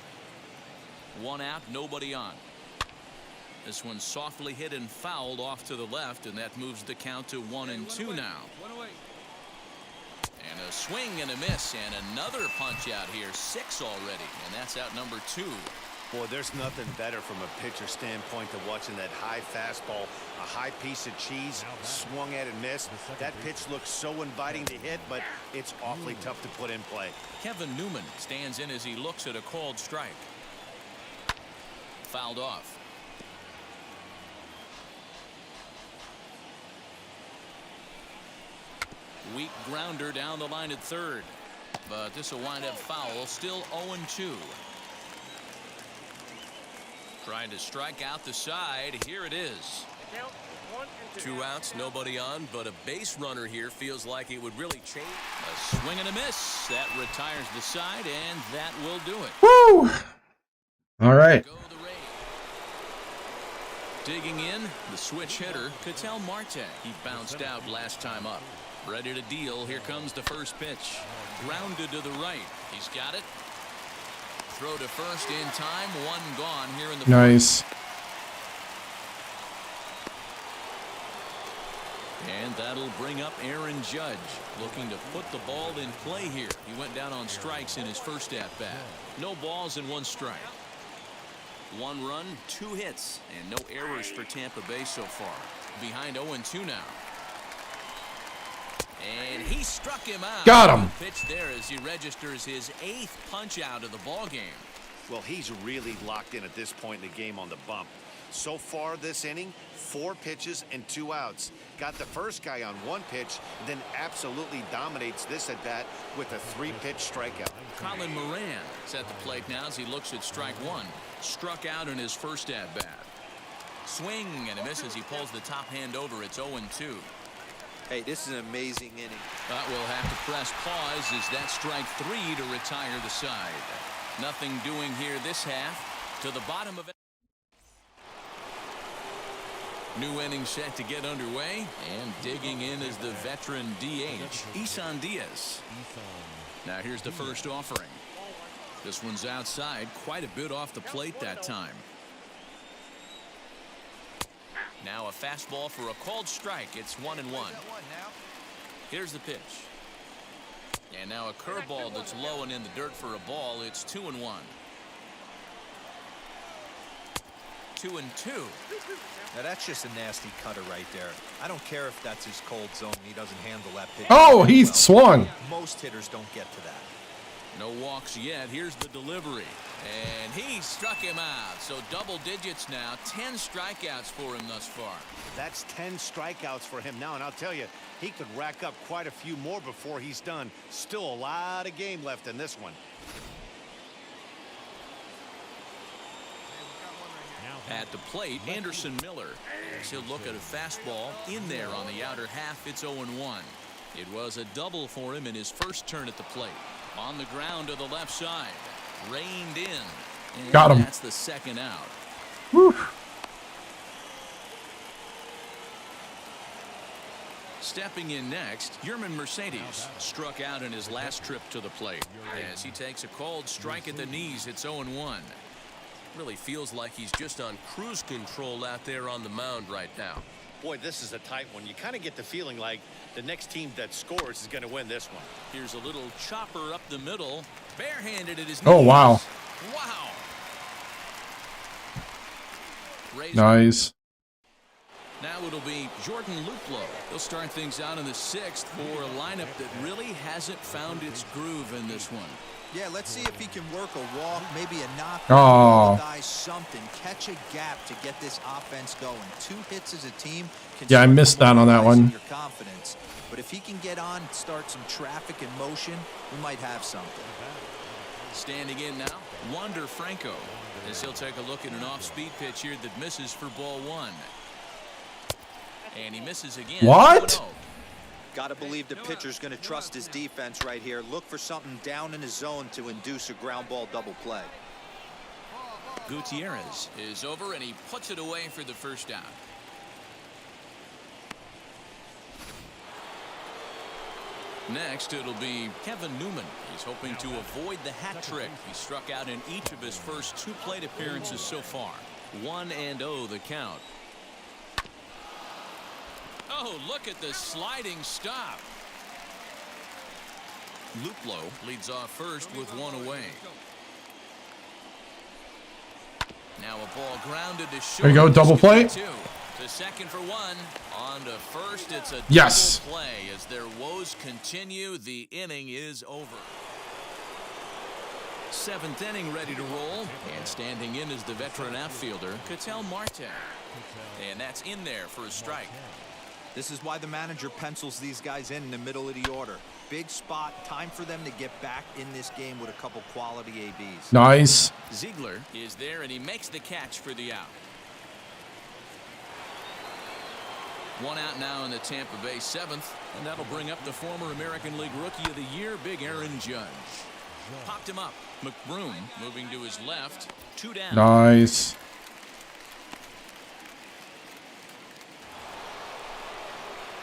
Speaker 4: 1 out, nobody on. This one softly hit and fouled off to the left, and that moves the count to 1-2 now. And a swing and a miss, and another punch out here. 6 already, and that's out number 2.
Speaker 5: Boy, there's nothing better from a pitcher standpoint than watching that high fastball, a high piece of cheese, swung at and missed. That pitch looks so inviting to hit, but it's awfully tough to put in play.
Speaker 4: Kevin Newman stands in as he looks at a called strike. Fouled off. Weak grounder down the line at third. But this will wind up foul. Still 0-2. Trying to strike out the side. Here it is. 2 outs, nobody on, but a base runner here feels like it would really change. A swing and a miss. That retires the side, and that will do it.
Speaker 1: Woo! All right.
Speaker 4: Go the Rays. Digging in, the switch hitter, Ketel Marte. He bounced out last time up. Ready to deal. Here comes the first pitch. Grounded to the right. He's got it. Throw to first in time. One gone here in the
Speaker 1: Nice.
Speaker 4: And that'll bring up Aaron Judge, looking to put the ball in play here. He went down on strikes in his first at-bat. No balls and 1 strike. 1 run, 2 hits, and no errors for Tampa Bay so far. Behind 0-2 now. And he struck him out.
Speaker 1: Got him.
Speaker 4: Pitch there as he registers his 8th punch out of the ball game.
Speaker 5: Well, he's really locked in at this point in the game on the bump. So far this inning, 4 pitches and 2 outs. Got the first guy on 1 pitch, then absolutely dominates this at bat with a 3-pitch strikeout.
Speaker 4: Colin Moran is at the plate now as he looks at strike 1. Struck out in his first at bat. Swing and a miss as he pulls the top hand over. It's 0-2.
Speaker 6: Hey, this is an amazing inning.
Speaker 4: But we'll have to press pause as that strike 3 to retire the side. Nothing doing here this half. To the bottom of it. New inning set to get underway, and digging in is the veteran DH, Isan Diaz. Now here's the first offering. This one's outside, quite a bit off the plate that time. Now a fastball for a called strike. It's 1-1. Here's the pitch. And now a curveball that's low and in the dirt for a ball. It's 2-1. 2-2.
Speaker 6: Now that's just a nasty cutter right there. I don't care if that's his cold zone. He doesn't handle that pitch.
Speaker 1: Oh, he swung.
Speaker 6: Most hitters don't get to that.
Speaker 4: No walks yet. Here's the delivery. And he struck him out. So double digits now. 10 strikeouts for him thus far.
Speaker 5: That's 10 strikeouts for him now, and I'll tell you, he could rack up quite a few more before he's done. Still a lot of game left in this one.
Speaker 4: At the plate, Anderson Miller. As he'll look at a fastball in there on the outer half. It's 0-1. It was a double for him in his first turn at the plate. On the ground to the left side. Reined in. And
Speaker 1: got him.
Speaker 4: That's the second out.
Speaker 1: Whew.
Speaker 4: Stepping in next, Yerman Mercedes struck out in his last trip to the plate. As he takes a called strike at the knees, it's 0-1. Really feels like he's just on cruise control out there on the mound right now.
Speaker 5: Boy, this is a tight one. You kind of get the feeling like the next team that scores is going to win this one.
Speaker 4: Here's a little chopper up the middle, barehanded at his knees.
Speaker 1: Oh, wow.
Speaker 4: Wow.
Speaker 1: Nice.
Speaker 4: Now it'll be Jordan Luplow. He'll start things out in the 6th for a lineup that really hasn't found its groove in this one.
Speaker 6: Yeah, let's see if he can work a walk, maybe a knock.
Speaker 1: Oh.
Speaker 6: Guys, something. Catch a gap to get this offense going. 2 hits as a team.
Speaker 1: Yeah, I missed that on that one.
Speaker 6: Your confidence. But if he can get on, start some traffic in motion, we might have something.
Speaker 4: Standing in now, Wander Franco. As he'll take a look at an off-speed pitch here that misses for ball 1. And he misses again.
Speaker 1: What?
Speaker 6: Got to believe the pitcher's going to trust his defense right here. Look for something down in his zone to induce a ground ball double play.
Speaker 4: Gutierrez is over, and he puts it away for the first down. Next, it'll be Kevin Newman. He's hoping to avoid the hat trick. He struck out in each of his first 2 plate appearances so far. 1-0 the count. Oh, look at the sliding stop. Luplow leads off first with 1 away. Now a ball grounded to short.
Speaker 1: There you go, double play.
Speaker 4: To second for one. On to first, it's a
Speaker 1: Yes.
Speaker 4: double play. As their woes continue, the inning is over. Seventh inning ready to roll. And standing in is the veteran outfielder, Ketel Marte. And that's in there for a strike.
Speaker 6: This is why the manager pencils these guys in the middle of the order. Big spot, time for them to get back in this game with a couple quality ABs.
Speaker 1: Nice.
Speaker 4: Ziegler is there, and he makes the catch for the out. One out now in the Tampa Bay seventh, and that'll bring up the former American League Rookie of the Year, Big Aaron Judge. Popped him up. McBroom moving to his left. 2 down.
Speaker 1: Nice.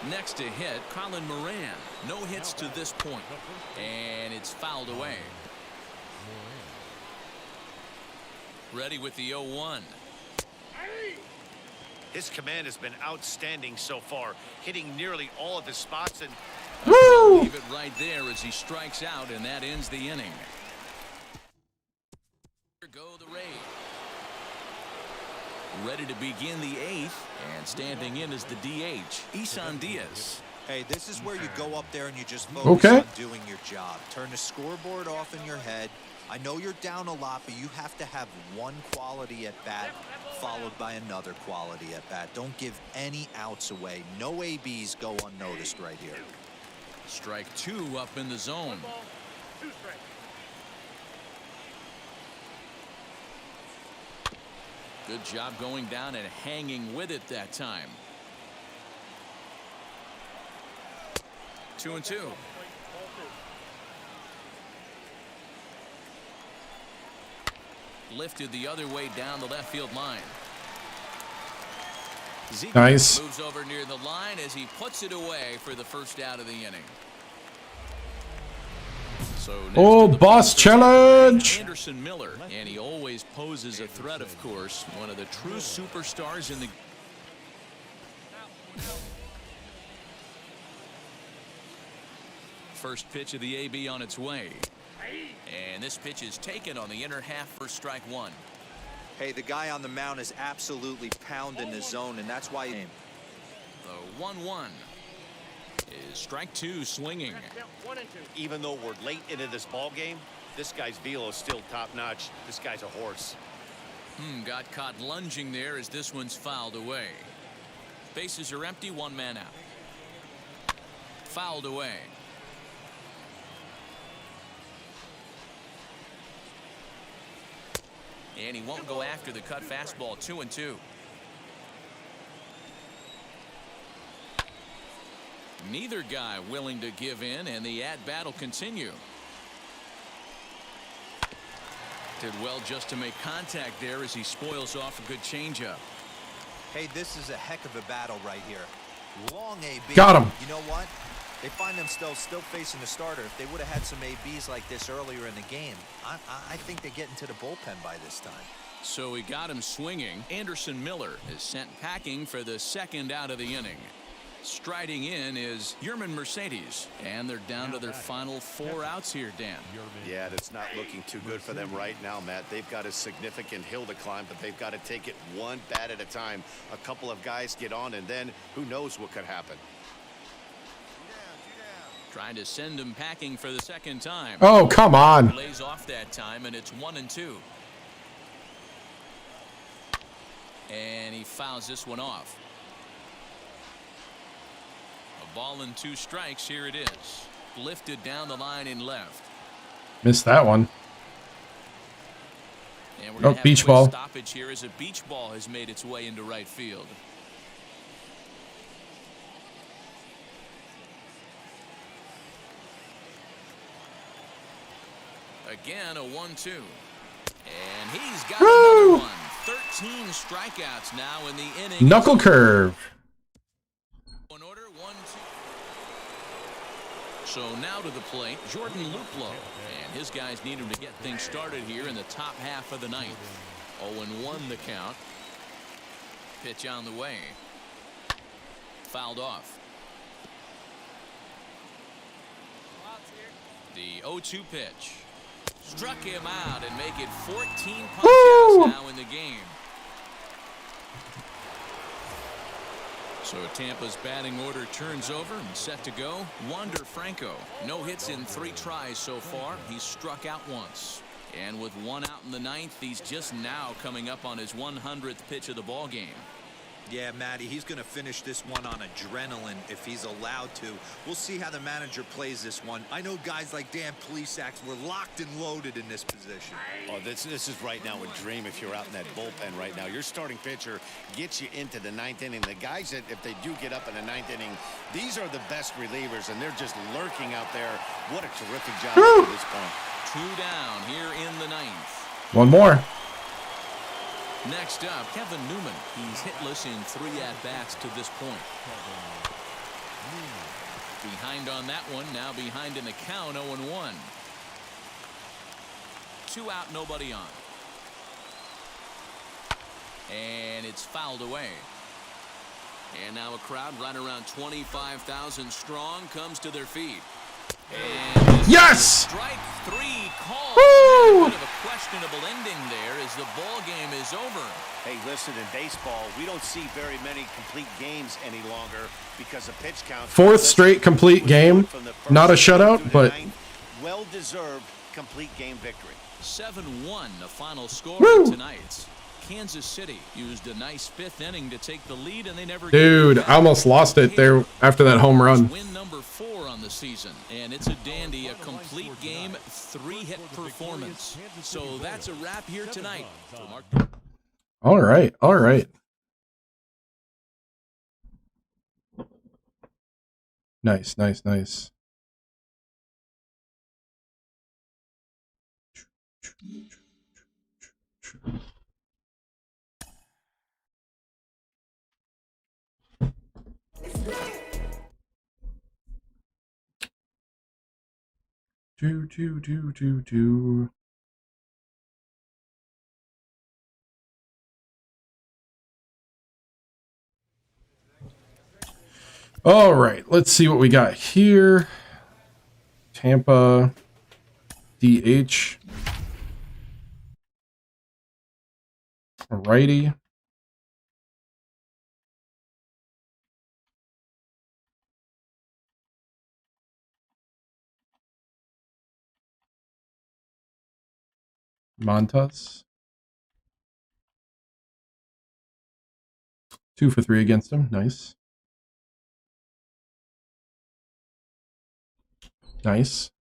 Speaker 4: Next to hit, Colin Moran. No hits to this point. And it's fouled away. Ready with the 0-1.
Speaker 5: His command has been outstanding so far, hitting nearly all of his spots, and
Speaker 1: Woo!
Speaker 4: Leave it right there as he strikes out, and that ends the inning. Here go the Rays. Ready to begin the 8th, and standing in is the DH, Isan Diaz.
Speaker 6: Hey, this is where you go up there and you just focus on doing your job. Turn the scoreboard off in your head. I know you're down a lot, but you have to have one quality at bat followed by another quality at bat. Don't give any outs away. No ABs go unnoticed right here.
Speaker 4: Strike 2 up in the zone. Good job going down and hanging with it that time. 2-2. Lifted the other way down the left field line. Ziegler
Speaker 1: Nice.
Speaker 4: moves over near the line as he puts it away for the first out of the inning. So
Speaker 1: Oh, boss challenge.
Speaker 4: Anderson Miller, and he always poses a threat, of course. One of the true superstars in the first pitch of the AB on its way. And this pitch is taken on the inner half for strike 1.
Speaker 6: Hey, the guy on the mound is absolutely pounding the zone, and that's why.
Speaker 4: The 1-1 is strike 2 swinging.
Speaker 5: even though we're late into this ball game, this guy's velo is still top-notch. This guy's a horse.
Speaker 4: Got caught lunging there as this one's fouled away. Bases are empty, 1 man out. Fouled away. And he won't go after the cut fastball. 2-2. Neither guy willing to give in, and the at-bat will continue. Did well just to make contact there as he spoils off a good changeup.
Speaker 6: Hey, this is a heck of a battle right here. Long AB.
Speaker 1: Got him.
Speaker 6: You know what? They find themselves still facing the starter. If they would have had some ABs like this earlier in the game, I think they get into the bullpen by this time.
Speaker 4: So he got him swinging. Anderson Miller is sent packing for the second out of the inning. Striding in is Yerman Mercedes, and they're down to their final 4 outs here, Dan.
Speaker 5: Yeah, that's not looking too good for them right now, Matt. They've got a significant hill to climb, but they've got to take it one bat at a time. A couple of guys get on, and then who knows what could happen.
Speaker 4: Trying to send him packing for the second time.
Speaker 1: Oh, come on.
Speaker 4: Lays off that time, and it's 1-2. And he fouls this one off. A ball and 2 strikes. Here it is. Lifted down the line in left.
Speaker 1: Missed that one.
Speaker 4: And we're gonna have
Speaker 1: beach
Speaker 4: a quick
Speaker 1: ball.
Speaker 4: stoppage here as a beach ball has made its way into right field. Again, a 1-2. And he's got another one. 13 strikeouts now in the inning.
Speaker 1: Knuckle curve.
Speaker 4: In order, 1-2. So now to the plate, Jordan Luplow. And his guys need him to get things started here in the top half of the ninth. 0-1 the count. Pitch on the way. Fouled off. The 0-2 pitch. Struck him out and make it 14 punch-outs now in the game. So Tampa's batting order turns over and set to go. Wander Franco, no hits in 3 tries so far. He's struck out once. And with 1 out in the 9th, he's just now coming up on his 100th pitch of the ball game.
Speaker 6: Yeah, Matty, he's going to finish this one on adrenaline if he's allowed to. We'll see how the manager plays this one. I know guys like Dan Plesac were locked and loaded in this position.
Speaker 5: Oh, this is right now a dream if you're out in that bullpen right now. Your starting pitcher gets you into the 9th inning. The guys that, if they do get up in the 9th inning, these are the best relievers, and they're just lurking out there. What a terrific job at this point.
Speaker 4: 2 down here in the 9th.
Speaker 1: One more.
Speaker 4: Next up, Kevin Newman. He's hitless in 3 at-bats to this point. Behind on that one, now behind in the count, 0-1. 2 out, nobody on. And it's fouled away. And now a crowd right around 25,000 strong comes to their feet. And
Speaker 1: yes!
Speaker 4: Strike 3 call. A bit of a questionable ending there as the ball game is over.
Speaker 5: Hey, listen, in baseball, we don't see very many complete games any longer because of pitch count.
Speaker 1: 4th straight complete game. Not a shutout, but
Speaker 5: well-deserved complete game victory.
Speaker 4: 7-1, the final score of tonight's. Kansas City used a nice 5th inning to take the lead, and they never.
Speaker 1: Dude, I almost lost it there after that home run.
Speaker 4: Win number 4 on the season, and it's a dandy, a complete game, 3-hit performance. So that's a wrap here tonight.
Speaker 1: All right, all right. Nice, nice, nice. Do. All right, let's see what we got here. Tampa, DH. Alrighty. Montas. 2 for 3 against him. Nice. Nice.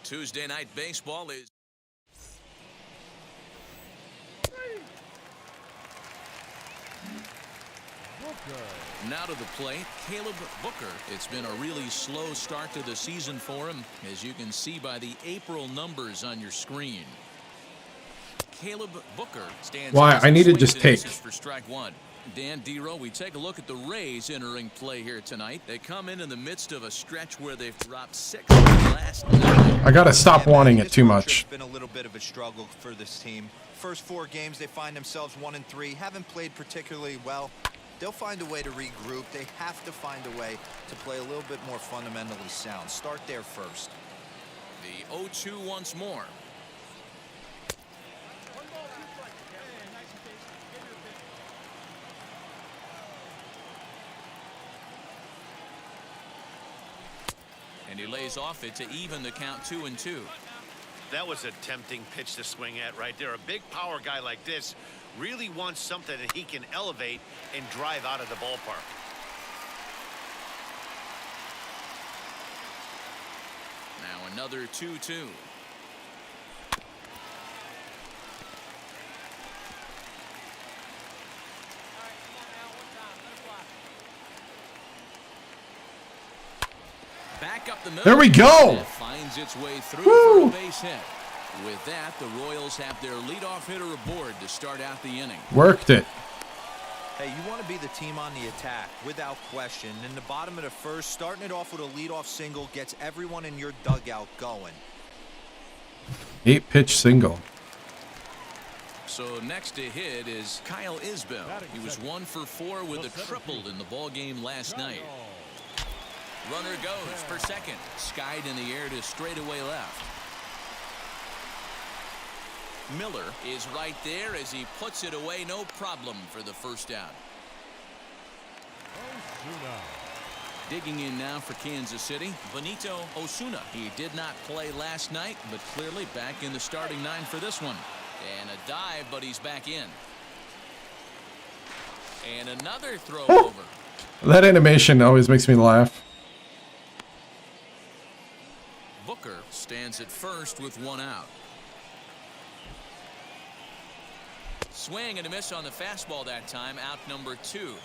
Speaker 4: Tuesday night baseball is. Now to the plate, Caleb Booker. It's been a really slow start to the season for him, as you can see by the April numbers on your screen. Caleb Booker stands.
Speaker 1: Why? I need to just take.
Speaker 4: For strike 1. Dan Dero, we take a look at the Rays entering play here tonight. They come in the midst of a stretch where they've dropped 6 in the last 9.
Speaker 1: I gotta stop wanting it too much.
Speaker 6: It's been a little bit of a struggle for this team. First 4 games, they find themselves 1-3. Haven't played particularly well. They'll find a way to regroup. They have to find a way to play a little bit more fundamentally sound. Start there first.
Speaker 4: The 0-2 once more. And he lays off it to even the count 2-2.
Speaker 5: That was a tempting pitch to swing at right there. A big power guy like this really wants something that he can elevate and drive out of the ballpark.
Speaker 4: Now another 2-2. Back up the middle.
Speaker 1: There we go.
Speaker 4: It finds its way through for a base hit. With that, the Royals have their leadoff hitter aboard to start out the inning.
Speaker 1: Worked it.
Speaker 6: Hey, you want to be the team on the attack, without question. In the bottom of the first, starting it off with a leadoff single gets everyone in your dugout going.
Speaker 1: 8-pitch single.
Speaker 4: So next to hit is Kyle Isbell. He was 1 for 4 with a triple in the ball game last night. Runner goes for second. Skied in the air to straightaway left. Miller is right there as he puts it away. No problem for the first out. Digging in now for Kansas City, Benito Osuna. He did not play last night, but clearly back in the starting 9 for this one. And a dive, but he's back in. And another throw over.
Speaker 1: That animation always makes me laugh.
Speaker 4: Booker stands at first with 1 out. Swing and a miss on the fastball that time. Out number 2.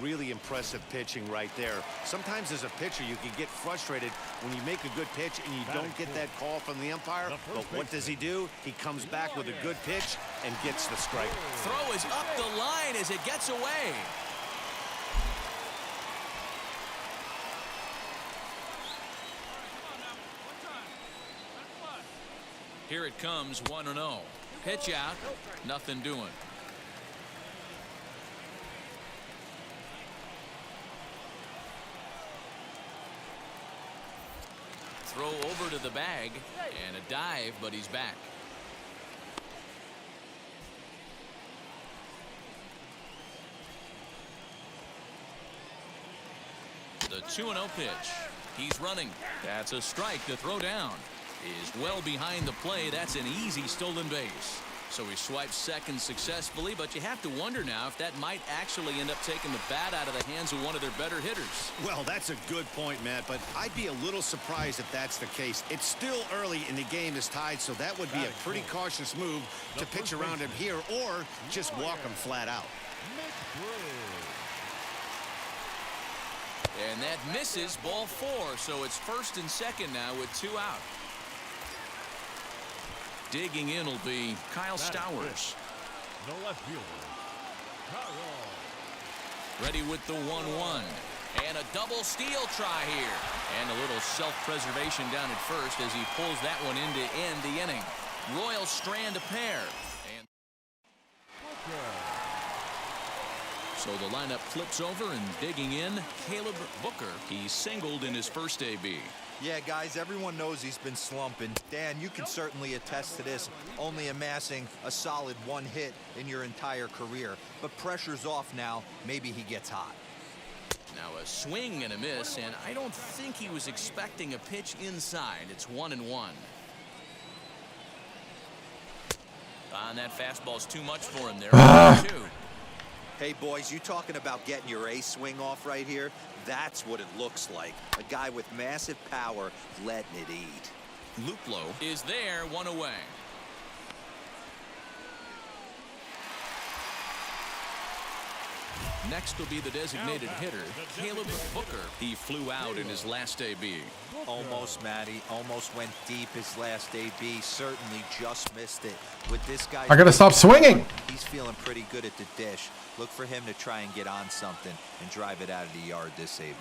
Speaker 5: Really impressive pitching right there. Sometimes as a pitcher you can get frustrated when you make a good pitch and you don't get that call from the umpire. But what does he do? He comes back with a good pitch and gets the strike.
Speaker 4: Throw is up the line as it gets away. Here it comes, 1-0. Pitch out, nothing doing. Throw over to the bag and a dive, but he's back. The 2-0 pitch. He's running. That's a strike. The throw down is well behind the play. That's an easy stolen base. So he swipes second successfully, but you have to wonder now if that might actually end up taking the bat out of the hands of one of their better hitters.
Speaker 5: Well, that's a good point, Matt, but I'd be a little surprised if that's the case. It's still early and the game is tied, so that would be a pretty cautious move to pitch around him here or just walk him flat out.
Speaker 4: And that misses, ball 4, so it's first and second now with 2 out. Digging in will be Kyle Stowers.
Speaker 2: No left fielder.
Speaker 4: Ready with the 1-1. And a double steal try here. And a little self-preservation down at first as he pulls that one in to end the inning. Royals strand a pair. And so the lineup flips over and digging in, Caleb Booker. He singled in his first AB.
Speaker 6: Yeah, guys, everyone knows he's been slumping. Dan, you can certainly attest to this, only amassing a solid 1 hit in your entire career. But pressure's off now. Maybe he gets hot.
Speaker 4: Now a swing and a miss, and I don't think he was expecting a pitch inside. It's 1-1. And that fastball's too much for him there. 2.
Speaker 6: Hey, boys, you talking about getting your ace swing off right here? That's what it looks like. A guy with massive power letting it eat.
Speaker 4: Luplo is there, 1 away. Next will be the designated hitter, Caleb Booker. He flew out in his last AB.
Speaker 6: Almost, Matty. Almost went deep his last AB. Certainly just missed it. With this guy,
Speaker 1: I gotta stop swinging.
Speaker 6: He's feeling pretty good at the dish. Look for him to try and get on something and drive it out of the yard this AB.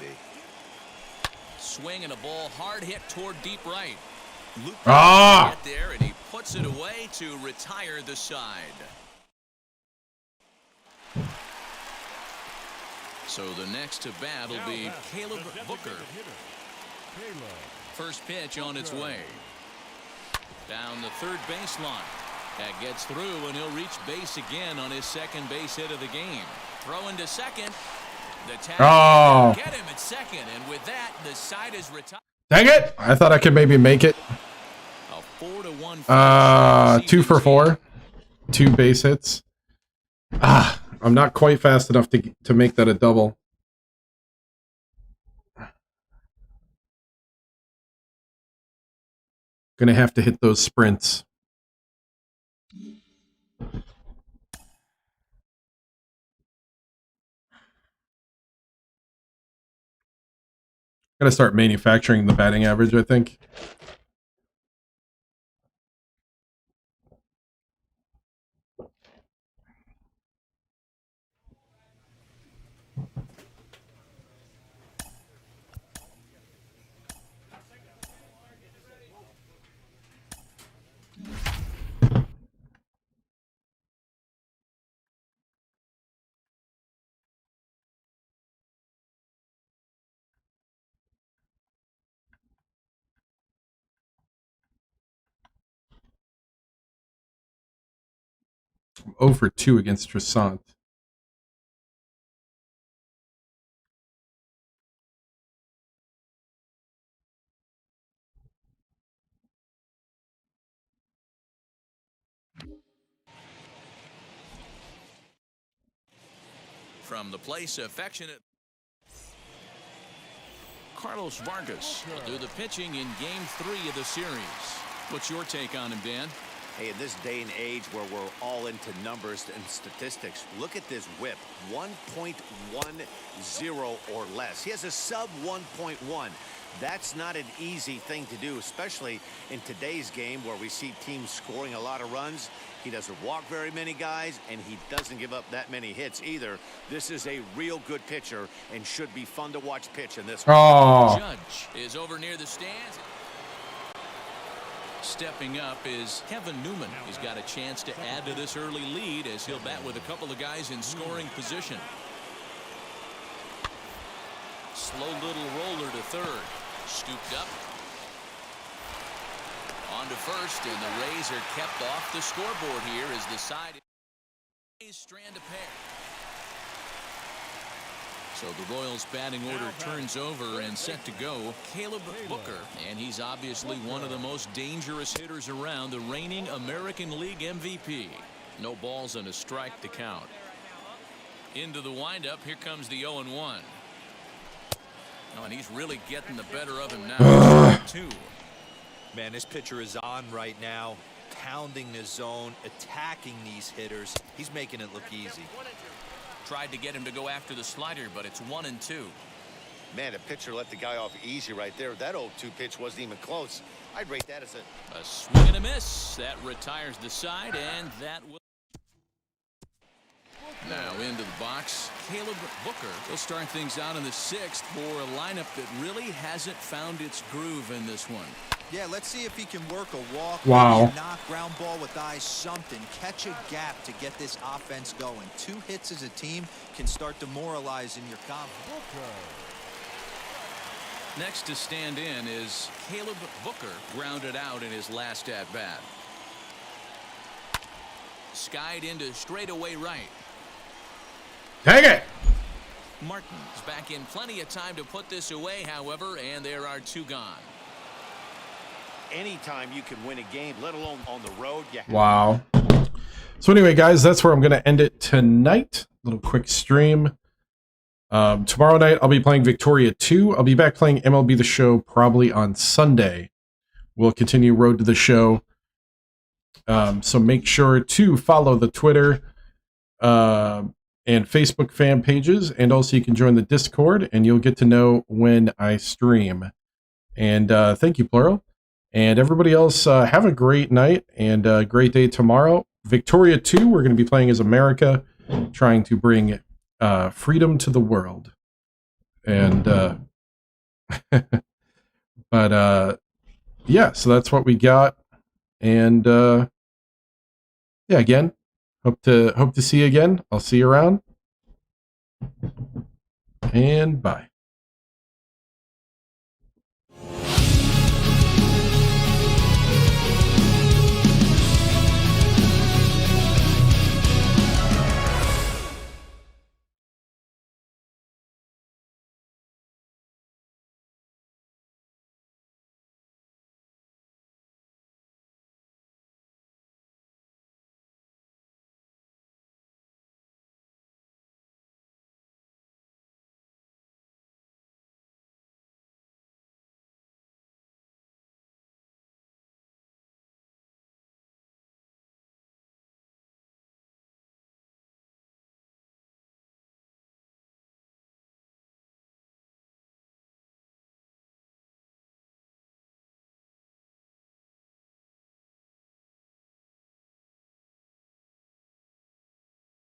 Speaker 4: Swing and a ball hard hit toward deep right. Luke get there and he puts it away to retire the side. So the next to bat will be Caleb Booker. First pitch on its way. Down the third baseline. That gets through and he'll reach base again on his second base hit of the game. Throw into second. The tag get him at second, and with that, the side is retired.
Speaker 1: Dang it! I thought I could maybe make it.
Speaker 4: A 4-1.
Speaker 1: 2 for 4. 2 base hits. I'm not quite fast enough to make that a double. Gonna have to hit those sprints. Gotta start manufacturing the batting average, I think. 0 for 2 against Trissant.
Speaker 4: From the place affectionate Carlos Vargas will do the pitching in Game 3 of the series. What's your take on him, Dan?
Speaker 5: Hey, in this day and age where we're all into numbers and statistics, look at this whip, 1.10 or less. He has a sub 1.1. That's not an easy thing to do, especially in today's game where we see teams scoring a lot of runs. He doesn't walk very many guys, and he doesn't give up that many hits either. This is a real good pitcher and should be fun to watch pitch in this one.
Speaker 1: Oh.
Speaker 4: Judge is over near the stands. Stepping up is Kevin Newman. He's got a chance to add to this early lead as he'll bat with a couple of guys in scoring position. Slow little roller to third. Scooped up. On to first, and the Rays are kept off the scoreboard here as the side is strand a pair. So the Royals batting order turns over and set to go. Caleb Booker, and he's obviously one of the most dangerous hitters around, the reigning American League MVP. No balls and a strike to count. Into the windup, here comes the 0-1. Oh, and he's really getting the better of him now. 2.
Speaker 6: Man, this pitcher is on right now, pounding the zone, attacking these hitters. He's making it look easy.
Speaker 4: Tried to get him to go after the slider, but it's 1-2.
Speaker 5: Man, the pitcher let the guy off easy right there. That 0-2 pitch wasn't even close. I'd rate that as
Speaker 4: a swing and a miss. That retires the side, and that will. Now into the box, Caleb Booker will start things out in the 6th for a lineup that really hasn't found its groove in this one.
Speaker 6: Yeah, let's see if he can work a walk,
Speaker 1: wow,
Speaker 6: maybe a knock, ground ball with eyes, something. Catch a gap to get this offense going. 2 hits as a team can start demoralizing your confidence.
Speaker 4: Next to stand in is Caleb Booker, grounded out in his last at-bat. Skied into straightaway right.
Speaker 1: Take it!
Speaker 4: Martin's back in plenty of time to put this away, however, and there are 2 gone.
Speaker 5: Anytime you can win a game, let alone on the road.
Speaker 1: Wow. So anyway, guys, that's where I'm going to end it tonight. Little quick stream. Tomorrow night, I'll be playing Victoria 2. I'll be back playing MLB The Show probably on Sunday. We'll continue Road to the Show. So make sure to follow the Twitter and Facebook fan pages. And also you can join the Discord, and you'll get to know when I stream. And thank you, Plural. And everybody else, have a great night and a great day tomorrow. Victoria 2, we're going to be playing as America, trying to bring freedom to the world. And, but, yeah, so that's what we got. And, yeah, again, hope to see you again. I'll see you around. And bye.